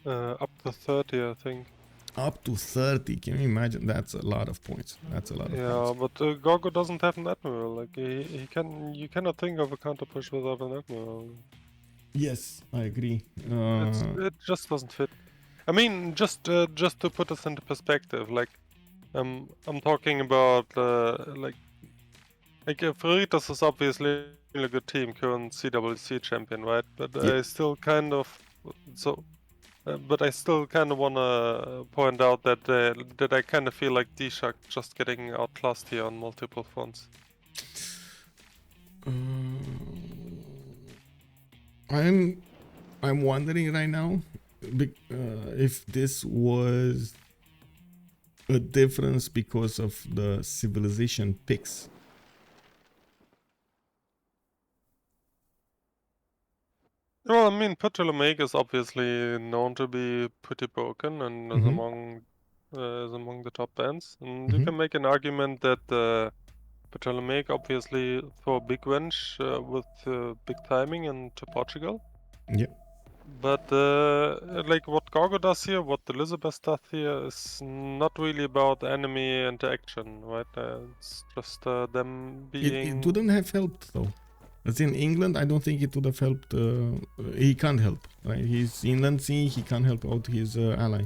S2: Up to 30, I think.
S1: Up to 30, can you imagine? That's a lot of points. That's a lot of points.
S2: Yeah, but Gorgo doesn't have an admiral. Like you cannot think of a counter push without an admiral.
S1: Yes, I agree.
S2: It just doesn't fit. I mean, just to put this into perspective, like I'm talking about like Freritos is obviously a good team, current CWC champion, right? But
S1: Yeah.
S2: I still kind of wanna point out that I kind of feel like DShark just getting outclassed here on multiple fronts.
S1: I'm wondering right now if this was a difference because of the civilization picks.
S2: Well, I mean, Ptolmeic is obviously known to be pretty broken and is among the top bands. And you can make an argument that Ptolmeic obviously throw a big wrench with big timing into Portugal.
S1: Yeah.
S2: But like what Gorgo does here, what Elisabeth does here is not really about enemy interaction, right? It's just them being...
S1: It wouldn't have helped though. As in England, I don't think it would have helped. He can't help, right? He's inland sea. He can't help out his ally.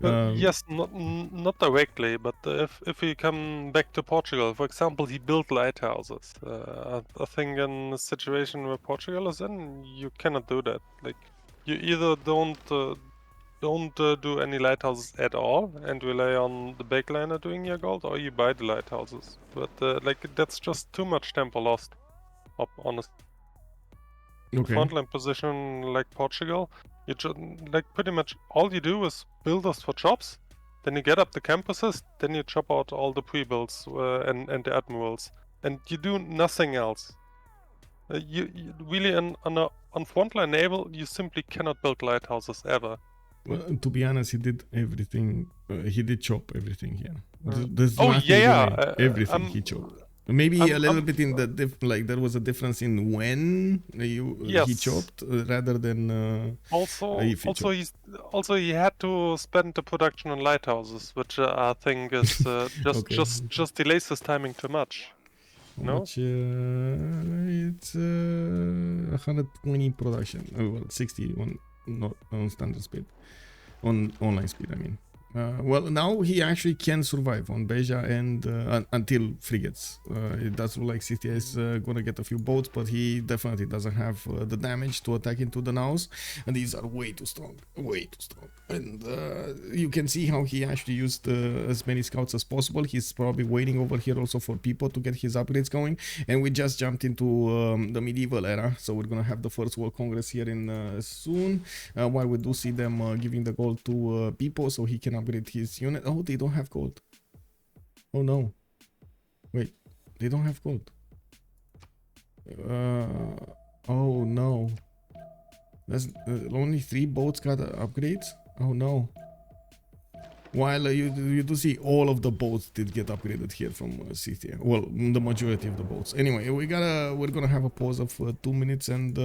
S2: Yes, not directly, but if we come back to Portugal, for example, he built lighthouses. I think in a situation where Portugal is in, you cannot do that. Like, you either don't do any lighthouses at all and rely on the backliner doing your gold, or you buy the lighthouses. But like, that's just too much tempo lost. Honestly.
S1: Okay.
S2: frontline position like Portugal, you just like pretty much all you do is builders for jobs. Then you get up the campuses. Then you chop out all the pre-builds and the admirals, and you do nothing else. You really on frontline naval, you simply cannot build lighthouses ever.
S1: Well, to be honest, he did everything. He did chop everything here. There's
S2: Oh
S1: nothing
S2: yeah,
S1: really. Everything he chopped. Maybe a little bit in the like there was a difference in when he chopped rather than
S2: also
S1: if he chopped.
S2: he had to spend the production on lighthouses, which I think is
S1: Okay.
S2: just delays his timing too much.
S1: How
S2: No?
S1: much? It's 120 production. Oh, well, 60 on standard speed, on online speed. I mean. Well, now he actually can survive on Beja and until frigates. It does look like Scythia is gonna get a few boats, but he definitely doesn't have the damage to attack into the nows. And these are way too strong, way too strong. And you can see how he actually used as many scouts as possible. He's probably waiting over here also for Pipo to get his upgrades going. And we just jumped into the medieval era, so we're gonna have the First World Congress here in soon. While we do see them giving the gold to Pipo, so he can upgrade his unit. Oh, they don't have gold. Oh no. Wait, they don't have gold. Oh no. That's only 3 boats got upgrades. Oh no. While you do see all of the boats did get upgraded here from Scythia. Well, the majority of the boats. Anyway, we're gonna have a pause of 2 minutes, and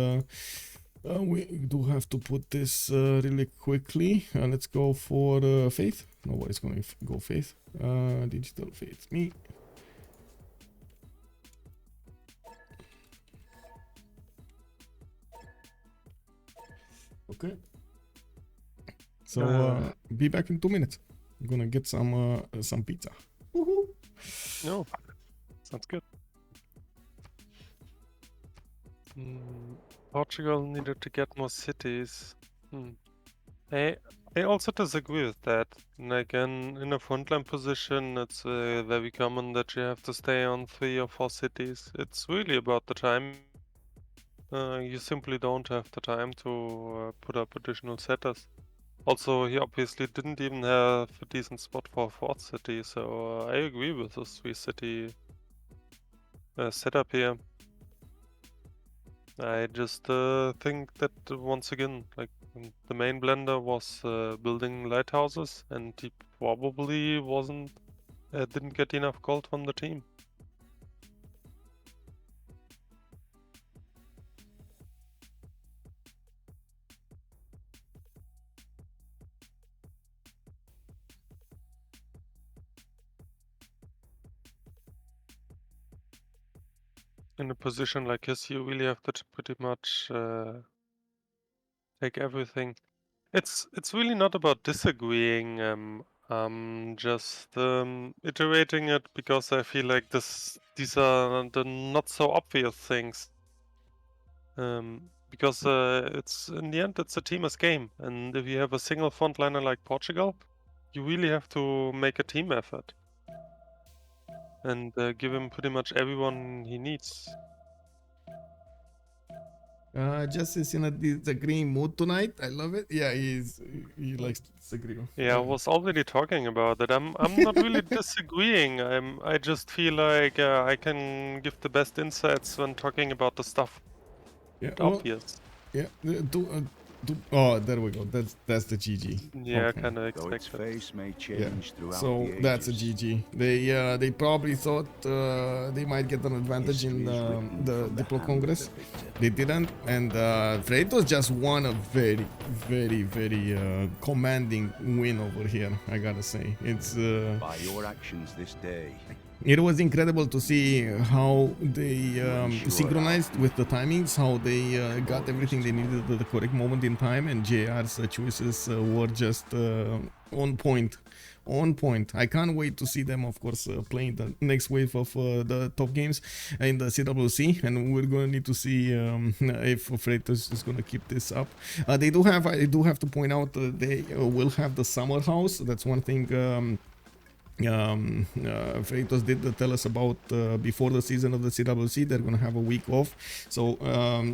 S1: we do have to put this really quickly. Let's go for faith. Nobody's gonna go faith. Digital faith. Me. Okay. So be back in 2 minutes. I'm gonna get some pizza. Woohoo!
S2: No, sounds good. Portugal needed to get more cities. I also disagree with that. Like in a frontline position, it's very common that you have to stay on 3 or 4 cities. It's really about the time. You simply don't have the time to put up additional setters. Also, he obviously didn't even have a decent spot for a 4th city, so I agree with this 3-city setup here. I just think that once again, like the main blender was building lighthouses, and he probably didn't get enough gold from the team. In a position like his, you really have to pretty much take everything. It's really not about disagreeing. Just iterating it because I feel like these are the not so obvious things. Because it's in the end it's a team's game, and if you have a single frontliner like Portugal, you really have to make a team effort and give him pretty much everyone he needs.
S1: Just is in a disagreeing mood tonight. I love it. Yeah, he likes to disagree.
S2: Yeah, I was already talking about it. I'm not really disagreeing. I just feel like I can give the best insights when talking about the stuff.
S1: Yeah,
S2: obvious.
S1: Yeah. Oh, there we go. That's the GG.
S2: Yeah,
S1: okay.
S2: kind of expected.
S1: So that's a GG. They probably thought they might get an advantage in the Diplo Congress. They didn't, and Freritos just won a very, very, very commanding win over here. I gotta say, it's
S3: by your actions this day.
S1: It was incredible to see how they synchronized with the timings, how they got everything they needed at the correct moment in time, and JR's choices were just on point. On point. I can't wait to see them, of course, playing the next wave of the top games in the CWC, and we're gonna need to see if Freritos is gonna keep this up. I do have to point out they will have the summer house. That's one thing. Freritos did tell us about before the season of the CWC they're gonna have a week off, so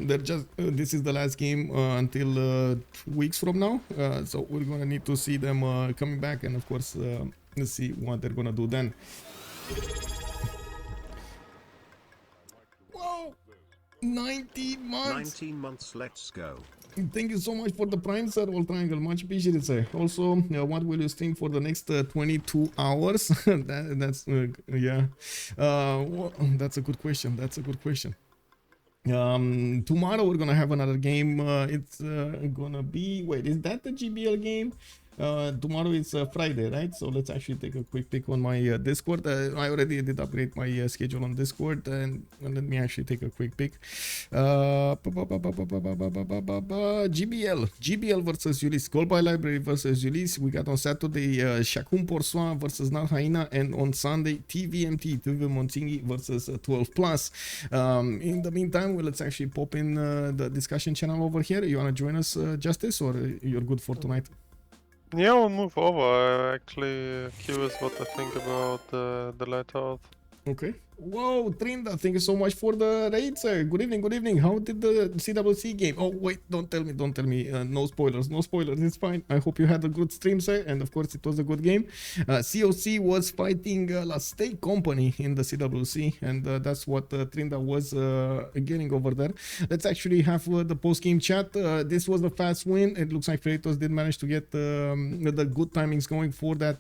S1: they're just this is the last game until 2 weeks from now, so we're gonna need to see them coming back, and of course let's see what they're gonna do then. Whoa, 19 months.
S3: 19 months, let's go.
S1: Thank you so much for the prime, sir. All triangle, much appreciated, sir. Also, what will you stream for the next 22 hours? That's yeah. That's a good question. That's a good question. Tomorrow we're gonna have another game. It's gonna be, wait, is that the GBL game? Tomorrow is Friday, right? So let's actually take a quick pick on my Discord. I already did upgrade my schedule on Discord, and let me actually take a quick pick. GBL versus Ulysse, Goal by Library versus Ulysse. We got on Saturday Shakun Porsoa versus Narhaina, and on Sunday TVMT TV Montinghi versus 12 Plus. In the meantime, well, let's actually pop in the discussion channel over here. You wanna join us, Justice, or you're good for tonight?
S2: Yeah, we'll move over. I'm actually curious what they think about the Lighthouse.
S1: Okay. Whoa, Trinda, thank you so much for the raid, sir. Good evening, good evening. How did the CWC game? Oh, wait, don't tell me. No spoilers, no spoilers. It's fine. I hope you had a good stream, sir. And of course, it was a good game. COC was fighting La State Company in the CWC, and that's what Trinda was getting over there. Let's actually have the post-game chat. This was a fast win. It looks like Freritos did manage to get the good timings going for that.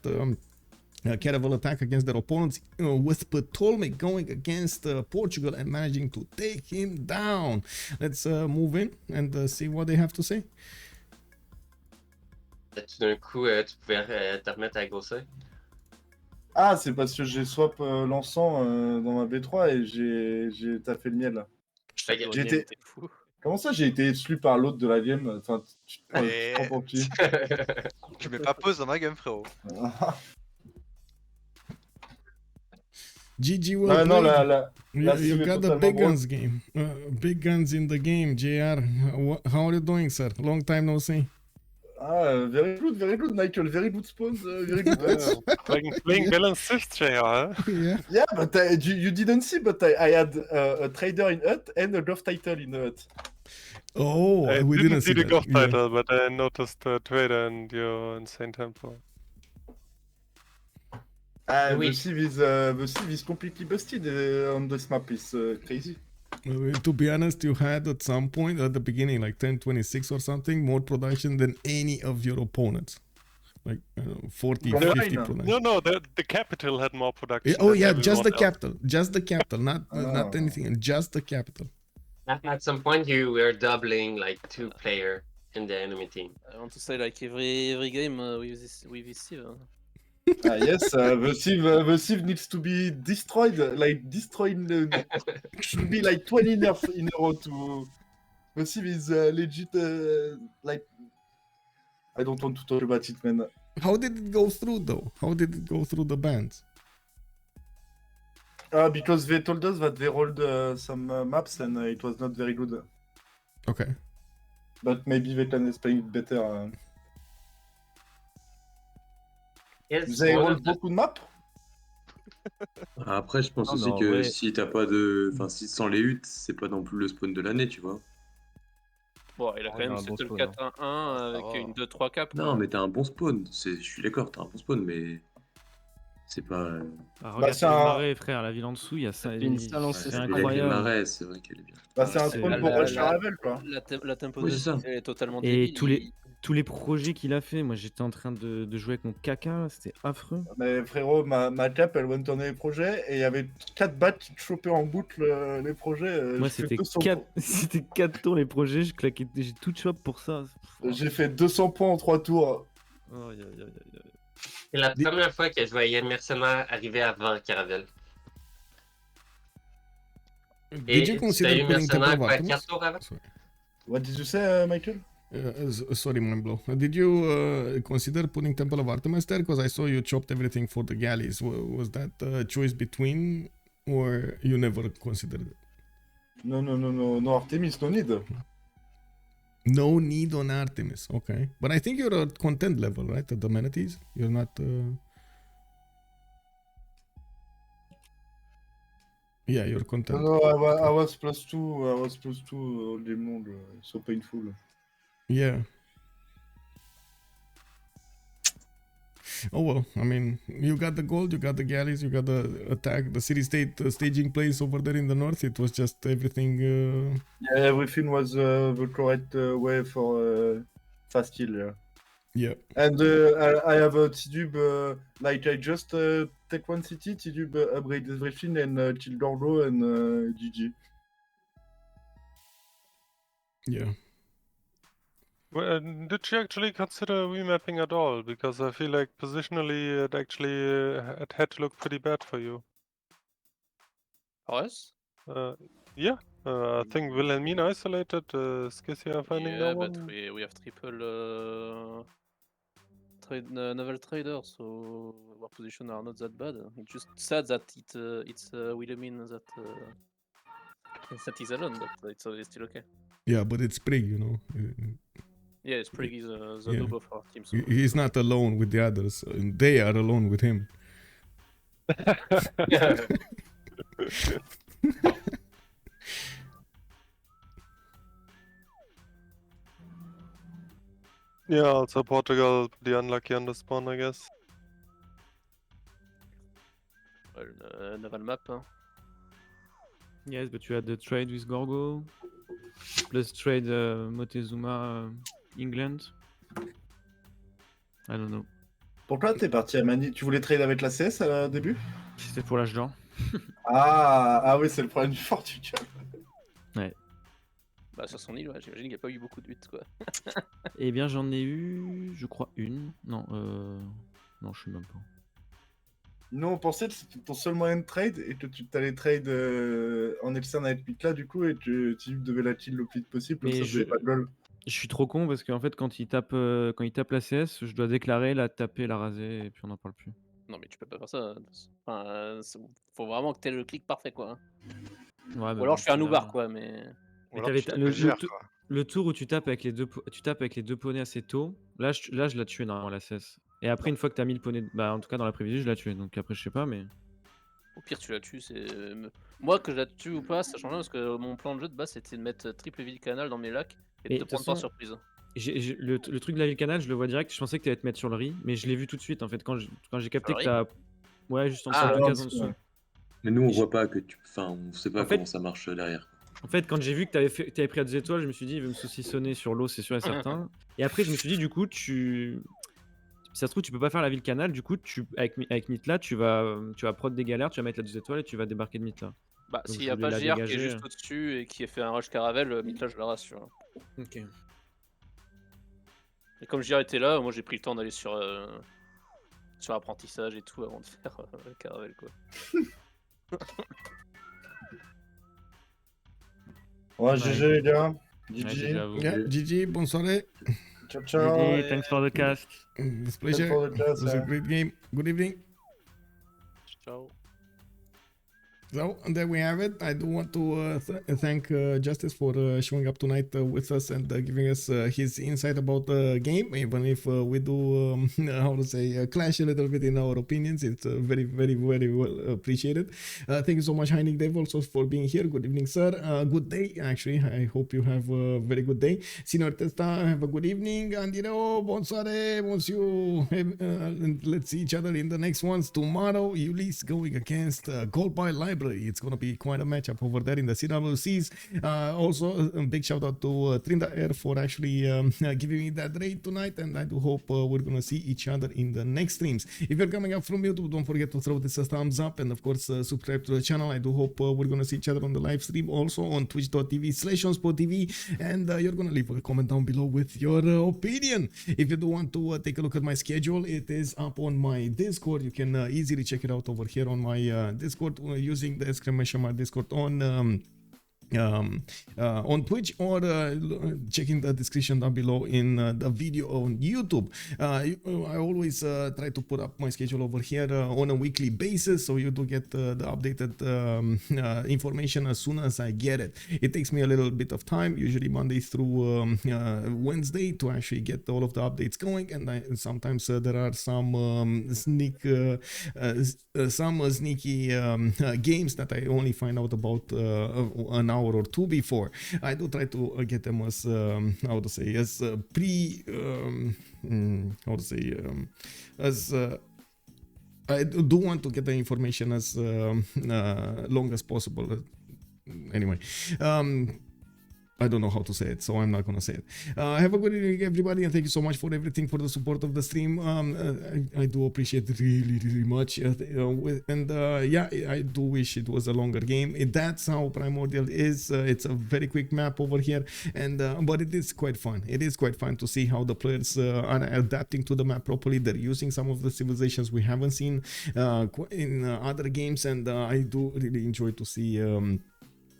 S1: Caravel attack against their opponents, with Ptolmeic going against Portugal and managing to take him down. Let's move in and see what they have to say.
S4: Tout d'un coup, tu pouvais te remettre à Goce.
S5: Ah, c'est parce que j'ai swap l'encens dans ma B3 et t'as fait le miel là. J'étais... Comment ça, j'ai été exclu par l'autre de la game? Enfin, tu te prends pour qui?
S6: Tu mets pas pause dans ma game, frérot.
S1: GG well
S5: non,
S1: you got the big guns game. Big guns in the game, JR. How are you doing, sir? Long time no see.
S5: Ah, very good, Michael. Very good spawns, very good match.
S2: Playing balanced Civ, JR, huh?
S1: Yeah,
S5: but you didn't see, but I had a trader in hut and a golf title in hut.
S1: Oh, we didn't see
S2: the
S1: that.
S2: golf title, but I noticed the trader and your insane tempo.
S5: The Civ is completely busted on this map. It's crazy.
S1: To be honest, you had at some point at the beginning, like 1026 or something, more production than any of your opponents. Like 40, 50 production.
S2: No, the capital had more production.
S1: Oh yeah, just the capital. Just the capital, not anything, just the capital.
S4: At some point, you were doubling like 2 players in the enemy team.
S7: I want to say like every game with this Civ.
S5: Yes, the Civ needs to be destroyed. Like destroyed, should be like 20 nerfs in a row to. The Civ is legit. Like, I don't want to talk about it, man.
S1: How did it go through though? How did it go through the bans?
S5: Because they told us that they rolled some maps and it was not very good.
S1: Okay.
S5: But maybe they can explain it better. Vous avez roll beaucoup de maps?
S8: Après, je pense aussi que si t'as pas de. Enfin, si sans les huttes, c'est pas non plus le spawn de l'année, tu vois.
S7: Bon, il a quand même c'était le 4-1-1 avec une 2-3 cap.
S8: Non, mais t'as un bon spawn. Je suis d'accord, t'as un bon spawn, mais. C'est pas.
S9: Regarde les marais, frère, la ville en dessous, il y a ça.
S8: C'est incroyable. Les marais, c'est vrai qu'elle est bien.
S5: Bah, c'est un spawn pour rush la level, quoi.
S7: La tempo
S8: de
S7: Civ est totalement
S9: débile.
S7: Et
S9: tous les projets qu'il a fait, moi j'étais en train de jouer avec mon caca, c'était affreux.
S5: Mais frérot, ma cap elle went tourner les projets et il y avait 4 bats qui chopaient en boucle les projets.
S9: Moi c'était 4 tours les projets, j'ai tout chop pour ça.
S5: J'ai fait 200 points en 3 tours.
S4: C'est la première fois que je voyais un mercenaire arriver avant Caravel.
S1: Did you consider putting Temple of Artemis?
S5: What did you say, Michael?
S1: Sorry, Moonblow. Did you consider putting Temple of Artemis there? Because I saw you chopped everything for the galleys. Was that a choice between, or you never considered it?
S5: No, Artemis, no need.
S1: No need on Artemis, okay. But I think you're at content level, right? At the amenities? You're not... Yeah, you're
S5: No,
S1: content.
S5: no, I was +2. I was +2 all day long. So painful.
S1: Yeah. Oh well, I mean, you got the gold, you got the galleys, you got the attack, the city-state staging place over there in the north. It was just everything.
S5: Yeah, everything was the correct way for fast kill. Yeah.
S1: Yeah.
S5: And I have a Tidube, like I just take one city, Tidube upgrade everything and kill Gorgo and GG.
S1: Yeah.
S2: Well, did you actually consider remapping at all? Because I feel like positionally it actually it had to look pretty bad for you.
S7: For us?
S2: Yeah. I think Wilhelmina isolated, Scythia finding
S7: Yeah,
S2: no
S7: but
S2: one.
S7: we have triple naval trader, so our positions are not that bad. It's just sad that it's Wilhelmina that is alone, but it's still okay.
S1: Yeah, but it's Sprig, you know.
S7: Yeah, Sprig is the
S1: Yeah.
S7: noob of our team. So.
S1: He's not alone with the others. They are alone with him.
S2: Yeah, also Portugal pretty unlucky on the spawn, I guess.
S7: Well, naval map. Hein.
S9: Yes, but you had the trade with Gorgo, plus trade Moctezuma England. I don't know.
S5: Pourquoi t'es parti à Manille? Tu voulais trade avec la CS au début?
S9: C'était pour l'âge d'or.
S5: Ah oui, c'est le problème du Portugal.
S9: Ouais.
S7: Bah sur son île, ouais, j'imagine qu'il n'y a pas eu beaucoup de buts quoi.
S9: Eh bien j'en ai eu, je crois une. Non, non je sais même pas.
S5: Nous on pensait que c'était ton seul moyen de trade et que tu t'allais trade en externe avec Mitla du coup et que tu devais la kill le plus vite possible comme
S9: Mais
S5: ça tu n'avais pas de goal.
S9: Je suis trop con parce qu'en fait quand il tape la CS, je dois déclarer, la taper, la raser et puis on n'en parle plus.
S7: Non mais tu peux pas faire ça. Enfin, faut vraiment que t'aies le clic parfait quoi.
S9: Ouais,
S7: ou alors je fais un noubar quoi, mais...
S9: Mais le tour où tu tapes avec les deux poneys assez tôt, là je la tuais normalement la CS. Et après une fois que t'as mis le poney, bah en tout cas dans la prévision je la tuais, donc après je sais pas mais...
S7: Au pire tu la tues, c'est... Moi que je la tue ou pas, ça change rien parce que mon plan de jeu de base c'était de mettre triple ville canal dans mes lacs et de te prendre par surprise.
S9: Le truc de la ville canal je le vois direct, je pensais que t'allais te mettre sur le riz, mais je l'ai vu tout de suite en fait quand j'ai capté que t'as... Ouais juste en dessous, deux cases en dessous.
S8: Mais nous on voit pas que tu... Enfin on sait pas comment ça marche derrière.
S9: En fait, quand j'ai vu que t'avais pris à 2 étoiles, je me suis dit, il veut me saucissonner sur l'eau, c'est sûr et certain. Et après, je me suis dit, du coup, si ça se trouve, tu peux pas faire la ville canal, du coup, avec Mitla, tu vas prod des galères, tu vas mettre la 2 étoiles et tu vas débarquer de Mitla.
S7: Bah, s'il y a pas JR qui est juste au-dessus et qui a fait un rush caravelle, Mitla, je le rassure.
S9: Ok.
S7: Et comme JR était là, moi j'ai pris le temps d'aller sur apprentissage et tout avant de faire le caravelle, quoi.
S5: Ouais, GG les gars. GG.
S1: Yeah, GG, bonne soirée.
S5: Ciao, ciao.
S9: GG, thanks for the cast.
S1: It's a pleasure.
S5: for the cast,
S1: It was a great game. Good evening.
S7: Ciao.
S1: So there we have it. I do want to thank Justice for showing up tonight with us and giving us his insight about the game. Even if we do, how to say, clash a little bit in our opinions, it's very, very, very well appreciated. Thank you so much, Heinig Dave, also for being here. Good evening, sir. Good day, actually. I hope you have a very good day. Signor Testa, have a good evening. Andino, bonsoir, monsieur. And let's see each other in the next ones tomorrow. Ulysse going against Goldby Library. It's going to be quite a matchup over there in the CWCs. Also, a big shout out to Trinda Air for actually giving me that raid tonight. And I do hope we're going to see each other in the next streams. If you're coming up from YouTube, don't forget to throw this a thumbs up. And of course, subscribe to the channel. I do hope we're going to see each other on the live stream. Also on twitch.tv/OnSpotTV. And you're going to leave a comment down below with your opinion. If you do want to take a look at my schedule, it is up on my Discord. You can easily check it out over here on my Discord using the exclamation mark Discord on on Twitch, or checking the description down below in the video on YouTube. I always try to put up my schedule over here on a weekly basis, so you do get the updated information as soon as I get it. It takes me a little bit of time, usually Monday through Wednesday, to actually get all of the updates going, and sometimes there are some sneaky games that I only find out about an hour or two before. I do try to get them as how to say, as I do want to get the information as long as possible. Anyway, I don't know how to say it, so I'm not gonna say it. Have a good evening, everybody, and thank you so much for everything, for the support of the stream. I do appreciate it really much. Yeah, I do wish it was a longer game. That's how Primordial is. It's a very quick map over here, and but it is quite fun. It is quite fun to see how the players are adapting to the map properly. They're using some of the civilizations we haven't seen in other games, and I do really enjoy to see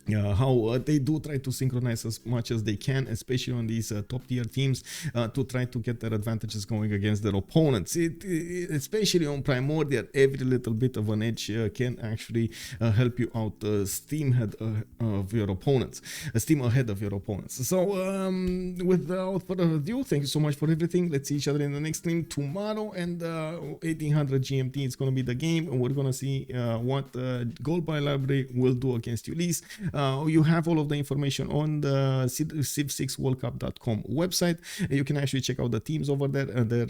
S1: how they do try to synchronize as much as they can, especially on these top tier teams, to try to get their advantages going against their opponents. Especially on Primordial, every little bit of an edge can actually help you out, steam ahead of your opponents. So without further ado, thank you so much for everything. Let's see each other in the next stream tomorrow, and 1800 GMT is going to be the game, and we're going to see what Gold by Library will do against Ulysse. You have all of the information on the Civ6worldcup.com website. You can actually check out the teams over there, their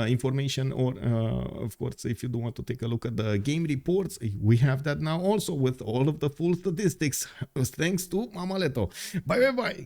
S1: information, or of course, if you do want to take a look at the game reports, we have that now also with all of the full statistics, thanks to Mama Leto. Bye.